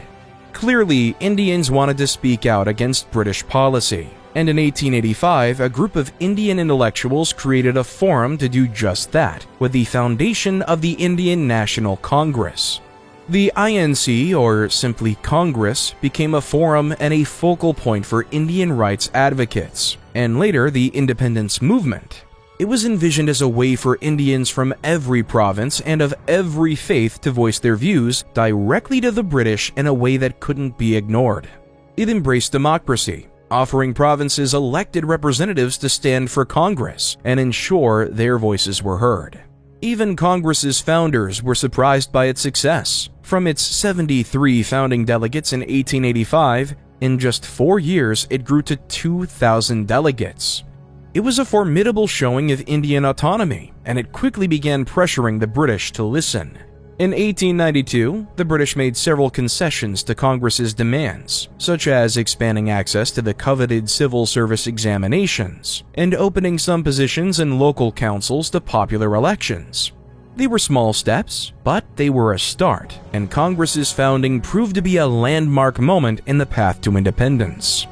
Clearly, Indians wanted to speak out against British policy, and in 1885, a group of Indian intellectuals created a forum to do just that, with the foundation of the Indian National Congress. The INC, or simply Congress, became a forum and a focal point for Indian rights advocates, and later the independence movement. It was envisioned as a way for Indians from every province and of every faith to voice their views directly to the British in a way that couldn't be ignored. It embraced democracy, offering provinces elected representatives to stand for Congress and ensure their voices were heard. Even Congress's founders were surprised by its success. From its 73 founding delegates in 1885, in just 4 years it grew to 2,000 delegates. It was a formidable showing of Indian autonomy, and it quickly began pressuring the British to listen. In 1892, the British made several concessions to Congress's demands, such as expanding access to the coveted civil service examinations and opening some positions in local councils to popular elections. They were small steps, but they were a start, and Congress's founding proved to be a landmark moment in the path to independence.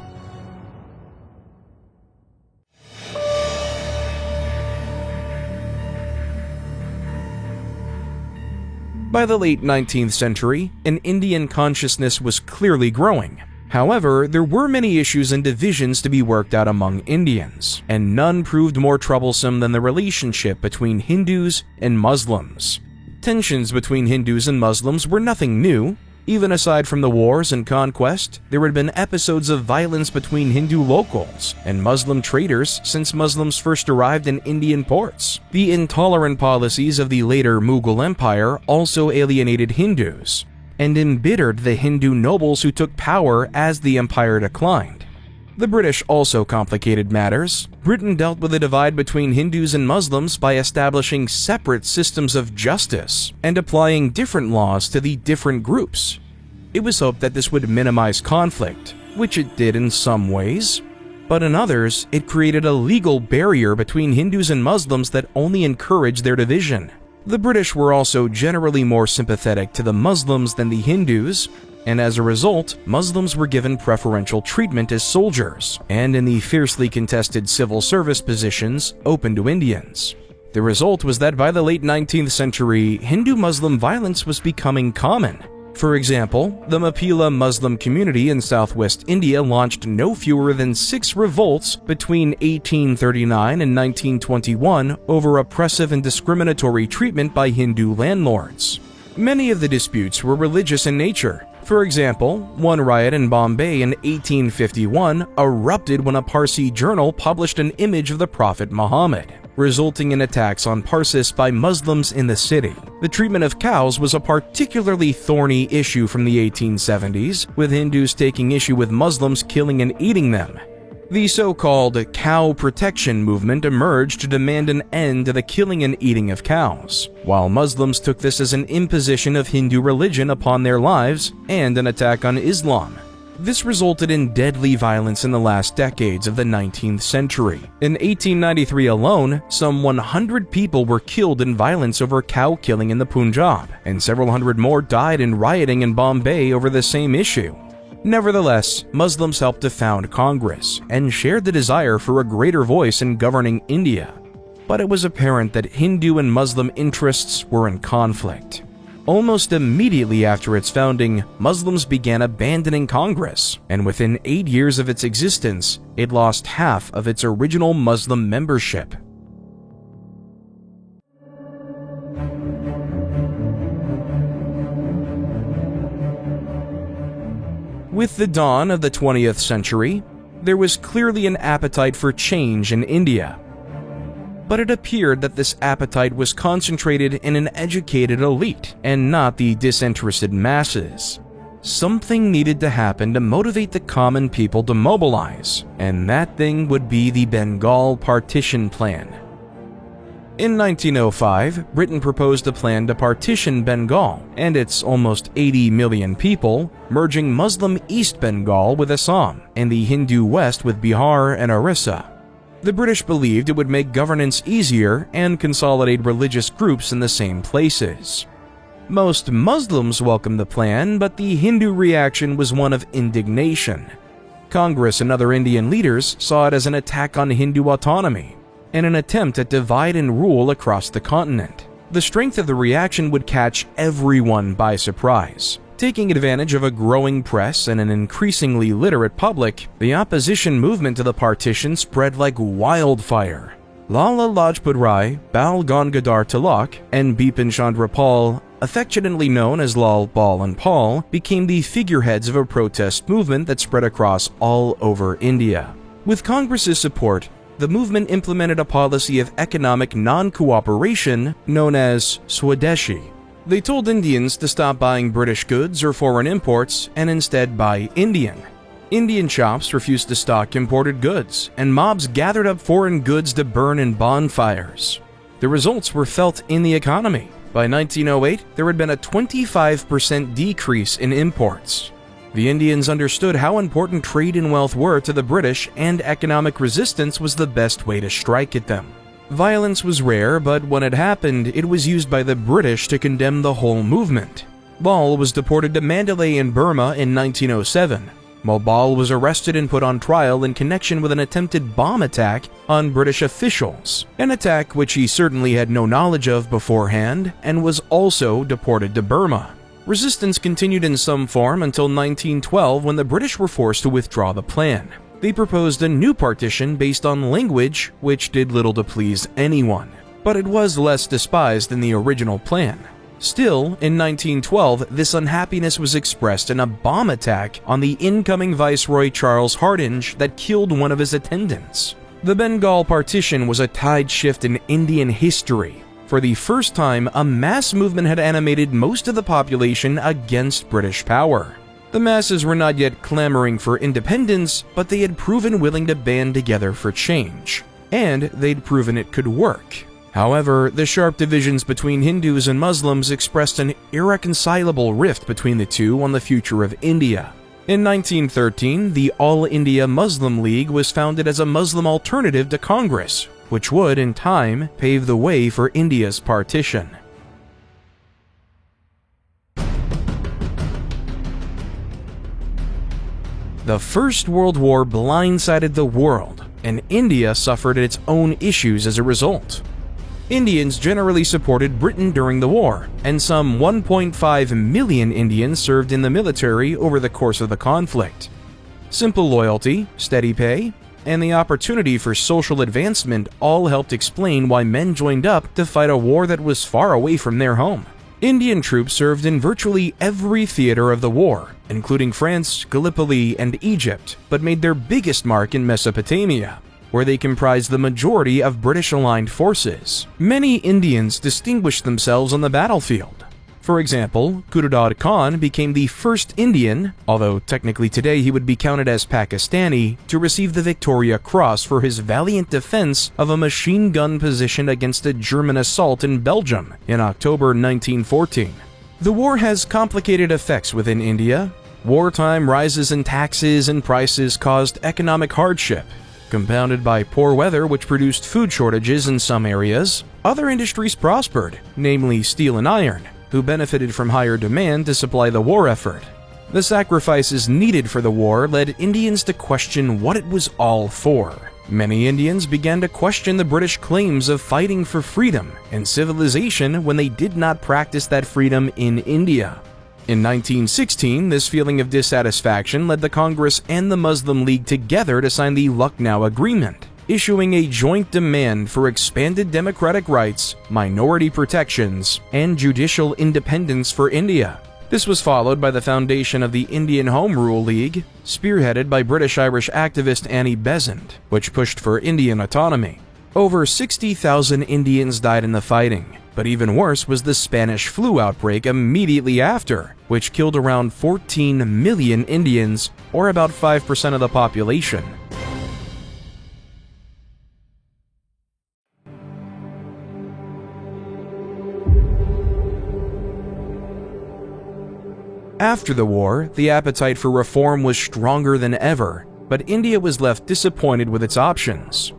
By the late 19th century, an Indian consciousness was clearly growing. However, there were many issues and divisions to be worked out among Indians, and none proved more troublesome than the relationship between Hindus and Muslims. Tensions between Hindus and Muslims were nothing new. Even aside from the wars and conquest, there had been episodes of violence between Hindu locals and Muslim traders since Muslims first arrived in Indian ports. The intolerant policies of the later Mughal Empire also alienated Hindus and embittered the Hindu nobles who took power as the empire declined. The British also complicated matters. Britain dealt with the divide between Hindus and Muslims by establishing separate systems of justice and applying different laws to the different groups. It was hoped that this would minimize conflict, which it did in some ways, but in others, it created a legal barrier between Hindus and Muslims that only encouraged their division. The British were also generally more sympathetic to the Muslims than the Hindus, and as a result, Muslims were given preferential treatment as soldiers and in the fiercely contested civil service positions open to Indians. The result was that by the late 19th century, Hindu-Muslim violence was becoming common. For example, the Mapila Muslim community in southwest India launched no fewer than 6 revolts between 1839 and 1921 over oppressive and discriminatory treatment by Hindu landlords. Many of the disputes were religious in nature. For example, one riot in Bombay in 1851 erupted when a Parsi journal published an image of the Prophet Muhammad, resulting in attacks on Parsis by Muslims in the city. The treatment of cows was a particularly thorny issue from the 1870s, with Hindus taking issue with Muslims killing and eating them. The so-called cow protection movement emerged to demand an end to the killing and eating of cows, while Muslims took this as an imposition of Hindu religion upon their lives and an attack on Islam. This resulted in deadly violence in the last decades of the 19th century. In 1893 alone, some 100 people were killed in violence over cow killing in the Punjab, and several hundred more died in rioting in Bombay over the same issue. Nevertheless, Muslims helped to found Congress and shared the desire for a greater voice in governing India. But it was apparent that Hindu and Muslim interests were in conflict. Almost immediately after its founding, Muslims began abandoning Congress, and within 8 years of its existence, it lost half of its original Muslim membership. With the dawn of the 20th century, there was clearly an appetite for change in India. But it appeared that this appetite was concentrated in an educated elite and not the disinterested masses. Something needed to happen to motivate the common people to mobilize, and that thing would be the Bengal Partition Plan. In 1905, Britain proposed a plan to partition Bengal and its almost 80 million people, merging Muslim East Bengal with Assam and the Hindu West with Bihar and Orissa. The British believed it would make governance easier and consolidate religious groups in the same places. Most Muslims welcomed the plan, but the Hindu reaction was one of indignation. Congress and other Indian leaders saw it as an attack on Hindu autonomy and an attempt at divide and rule across the continent. The strength of the reaction would catch everyone by surprise. Taking advantage of a growing press and an increasingly literate public, the opposition movement to the partition spread like wildfire. Lala Lajpat Rai, Bal Gangadhar Tilak, and Bipin Chandra Pal, affectionately known as Lal, Bal, and Paul, became the figureheads of a protest movement that spread across all over India. With Congress's support, the movement implemented a policy of economic non-cooperation known as Swadeshi. They told Indians to stop buying British goods or foreign imports and instead buy Indian. Indian shops refused to stock imported goods, and mobs gathered up foreign goods to burn in bonfires. The results were felt in the economy. By 1908, there had been a 25% decrease in imports. The Indians understood how important trade and wealth were to the British, and economic resistance was the best way to strike at them. Violence was rare, but when it happened, it was used by the British to condemn the whole movement. Bal was deported to Mandalay in Burma in 1907. Bal was arrested and put on trial in connection with an attempted bomb attack on British officials, an attack which he certainly had no knowledge of beforehand, and was also deported to Burma. Resistance continued in some form until 1912, when the British were forced to withdraw the plan. They proposed a new partition based on language, which did little to please anyone, but it was less despised than the original plan. Still, in 1912, this unhappiness was expressed in a bomb attack on the incoming Viceroy Charles Hardinge that killed one of his attendants. The Bengal partition was a tide shift in Indian history. For the first time, a mass movement had animated most of the population against British power. The masses were not yet clamoring for independence, but they had proven willing to band together for change. And they'd proven it could work. However, the sharp divisions between Hindus and Muslims expressed an irreconcilable rift between the two on the future of India. In 1913, the All India Muslim League was founded as a Muslim alternative to Congress, which would, in time, pave the way for India's partition. The First World War blindsided the world, and India suffered its own issues as a result. Indians generally supported Britain during the war, and some 1.5 million Indians served in the military over the course of the conflict. Simple loyalty, steady pay, and the opportunity for social advancement all helped explain why men joined up to fight a war that was far away from their home. Indian troops served in virtually every theater of the war, including France, Gallipoli, and Egypt, but made their biggest mark in Mesopotamia, where they comprised the majority of British-aligned forces. Many Indians distinguished themselves on the battlefield. For example, Khudad Khan became the first Indian, although technically today he would be counted as Pakistani, to receive the Victoria Cross for his valiant defense of a machine gun position against a German assault in Belgium in October 1914. The war has complicated effects within India. Wartime rises in taxes and prices caused economic hardship, compounded by poor weather which produced food shortages in some areas. Other industries prospered, namely steel and iron, who benefited from higher demand to supply the war effort. The sacrifices needed for the war led Indians to question what it was all for. Many Indians began to question the British claims of fighting for freedom and civilization when they did not practice that freedom in India. In 1916, this feeling of dissatisfaction led the Congress and the Muslim League together to sign the Lucknow Agreement, issuing a joint demand for expanded democratic rights, minority protections, and judicial independence for India. This was followed by the foundation of the Indian Home Rule League, spearheaded by British-Irish activist Annie Besant, which pushed for Indian autonomy. Over 60,000 Indians died in the fighting, but even worse was the Spanish flu outbreak immediately after, which killed around 14 million Indians, or about 5% of the population. After the war, the appetite for reform was stronger than ever, but India was left disappointed with its options.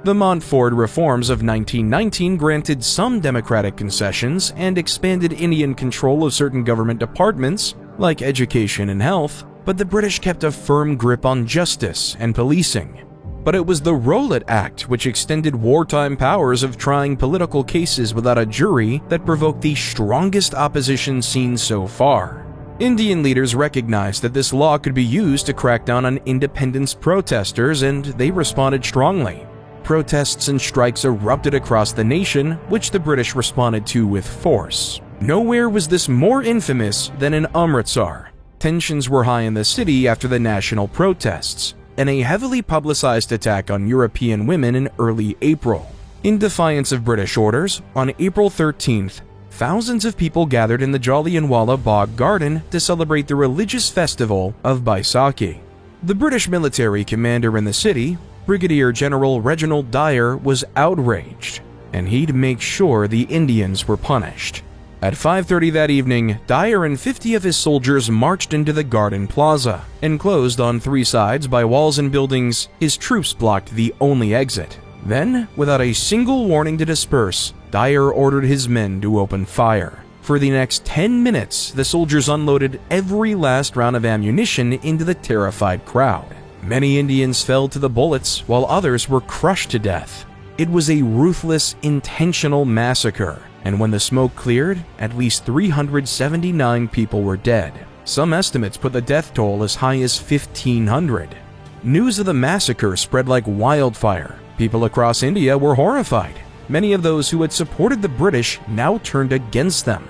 The Montfort reforms of 1919 granted some democratic concessions and expanded Indian control of certain government departments, like education and health, but the British kept a firm grip on justice and policing. But it was the Rowlatt Act which extended wartime powers of trying political cases without a jury that provoked the strongest opposition seen so far. Indian leaders recognized that this law could be used to crack down on independence protesters, and they responded strongly. Protests and strikes erupted across the nation, which the British responded to with force. Nowhere was this more infamous than in Amritsar. Tensions were high in the city after the national protests, and a heavily publicized attack on European women in early April. In defiance of British orders, on April 13th, thousands of people gathered in the Jallianwala Bagh Garden to celebrate the religious festival of Baisakhi. The British military commander in the city, Brigadier General Reginald Dyer, was outraged, and he'd make sure the Indians were punished. At 5:30 that evening, Dyer and 50 of his soldiers marched into the Garden Plaza. Enclosed on three sides by walls and buildings, his troops blocked the only exit. Then, without a single warning to disperse, Dyer ordered his men to open fire. For the next 10 minutes, the soldiers unloaded every last round of ammunition into the terrified crowd. Many Indians fell to the bullets, while others were crushed to death. It was a ruthless, intentional massacre, and when the smoke cleared, at least 379 people were dead. Some estimates put the death toll as high as 1,500. News of the massacre spread like wildfire. People across India were horrified. Many of those who had supported the British now turned against them.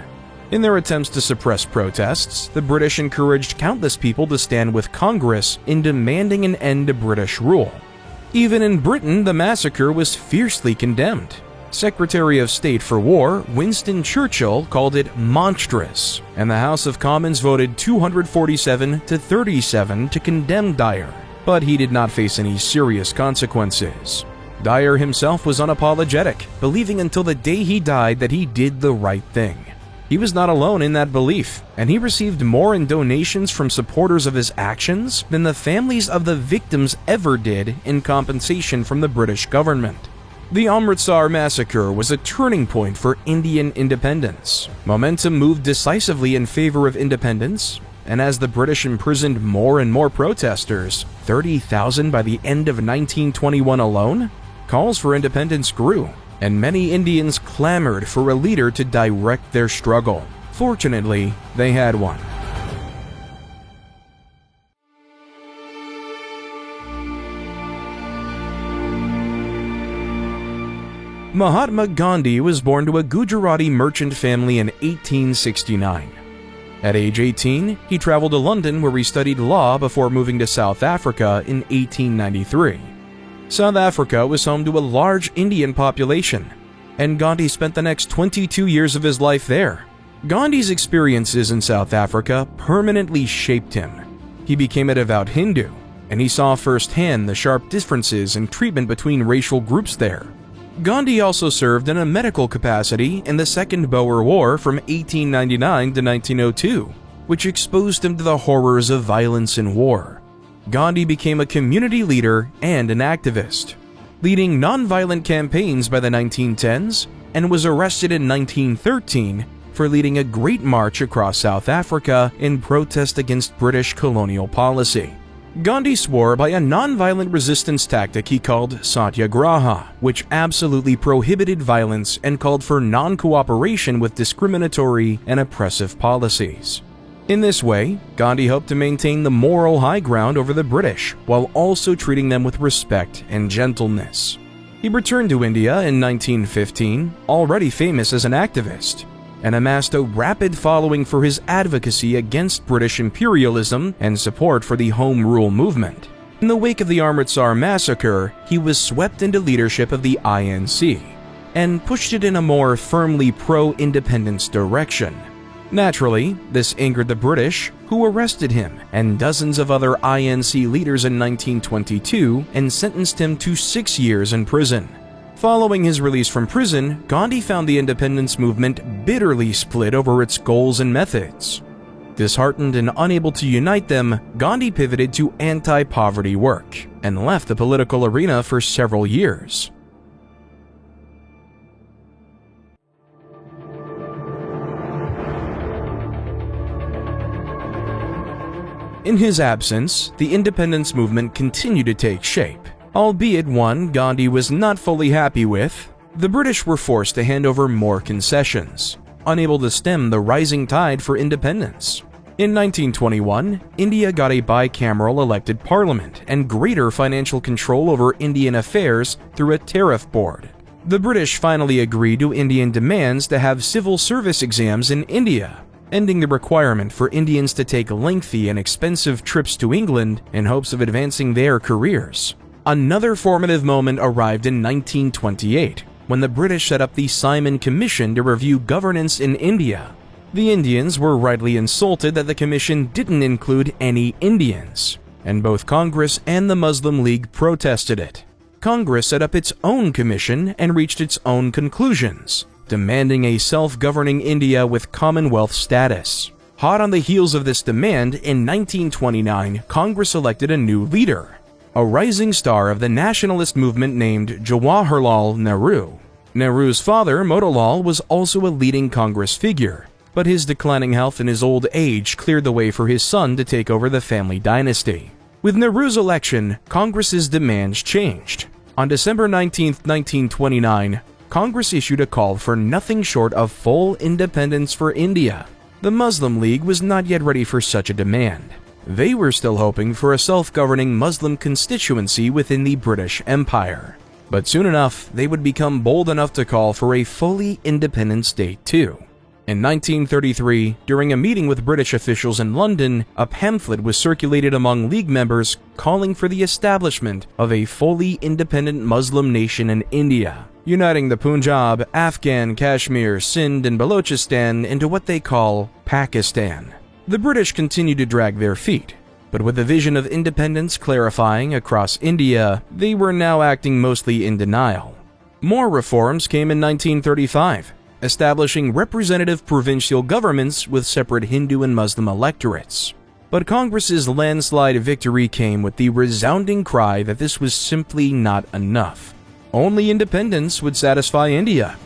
In their attempts to suppress protests, the British encouraged countless people to stand with Congress in demanding an end to British rule. Even in Britain, the massacre was fiercely condemned. Secretary of State for War Winston Churchill called it monstrous, and the House of Commons voted 247 to 37 to condemn Dyer, but he did not face any serious consequences. Dyer himself was unapologetic, believing until the day he died that he did the right thing. He was not alone in that belief, and he received more in donations from supporters of his actions than the families of the victims ever did in compensation from the British government. The Amritsar Massacre was a turning point for Indian independence. Momentum moved decisively in favor of independence, and as the British imprisoned more and more protesters, 30,000 by the end of 1921 alone, calls for independence grew. and many Indians clamored for a leader to direct their struggle. Fortunately, they had one. Mahatma Gandhi was born to a Gujarati merchant family in 1869. At age 18, he traveled to London where he studied law before moving to South Africa in 1893. South Africa was home to a large Indian population, and Gandhi spent the next 22 years of his life there. Gandhi's experiences in South Africa permanently shaped him. He became a devout Hindu, and he saw firsthand the sharp differences in treatment between racial groups there. Gandhi also served in a medical capacity in the Second Boer War from 1899 to 1902, which exposed him to the horrors of violence in war. Gandhi became a community leader and an activist, leading nonviolent campaigns by the 1910s, and was arrested in 1913 for leading a great march across South Africa in protest against British colonial policy. Gandhi swore by a nonviolent resistance tactic he called Satyagraha, which absolutely prohibited violence and called for non-cooperation with discriminatory and oppressive policies. In this way, Gandhi hoped to maintain the moral high ground over the British, while also treating them with respect and gentleness. He returned to India in 1915, already famous as an activist, and amassed a rapid following for his advocacy against British imperialism and support for the Home Rule movement. In the wake of the Amritsar Massacre, he was swept into leadership of the INC, and pushed it in a more firmly pro-independence direction. Naturally, this angered the British, who arrested him and dozens of other INC leaders in 1922 and sentenced him to 6 years in prison. Following his release from prison, Gandhi found the independence movement bitterly split over its goals and methods. Disheartened and unable to unite them, Gandhi pivoted to anti-poverty work and left the political arena for several years. In his absence, the independence movement continued to take shape. Albeit one Gandhi was not fully happy with, the British were forced to hand over more concessions, unable to stem the rising tide for independence. In 1921, India got a bicameral elected parliament and greater financial control over Indian affairs through a tariff board. The British finally agreed to Indian demands to have civil service exams in India, ending the requirement for Indians to take lengthy and expensive trips to England in hopes of advancing their careers. Another formative moment arrived in 1928, when the British set up the Simon Commission to review governance in India. The Indians were rightly insulted that the commission didn't include any Indians, and both Congress and the Muslim League protested it. Congress set up its own commission and reached its own conclusions, demanding a self-governing India with Commonwealth status. Hot on the heels of this demand, in 1929, Congress elected a new leader, a rising star of the nationalist movement named Jawaharlal Nehru. Nehru's father, Motilal, was also a leading Congress figure, but his declining health in his old age cleared the way for his son to take over the family dynasty. With Nehru's election, Congress's demands changed. On December 19, 1929, Congress issued a call for nothing short of full independence for India. The Muslim League was not yet ready for such a demand. They were still hoping for a self-governing Muslim constituency within the British Empire. But soon enough, they would become bold enough to call for a fully independent state too. In 1933, during a meeting with British officials in London, a pamphlet was circulated among League members calling for the establishment of a fully independent Muslim nation in India, uniting the Punjab, Afghan, Kashmir, Sindh, and Balochistan into what they call Pakistan. The British continued to drag their feet, but with the vision of independence clarifying across India, they were now acting mostly in denial. More reforms came in 1935, establishing representative provincial governments with separate Hindu and Muslim electorates. But Congress's landslide victory came with the resounding cry that this was simply not enough. Only independence would satisfy India.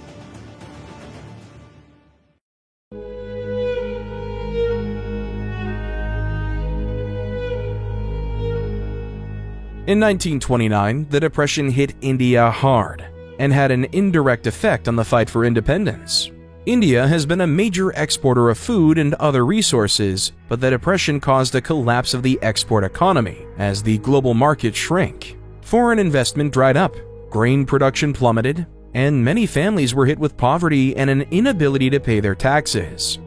In 1929, the Depression hit India hard. and had an indirect effect on the fight for independence. India has been a major exporter of food and other resources, but the depression caused a collapse of the export economy as the global market shrank. Foreign investment dried up, grain production plummeted, and many families were hit with poverty and an inability to pay their taxes.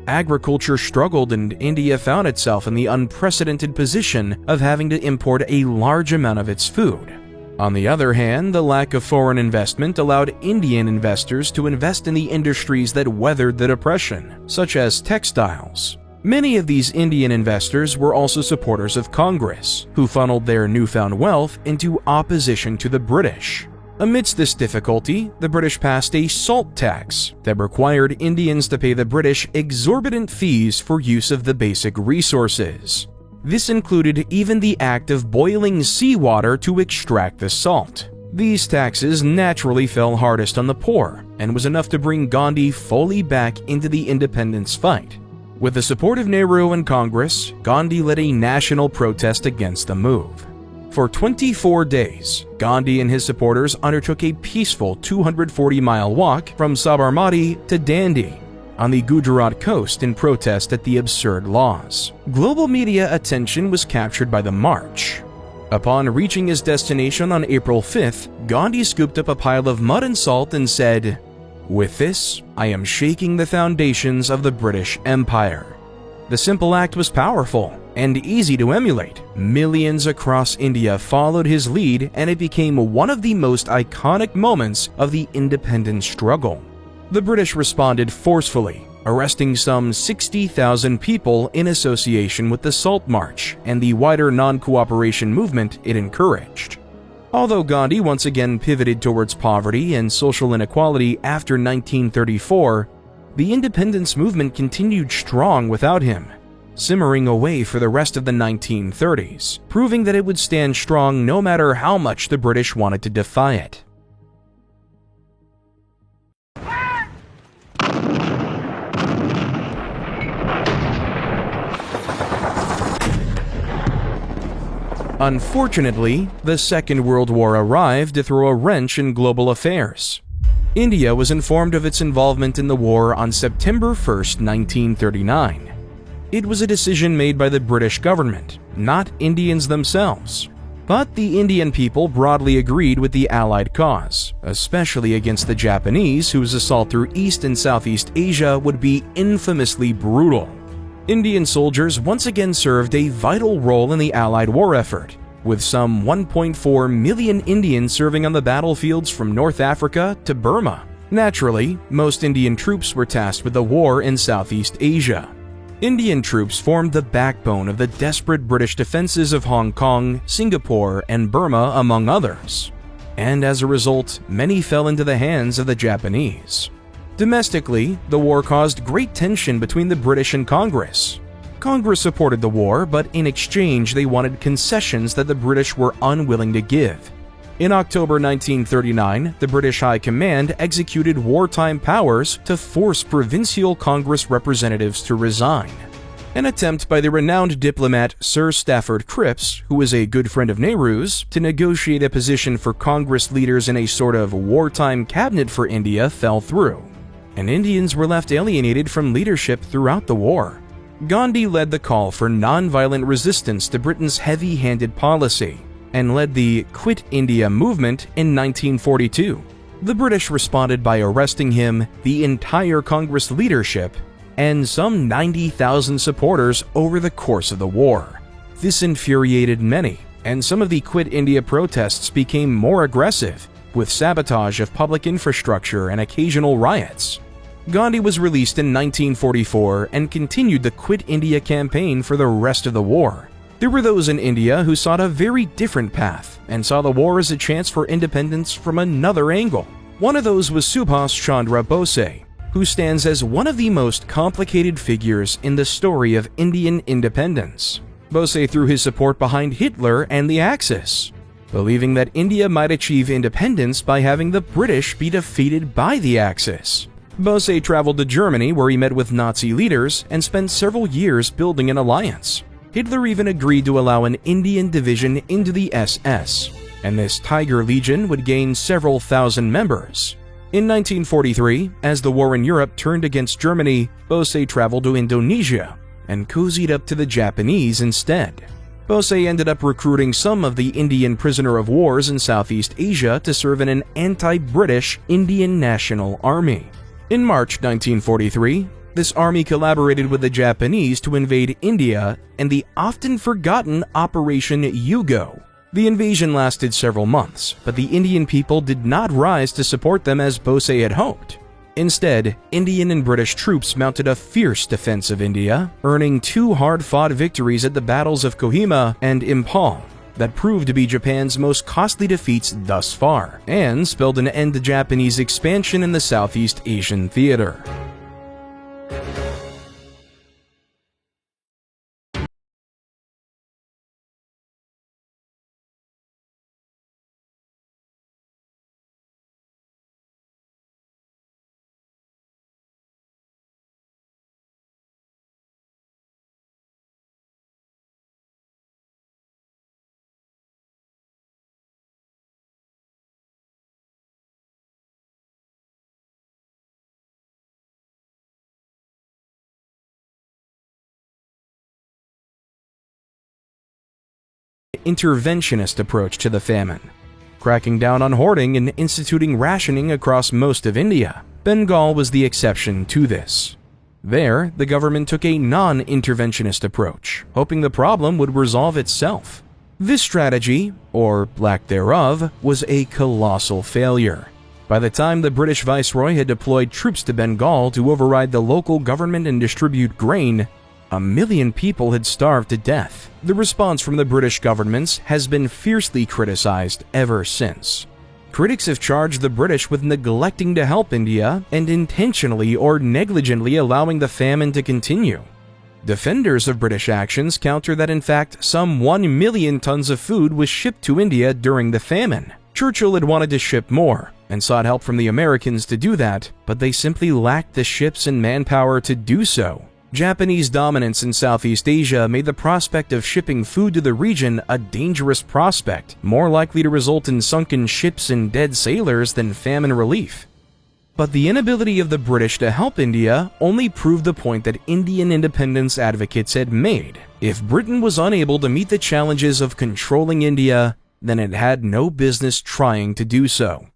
Agriculture struggled and India found itself in the unprecedented position of having to import a large amount of its food. On the other hand, the lack of foreign investment allowed Indian investors to invest in the industries that weathered the depression, such as textiles. Many of these Indian investors were also supporters of Congress, who funneled their newfound wealth into opposition to the British. Amidst this difficulty, the British passed a salt tax that required Indians to pay the British exorbitant fees for use of the basic resources. This included even the act of boiling seawater to extract the salt. These taxes naturally fell hardest on the poor and was enough to bring Gandhi fully back into the independence fight. With the support of Nehru and Congress, Gandhi led a national protest against the move. For 24 days, Gandhi and his supporters undertook a peaceful 240-mile walk from Sabarmati to Dandi on the Gujarat coast in protest at the absurd laws. Global media attention was captured by the march. Upon reaching his destination on April 5th, Gandhi scooped up a pile of mud and salt and said, "With this, I am shaking the foundations of the British Empire." The simple act was powerful and easy to emulate. Millions across India followed his lead, and it became one of the most iconic moments of the independence struggle. The British responded forcefully, arresting some 60,000 people in association with the Salt March and the wider non-cooperation movement it encouraged. Although Gandhi once again pivoted towards poverty and social inequality after 1934, the independence movement continued strong without him, simmering away for the rest of the 1930s, proving that it would stand strong no matter how much the British wanted to defy it. Unfortunately, the Second World War arrived to throw a wrench in global affairs. India was informed of its involvement in the war on September 1, 1939. It was a decision made by the British government, not Indians themselves. But the Indian people broadly agreed with the Allied cause, especially against the Japanese, whose assault through East and Southeast Asia would be infamously brutal. Indian soldiers once again served a vital role in the Allied war effort, with some 1.4 million Indians serving on the battlefields from North Africa to Burma. Naturally, most Indian troops were tasked with the war in Southeast Asia. Indian troops formed the backbone of the desperate British defenses of Hong Kong, Singapore, and Burma, among others. And as a result, many fell into the hands of the Japanese. Domestically, the war caused great tension between the British and Congress. Congress supported the war, but in exchange they wanted concessions that the British were unwilling to give. In October 1939, the British High Command executed wartime powers to force provincial Congress representatives to resign. An attempt by the renowned diplomat Sir Stafford Cripps, who was a good friend of Nehru's, to negotiate a position for Congress leaders in a sort of wartime cabinet for India fell through, and Indians were left alienated from leadership throughout the war. Gandhi led the call for non-violent resistance to Britain's heavy-handed policy and led the Quit India movement in 1942. The British responded by arresting him, the entire Congress leadership, and some 90,000 supporters over the course of the war. This infuriated many, and some of the Quit India protests became more aggressive, with sabotage of public infrastructure and occasional riots. Gandhi was released in 1944 and continued the Quit India campaign for the rest of the war. There were those in India who sought a very different path and saw the war as a chance for independence from another angle. One of those was Subhas Chandra Bose, who stands as one of the most complicated figures in the story of Indian independence. Bose threw his support behind Hitler and the Axis, believing that India might achieve independence by having the British be defeated by the Axis. Bose traveled to Germany, where he met with Nazi leaders and spent several years building an alliance. Hitler even agreed to allow an Indian division into the SS, and this Tiger Legion would gain several thousand members. In 1943, as the war in Europe turned against Germany, Bose traveled to Indonesia and cozied up to the Japanese instead. Bose ended up recruiting some of the Indian prisoner of wars in Southeast Asia to serve in an anti-British Indian National Army. In March 1943, this army collaborated with the Japanese to invade India and the often forgotten Operation Yugo. The invasion lasted several months, but the Indian people did not rise to support them as Bose had hoped. Instead, Indian and British troops mounted a fierce defense of India, earning 2 hard-fought victories at the battles of Kohima and Imphal that proved to be Japan's most costly defeats thus far, and spelled an end to Japanese expansion in the Southeast Asian theater. Interventionist approach to the famine, cracking down on hoarding and instituting rationing across most of India. Bengal was the exception to this. There, the government took a non-interventionist approach, hoping the problem would resolve itself. This strategy, or lack thereof, was a colossal failure. By the time the British Viceroy had deployed troops to Bengal to override the local government and distribute grain, 1 million people had starved to death. The response from the British governments has been fiercely criticized ever since. Critics have charged the British with neglecting to help India and intentionally or negligently allowing the famine to continue. Defenders of British actions counter that in fact some 1 million tons of food was shipped to India during the famine. Churchill had wanted to ship more and sought help from the Americans to do that, but they simply lacked the ships and manpower to do so. Japanese dominance in Southeast Asia made the prospect of shipping food to the region a dangerous prospect, more likely to result in sunken ships and dead sailors than famine relief. But the inability of the British to help India only proved the point that Indian independence advocates had made. If Britain was unable to meet the challenges of controlling India, then it had no business trying to do so.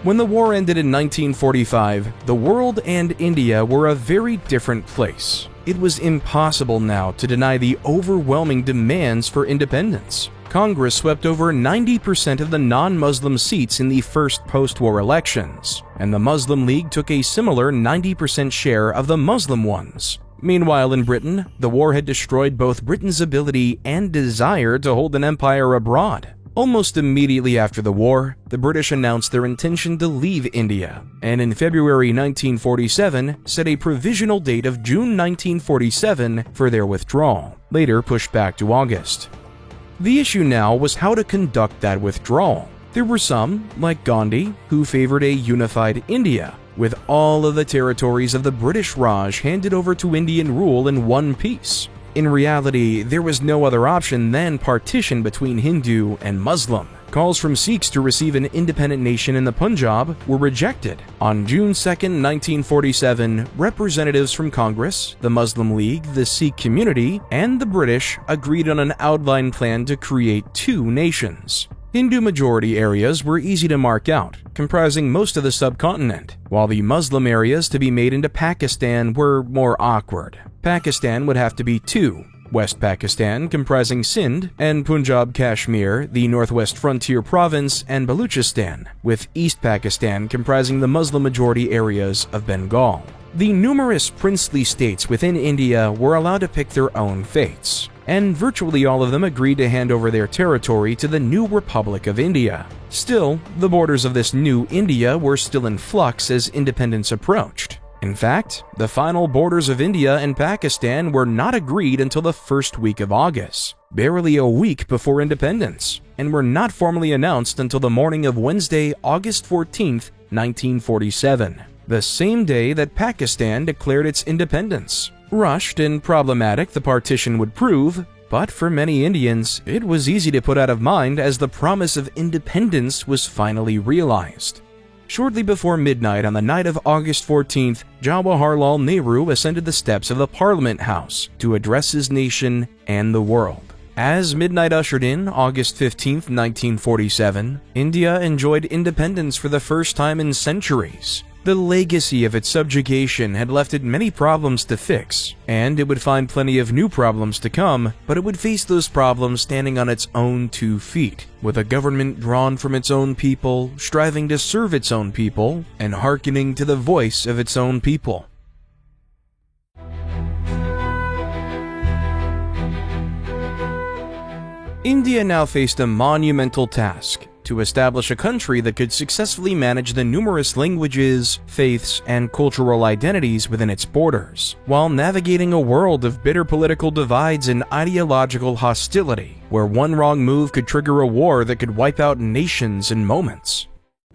When the war ended in 1945, the world and India were a very different place. It was impossible now to deny the overwhelming demands for independence. Congress swept over 90% of the non-Muslim seats in the first post-war elections, and the Muslim League took a similar 90% share of the Muslim ones. Meanwhile, in Britain, the war had destroyed both Britain's ability and desire to hold an empire abroad. Almost immediately after the war, the British announced their intention to leave India, and in February 1947 set a provisional date of June 1947 for their withdrawal, later pushed back to August. The issue now was how to conduct that withdrawal. There were some, like Gandhi, who favored a unified India, with all of the territories of the British Raj handed over to Indian rule in one piece. In reality, there was no other option than partition between Hindu and Muslim. Calls from Sikhs to receive an independent nation in the Punjab were rejected. On June 2, 1947, representatives from Congress, the Muslim League, the Sikh community, and the British agreed on an outline plan to create 2 nations. Hindu-majority areas were easy to mark out, comprising most of the subcontinent, while the Muslim areas to be made into Pakistan were more awkward. Pakistan would have to be 2, West Pakistan comprising Sindh, and Punjab Kashmir, the northwest frontier province, and Baluchistan, with East Pakistan comprising the Muslim-majority areas of Bengal. The numerous princely states within India were allowed to pick their own fates, and virtually all of them agreed to hand over their territory to the new Republic of India. Still, the borders of this new India were still in flux as independence approached. In fact, the final borders of India and Pakistan were not agreed until the first week of August, barely a week before independence, and were not formally announced until the morning of Wednesday, August 14, 1947, the same day that Pakistan declared its independence. Rushed and problematic the partition would prove, but for many Indians, it was easy to put out of mind as the promise of independence was finally realized. Shortly before midnight on the night of August 14th, Jawaharlal Nehru ascended the steps of the Parliament House to address his nation and the world. As midnight ushered in August 15, 1947, India enjoyed independence for the first time in centuries. The legacy of its subjugation had left it many problems to fix, and it would find plenty of new problems to come, but it would face those problems standing on its own 2 feet, with a government drawn from its own people, striving to serve its own people, and hearkening to the voice of its own people. India now faced a monumental task: to establish a country that could successfully manage the numerous languages, faiths, and cultural identities within its borders, while navigating a world of bitter political divides and ideological hostility, where one wrong move could trigger a war that could wipe out nations in moments.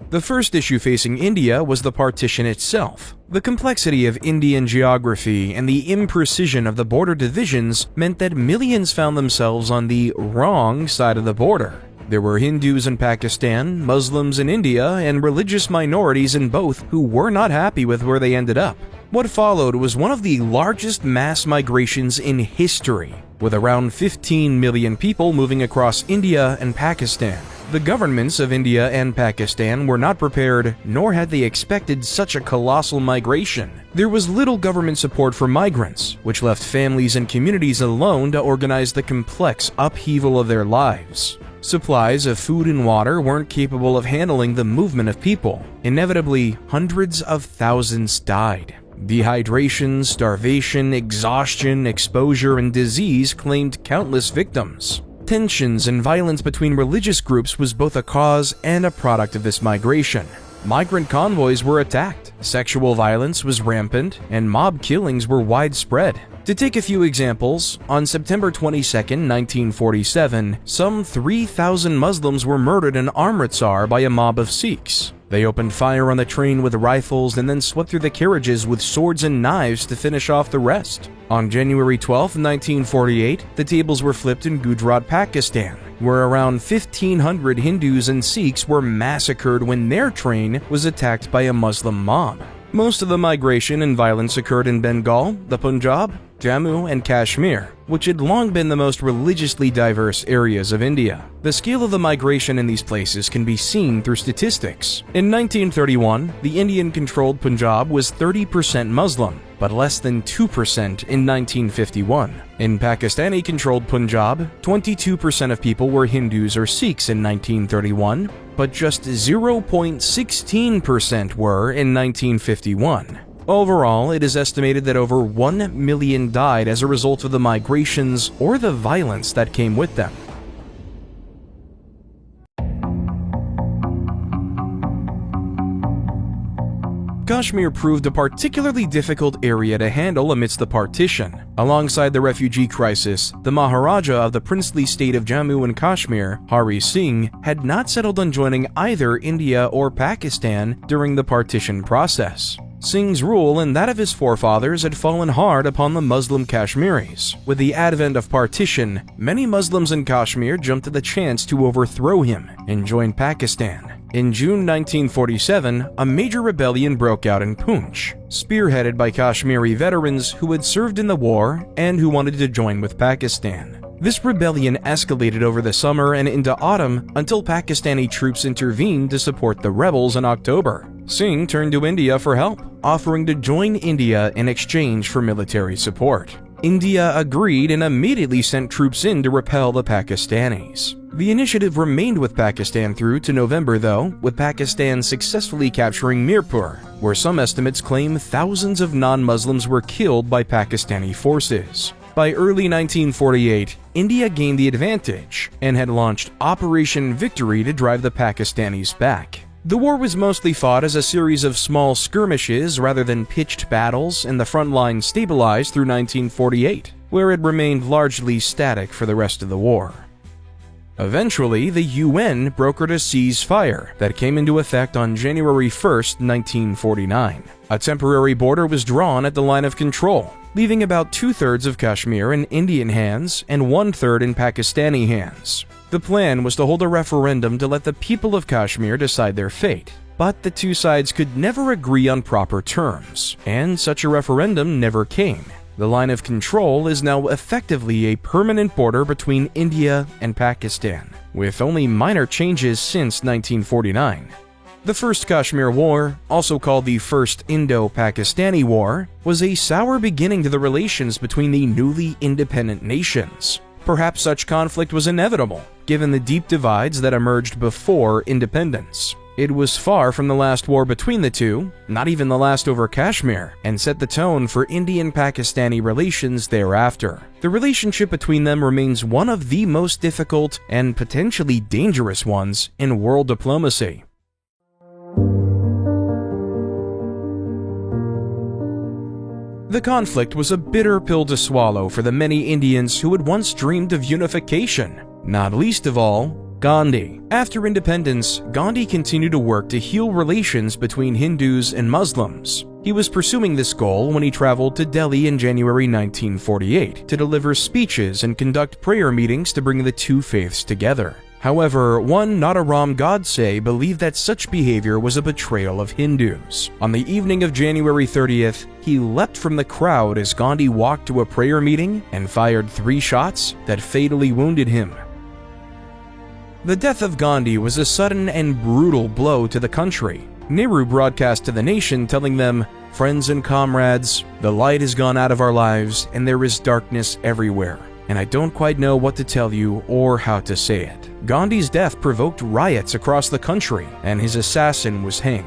The first issue facing India was the partition itself. The complexity of Indian geography and the imprecision of the border divisions meant that millions found themselves on the wrong side of the border. There were Hindus in Pakistan, Muslims in India, and religious minorities in both who were not happy with where they ended up. What followed was one of the largest mass migrations in history, with around 15 million people moving across India and Pakistan. The governments of India and Pakistan were not prepared, nor had they expected such a colossal migration. There was little government support for migrants, which left families and communities alone to organize the complex upheaval of their lives. Supplies of food and water weren't capable of handling the movement of people. Inevitably, hundreds of thousands died. Dehydration, starvation, exhaustion, exposure, and disease claimed countless victims. Tensions and violence between religious groups was both a cause and a product of this migration. Migrant convoys were attacked, sexual violence was rampant, and mob killings were widespread. To take a few examples, on September 22, 1947, some 3,000 Muslims were murdered in Amritsar by a mob of Sikhs. They opened fire on the train with rifles and then swept through the carriages with swords and knives to finish off the rest. On January 12, 1948, the tables were flipped in Gujarat, Pakistan, where around 1,500 Hindus and Sikhs were massacred when their train was attacked by a Muslim mob. Most of the migration and violence occurred in Bengal, the Punjab, Jammu, and Kashmir, which had long been the most religiously diverse areas of India. The scale of the migration in these places can be seen through statistics. In 1931, the Indian-controlled Punjab was 30% Muslim, but less than 2% in 1951. In Pakistani-controlled Punjab, 22% of people were Hindus or Sikhs in 1931, but just 0.16% were in 1951. Overall, it is estimated that over 1 million died as a result of the migrations or the violence that came with them. Kashmir proved a particularly difficult area to handle amidst the partition. Alongside the refugee crisis, the Maharaja of the princely state of Jammu and Kashmir, Hari Singh, had not settled on joining either India or Pakistan during the partition process. Singh's rule and that of his forefathers had fallen hard upon the Muslim Kashmiris. With the advent of partition, many Muslims in Kashmir jumped at the chance to overthrow him and join Pakistan. In June 1947, a major rebellion broke out in Poonch, spearheaded by Kashmiri veterans who had served in the war and who wanted to join with Pakistan. This rebellion escalated over the summer and into autumn until Pakistani troops intervened to support the rebels in October. Singh turned to India for help, offering to join India in exchange for military support. India agreed and immediately sent troops in to repel the Pakistanis. The initiative remained with Pakistan through to November though, with Pakistan successfully capturing Mirpur, where some estimates claim thousands of non-Muslims were killed by Pakistani forces. By early 1948, India gained the advantage and had launched Operation Victory to drive the Pakistanis back. The war was mostly fought as a series of small skirmishes rather than pitched battles, and the front line stabilized through 1948, where it remained largely static for the rest of the war. Eventually, the UN brokered a ceasefire that came into effect on January 1, 1949. A temporary border was drawn at the line of control, leaving about 2/3 of Kashmir in Indian hands and 1/3 in Pakistani hands. The plan was to hold a referendum to let the people of Kashmir decide their fate, but the two sides could never agree on proper terms, and such a referendum never came. The line of control is now effectively a permanent border between India and Pakistan, with only minor changes since 1949. The First Kashmir War, also called the First Indo-Pakistani War, was a sour beginning to the relations between the newly independent nations. Perhaps such conflict was inevitable, given the deep divides that emerged before independence. It was far from the last war between the two, not even the last over Kashmir, and set the tone for Indian-Pakistani relations thereafter. The relationship between them remains one of the most difficult and potentially dangerous ones in world diplomacy. The conflict was a bitter pill to swallow for the many Indians who had once dreamed of unification, not least of all, Gandhi. After independence, Gandhi continued to work to heal relations between Hindus and Muslims. He was pursuing this goal when he traveled to Delhi in January 1948 to deliver speeches and conduct prayer meetings to bring the two faiths together. However, one Nadaram Godse believed that such behavior was a betrayal of Hindus. On the evening of January 30th, he leapt from the crowd as Gandhi walked to a prayer meeting and fired 3 shots that fatally wounded him. The death of Gandhi was a sudden and brutal blow to the country. Nehru broadcast to the nation telling them, "Friends and comrades, the light has gone out of our lives and there is darkness everywhere. And I don't quite know what to tell you or how to say it." Gandhi's death provoked riots across the country, and his assassin was hanged.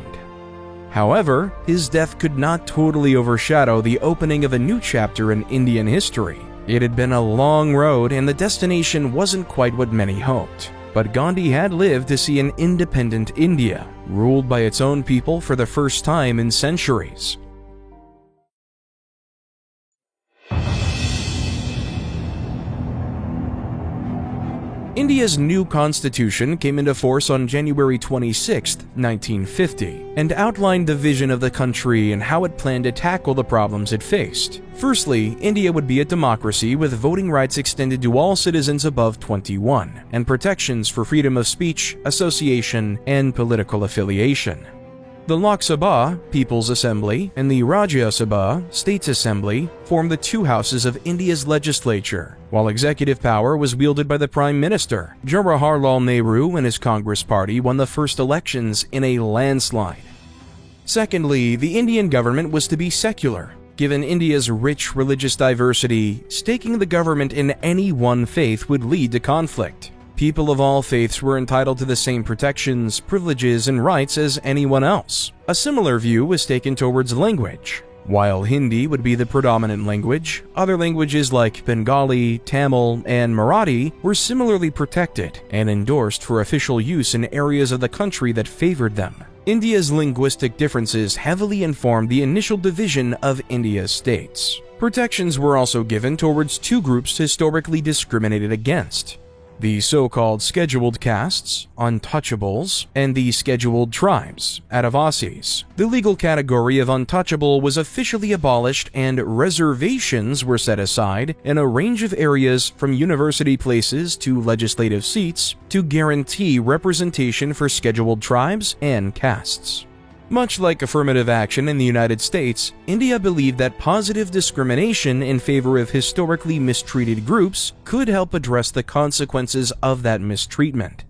However, his death could not totally overshadow the opening of a new chapter in Indian history. It had been a long road, and the destination wasn't quite what many hoped. But Gandhi had lived to see an independent India, ruled by its own people for the first time in centuries. India's new constitution came into force on January 26, 1950, and outlined the vision of the country and how it planned to tackle the problems it faced. Firstly, India would be a democracy with voting rights extended to all citizens above 21, and protections for freedom of speech, association, and political affiliation. The Lok Sabha, People's Assembly, and the Rajya Sabha, States Assembly, formed the two houses of India's legislature, while executive power was wielded by the Prime Minister. Jawaharlal Nehru and his Congress Party won the first elections in a landslide. Secondly, the Indian government was to be secular. Given India's rich religious diversity, staking the government in any one faith would lead to conflict. People of all faiths were entitled to the same protections, privileges, and rights as anyone else. A similar view was taken towards language. While Hindi would be the predominant language, other languages like Bengali, Tamil, and Marathi were similarly protected and endorsed for official use in areas of the country that favored them. India's linguistic differences heavily informed the initial division of India's states. Protections were also given towards two groups historically discriminated against: the so-called scheduled castes, untouchables, and the scheduled tribes, Adivasis. The legal category of untouchable was officially abolished and reservations were set aside in a range of areas from university places to legislative seats to guarantee representation for scheduled tribes and castes. Much like affirmative action in the United States, India believed that positive discrimination in favor of historically mistreated groups could help address the consequences of that mistreatment.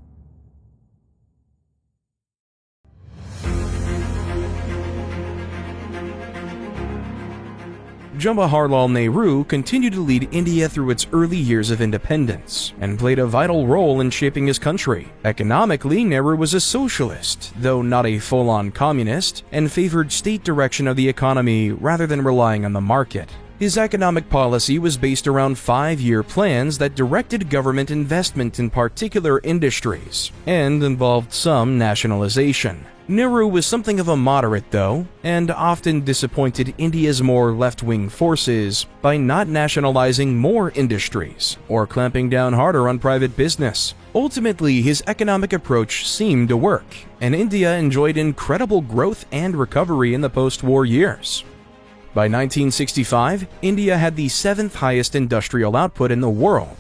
Jawaharlal Nehru continued to lead India through its early years of independence and played a vital role in shaping his country. Economically, Nehru was a socialist, though not a full-on communist, and favored state direction of the economy rather than relying on the market. His economic policy was based around 5-year plans that directed government investment in particular industries and involved some nationalization. Nehru was something of a moderate, though, and often disappointed India's more left-wing forces by not nationalizing more industries or clamping down harder on private business. Ultimately, his economic approach seemed to work, and India enjoyed incredible growth and recovery in the post-war years. By 1965, India had the 7th highest industrial output in the world,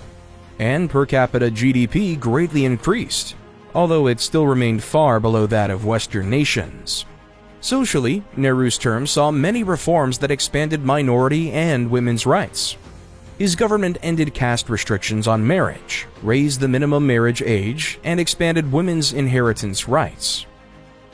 and per capita GDP greatly increased, although it still remained far below that of Western nations. Socially, Nehru's term saw many reforms that expanded minority and women's rights. His government ended caste restrictions on marriage, raised the minimum marriage age, and expanded women's inheritance rights.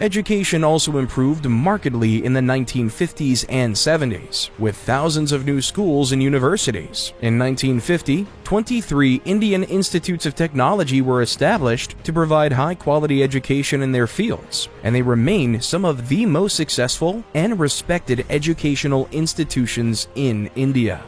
Education also improved markedly in the 1950s and 70s, with thousands of new schools and universities. In 1950, 23 Indian institutes of technology were established to provide high-quality education in their fields, and they remain some of the most successful and respected educational institutions in India.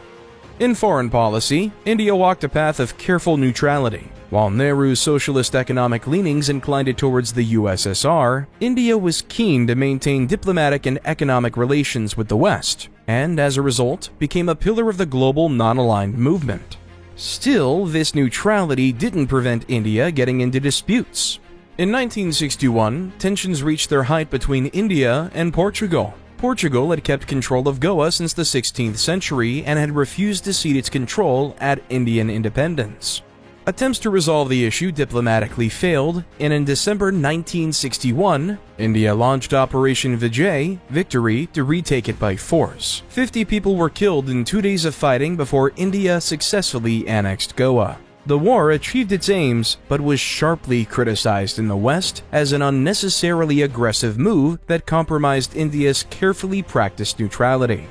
In foreign policy, India walked a path of careful neutrality. While Nehru's socialist economic leanings inclined it towards the USSR, India was keen to maintain diplomatic and economic relations with the West, and as a result, became a pillar of the global non-aligned movement. Still, this neutrality didn't prevent India getting into disputes. In 1961, tensions reached their height between India and Portugal. Portugal had kept control of Goa since the 16th century and had refused to cede its control at Indian independence. Attempts to resolve the issue diplomatically failed, and in December 1961, India launched Operation Vijay, Victory, to retake it by force. 50 people were killed in 2 days of fighting before India successfully annexed Goa. The war achieved its aims, but was sharply criticized in the West as an unnecessarily aggressive move that compromised India's carefully practiced neutrality.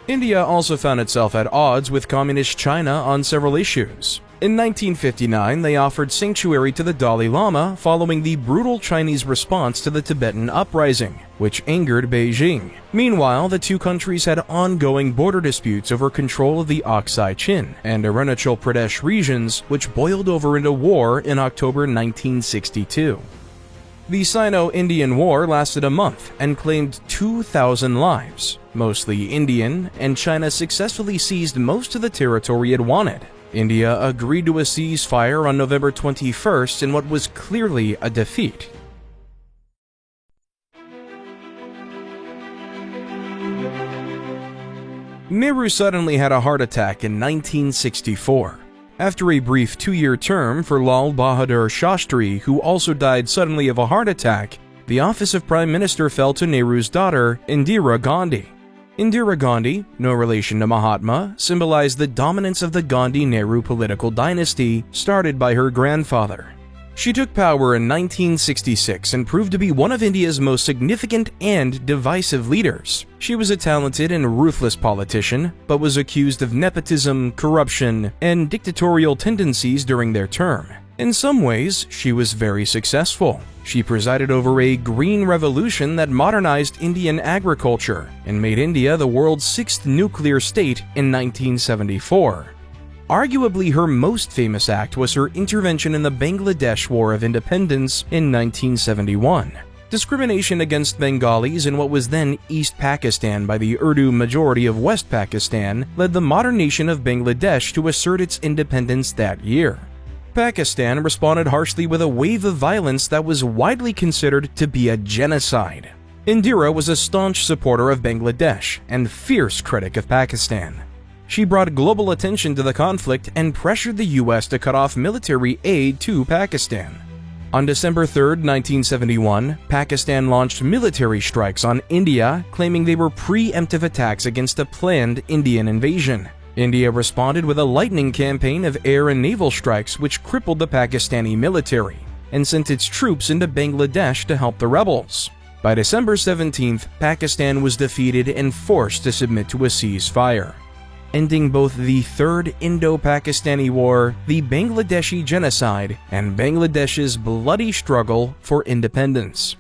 India also found itself at odds with Communist China on several issues. In 1959, they offered sanctuary to the Dalai Lama following the brutal Chinese response to the Tibetan uprising, which angered Beijing. Meanwhile, the two countries had ongoing border disputes over control of the Aksai Chin and Arunachal Pradesh regions, which boiled over into war in October 1962. The Sino-Indian War lasted a month and claimed 2,000 lives, mostly Indian, and China successfully seized most of the territory it wanted. India agreed to a ceasefire on November 21st in what was clearly a defeat. Nehru suddenly had a heart attack in 1964. After a brief 2-year term for Lal Bahadur Shastri, who also died suddenly of a heart attack, the office of Prime Minister fell to Nehru's daughter, Indira Gandhi. Indira Gandhi, no relation to Mahatma, symbolized the dominance of the Gandhi-Nehru political dynasty started by her grandfather. She took power in 1966 and proved to be one of India's most significant and divisive leaders. She was a talented and ruthless politician, but was accused of nepotism, corruption, and dictatorial tendencies during their term. In some ways, she was very successful. She presided over a green revolution that modernized Indian agriculture and made India the world's 6th nuclear state in 1974. Arguably her most famous act was her intervention in the Bangladesh War of Independence in 1971. Discrimination against Bengalis in what was then East Pakistan by the Urdu majority of West Pakistan led the modern nation of Bangladesh to assert its independence that year. Pakistan responded harshly with a wave of violence that was widely considered to be a genocide. Indira was a staunch supporter of Bangladesh and fierce critic of Pakistan. She brought global attention to the conflict and pressured the US to cut off military aid to Pakistan. On December 3, 1971, Pakistan launched military strikes on India, claiming they were preemptive attacks against a planned Indian invasion. India responded with a lightning campaign of air and naval strikes which crippled the Pakistani military and sent its troops into Bangladesh to help the rebels. By December 17th, Pakistan was defeated and forced to submit to a ceasefire, ending both the Third Indo-Pakistani War, the Bangladeshi genocide, and Bangladesh's bloody struggle for independence.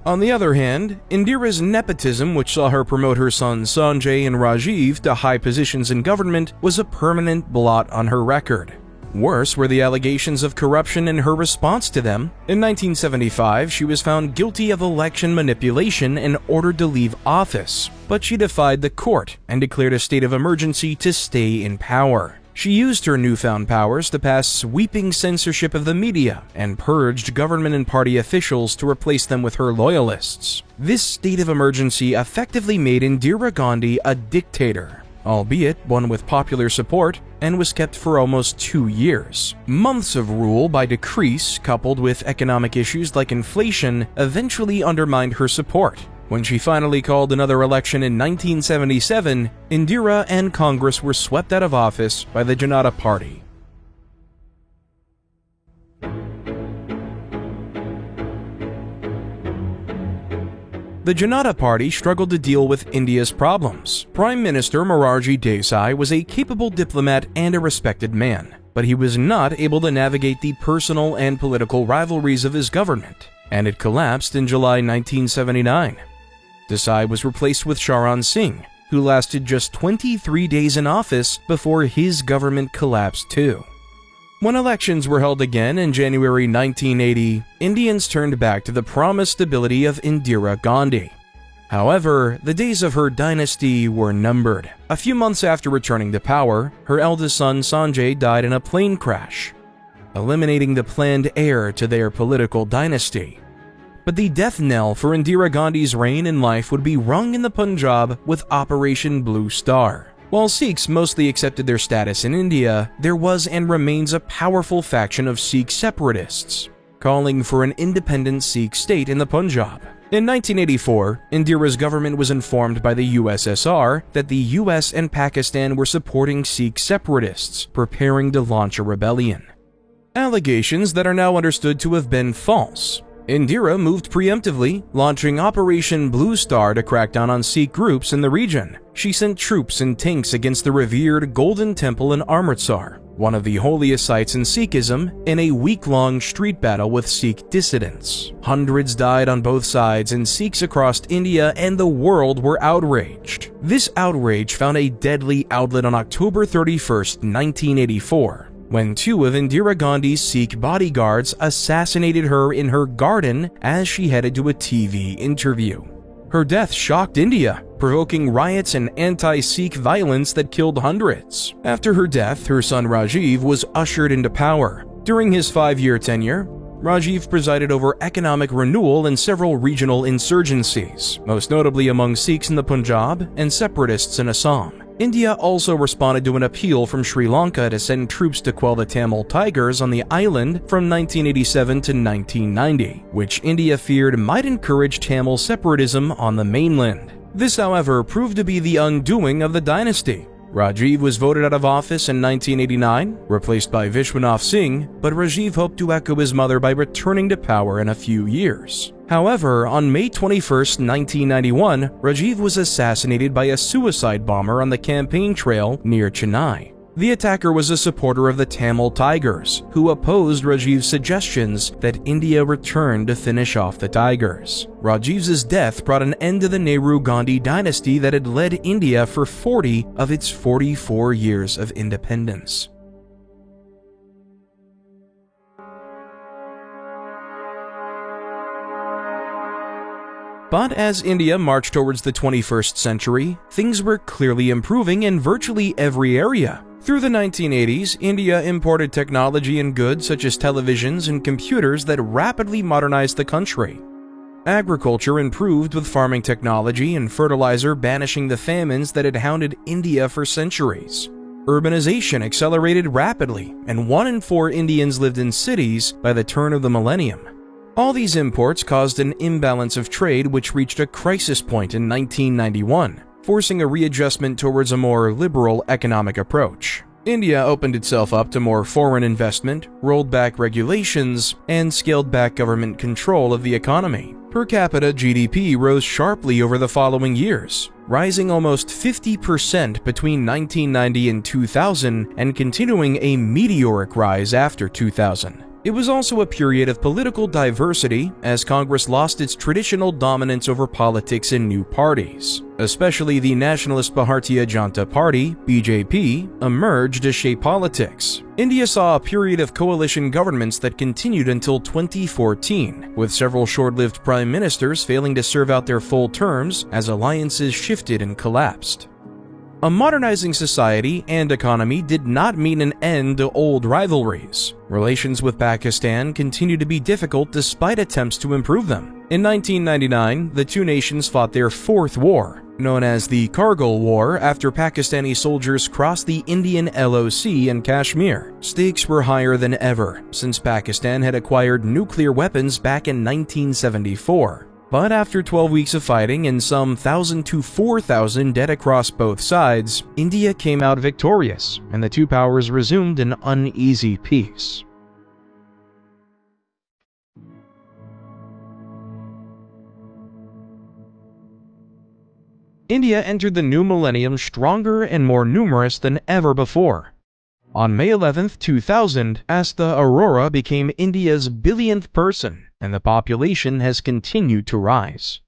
On the other hand, Indira's nepotism, which saw her promote her sons Sanjay and Rajiv to high positions in government, was a permanent blot on her record. Worse were the allegations of corruption and her response to them. In 1975, she was found guilty of election manipulation and ordered to leave office, but she defied the court and declared a state of emergency to stay in power. She used her newfound powers to pass sweeping censorship of the media and purged government and party officials to replace them with her loyalists. This state of emergency effectively made Indira Gandhi a dictator, albeit one with popular support, and was kept for almost 2 years. Months of rule by decrease, coupled with economic issues like inflation, eventually undermined her support. When she finally called another election in 1977, Indira and Congress were swept out of office by the Janata Party. The Janata Party struggled to deal with India's problems. Prime Minister Morarji Desai was a capable diplomat and a respected man, but he was not able to navigate the personal and political rivalries of his government, and it collapsed in July 1979. Desai was replaced with Charan Singh, who lasted just 23 days in office before his government collapsed too. When elections were held again in January 1980, Indians turned back to the promised stability of Indira Gandhi. However, the days of her dynasty were numbered. A few months after returning to power, her eldest son Sanjay died in a plane crash, eliminating the planned heir to their political dynasty. But the death knell for Indira Gandhi's reign and life would be rung in the Punjab with Operation Blue Star. While Sikhs mostly accepted their status in India, there was and remains a powerful faction of Sikh separatists, calling for an independent Sikh state in the Punjab. In 1984, Indira's government was informed by the USSR that the US and Pakistan were supporting Sikh separatists, preparing to launch a rebellion. Allegations that are now understood to have been false. Indira moved preemptively, launching Operation Blue Star to crack down on Sikh groups in the region. She sent troops and tanks against the revered Golden Temple in Amritsar, one of the holiest sites in Sikhism, in a week-long street battle with Sikh dissidents. Hundreds died on both sides, and Sikhs across India and the world were outraged. This outrage found a deadly outlet on October 31, 1984. When 2 of Indira Gandhi's Sikh bodyguards assassinated her in her garden as she headed to a TV interview. Her death shocked India, provoking riots and anti-Sikh violence that killed hundreds. After her death, her son Rajiv was ushered into power. During his 5-year tenure, Rajiv presided over economic renewal and several regional insurgencies, most notably among Sikhs in the Punjab and separatists in Assam. India also responded to an appeal from Sri Lanka to send troops to quell the Tamil Tigers on the island from 1987 to 1990, which India feared might encourage Tamil separatism on the mainland. This, however, proved to be the undoing of the dynasty. Rajiv was voted out of office in 1989, replaced by Vishwanath Singh, but Rajiv hoped to echo his mother by returning to power in a few years. However, on May 21, 1991, Rajiv was assassinated by a suicide bomber on the campaign trail near Chennai. The attacker was a supporter of the Tamil Tigers, who opposed Rajiv's suggestions that India return to finish off the Tigers. Rajiv's death brought an end to the Nehru-Gandhi dynasty that had led India for 40 of its 44 years of independence. But as India marched towards the 21st century, things were clearly improving in virtually every area. Through the 1980s, India imported technology and goods such as televisions and computers that rapidly modernized the country. Agriculture improved with farming technology and fertilizer banishing the famines that had hounded India for centuries. Urbanization accelerated rapidly, and 1 in 4 Indians lived in cities by the turn of the millennium. All these imports caused an imbalance of trade which reached a crisis point in 1991. Forcing a readjustment towards a more liberal economic approach. India opened itself up to more foreign investment, rolled back regulations, and scaled back government control of the economy. Per capita GDP rose sharply over the following years, rising almost 50% between 1990 and 2000 and continuing a meteoric rise after 2000. It was also a period of political diversity as Congress lost its traditional dominance over politics in new parties. Especially the Nationalist Bharatiya Janata Party, BJP, emerged to shape politics. India saw a period of coalition governments that continued until 2014, with several short-lived prime ministers failing to serve out their full terms as alliances shifted and collapsed. A modernizing society and economy did not mean an end to old rivalries. Relations with Pakistan continued to be difficult despite attempts to improve them. In 1999, the two nations fought their fourth war, known as the Kargil War, after Pakistani soldiers crossed the Indian LoC in Kashmir. Stakes were higher than ever, since Pakistan had acquired nuclear weapons back in 1974. But after 12 weeks of fighting and some 1,000 to 4,000 dead across both sides, India came out victorious, and the two powers resumed an uneasy peace. India entered the new millennium stronger and more numerous than ever before. On May 11, 2000, Asta Arora became India's billionth person, and the population has continued to rise.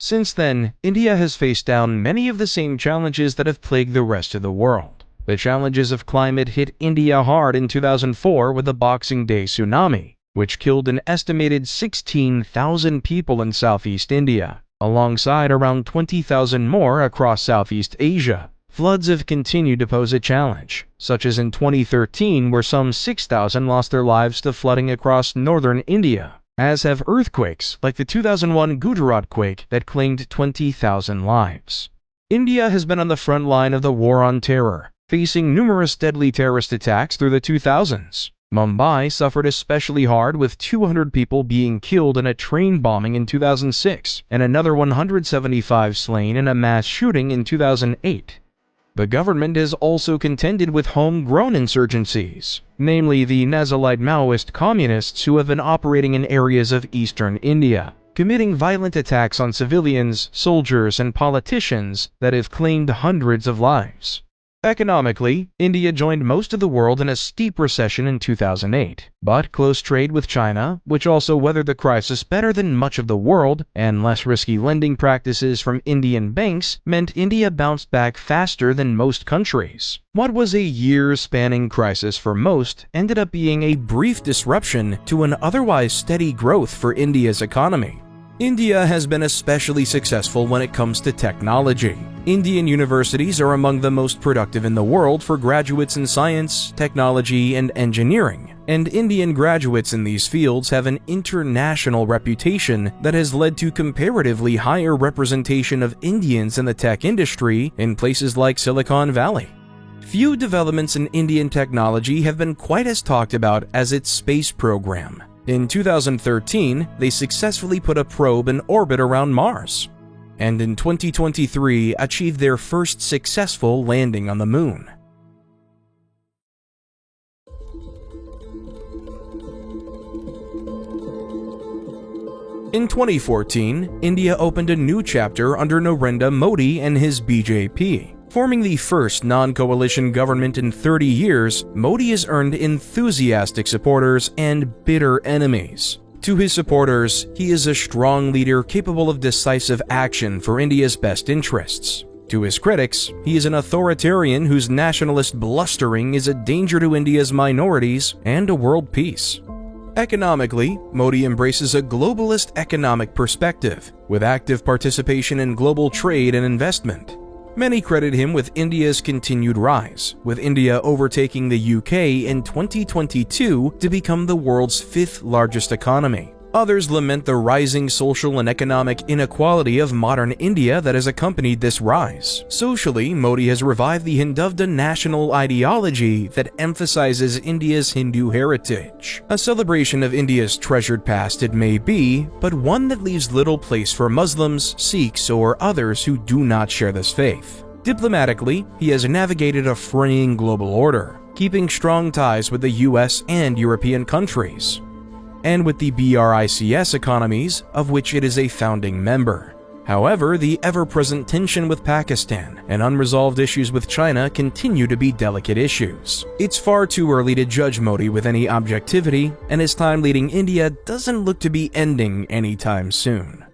Since then, India has faced down many of the same challenges that have plagued the rest of the world. The challenges of climate hit India hard in 2004 with the Boxing Day tsunami, which killed an estimated 16,000 people in Southeast India, alongside around 20,000 more across Southeast Asia. Floods have continued to pose a challenge, such as in 2013 where some 6,000 lost their lives to flooding across northern India, as have earthquakes like the 2001 Gujarat quake that claimed 20,000 lives. India has been on the front line of the war on terror, facing numerous deadly terrorist attacks through the 2000s. Mumbai suffered especially hard, with 200 people being killed in a train bombing in 2006 and another 175 slain in a mass shooting in 2008. The government has also contended with homegrown insurgencies, namely the Nazalite Maoist communists who have been operating in areas of eastern India, committing violent attacks on civilians, soldiers, and politicians that have claimed hundreds of lives. Economically, India joined most of the world in a steep recession in 2008, but close trade with China, which also weathered the crisis better than much of the world, and less risky lending practices from Indian banks meant India bounced back faster than most countries. What was a year-spanning crisis for most ended up being a brief disruption to an otherwise steady growth for India's economy. India has been especially successful when it comes to technology. Indian universities are among the most productive in the world for graduates in science, technology, and engineering, and Indian graduates in these fields have an international reputation that has led to comparatively higher representation of Indians in the tech industry in places like Silicon Valley. Few developments in Indian technology have been quite as talked about as its space program. In 2013, they successfully put a probe in orbit around Mars, and in 2023 achieved their first successful landing on the Moon. In 2014, India opened a new chapter under Narendra Modi and his BJP. Forming the first non-coalition government in 30 years, Modi has earned enthusiastic supporters and bitter enemies. To his supporters, he is a strong leader capable of decisive action for India's best interests. To his critics, he is an authoritarian whose nationalist blustering is a danger to India's minorities and to world peace. Economically, Modi embraces a globalist economic perspective, with active participation in global trade and investment. Many credit him with India's continued rise, with India overtaking the UK in 2022 to become the world's fifth largest economy. Others lament the rising social and economic inequality of modern India that has accompanied this rise. Socially, Modi has revived the Hindutva national ideology that emphasizes India's Hindu heritage. A celebration of India's treasured past it may be, but one that leaves little place for Muslims, Sikhs, or others who do not share this faith. Diplomatically, he has navigated a fraying global order, keeping strong ties with the US and European countries, and with the BRICS economies, of which it is a founding member. However, the ever-present tension with Pakistan and unresolved issues with China continue to be delicate issues. It's far too early to judge Modi with any objectivity, and his time leading India doesn't look to be ending anytime soon.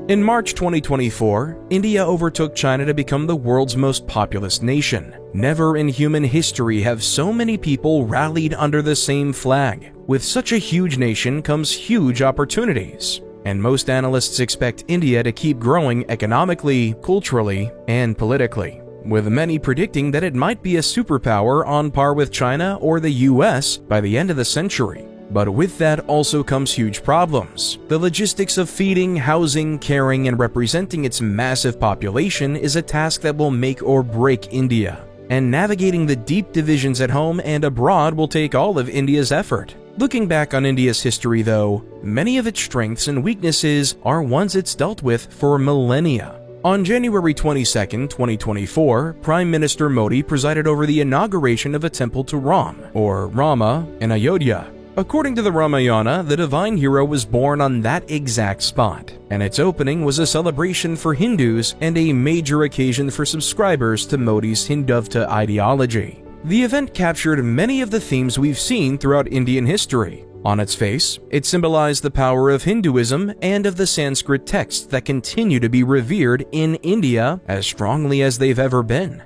In March 2024, India overtook China to become the world's most populous nation. Never in human history have so many people rallied under the same flag. With such a huge nation comes huge opportunities. and most analysts expect India to keep growing economically, culturally, and politically, with many predicting that it might be a superpower on par with China or the US by the end of the century. But with that also comes huge problems. The logistics of feeding, housing, caring, and representing its massive population is a task that will make or break India. And navigating the deep divisions at home and abroad will take all of India's effort. Looking back on India's history though, many of its strengths and weaknesses are ones it's dealt with for millennia. On January 22, 2024, Prime Minister Modi presided over the inauguration of a temple to Ram, or Rama, in Ayodhya. According to the Ramayana, the divine hero was born on that exact spot, and its opening was a celebration for Hindus and a major occasion for subscribers to Modi's Hindutva ideology. The event captured many of the themes we've seen throughout Indian history. On its face, it symbolized the power of Hinduism and of the Sanskrit texts that continue to be revered in India as strongly as they've ever been.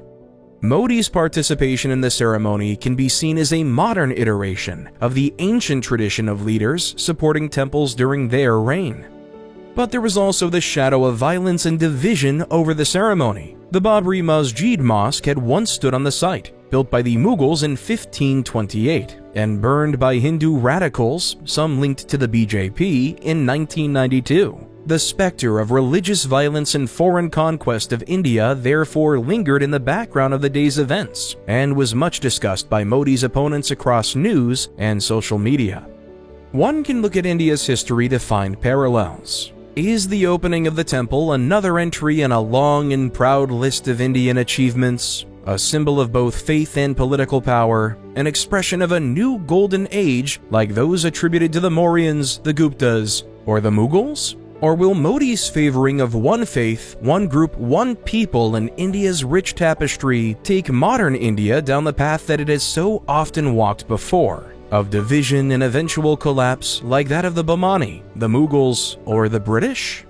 Modi's participation in the ceremony can be seen as a modern iteration of the ancient tradition of leaders supporting temples during their reign. But there was also the shadow of violence and division over the ceremony. The Babri Masjid Mosque had once stood on the site, built by the Mughals in 1528, and burned by Hindu radicals, some linked to the BJP, in 1992. The specter of religious violence and foreign conquest of India therefore lingered in the background of the day's events, and was much discussed by Modi's opponents across news and social media. One can look at India's history to find parallels. Is the opening of the temple another entry in a long and proud list of Indian achievements, a symbol of both faith and political power, an expression of a new golden age like those attributed to the Mauryans, the Guptas, or the Mughals? Or will Modi's favoring of one faith, one group, one people in India's rich tapestry take modern India down the path that it has so often walked before, of division and eventual collapse like that of the Bahmani, the Mughals, or the British?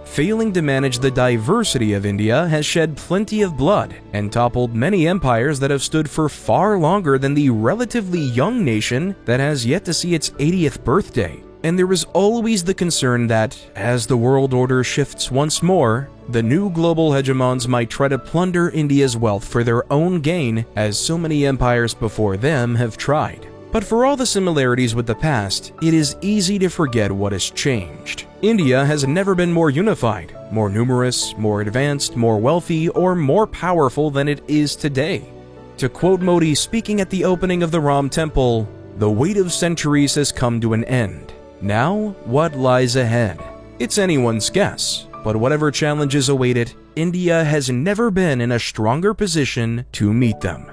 Failing to manage the diversity of India has shed plenty of blood and toppled many empires that have stood for far longer than the relatively young nation that has yet to see its 80th birthday. And there is always the concern that, as the world order shifts once more, the new global hegemons might try to plunder India's wealth for their own gain, as so many empires before them have tried. But for all the similarities with the past, it is easy to forget what has changed. India has never been more unified, more numerous, more advanced, more wealthy, or more powerful than it is today. To quote Modi speaking at the opening of the Ram Temple, "The wait of centuries has come to an end. Now, what lies ahead? It's anyone's guess, but whatever challenges await it, India has never been in a stronger position to meet them."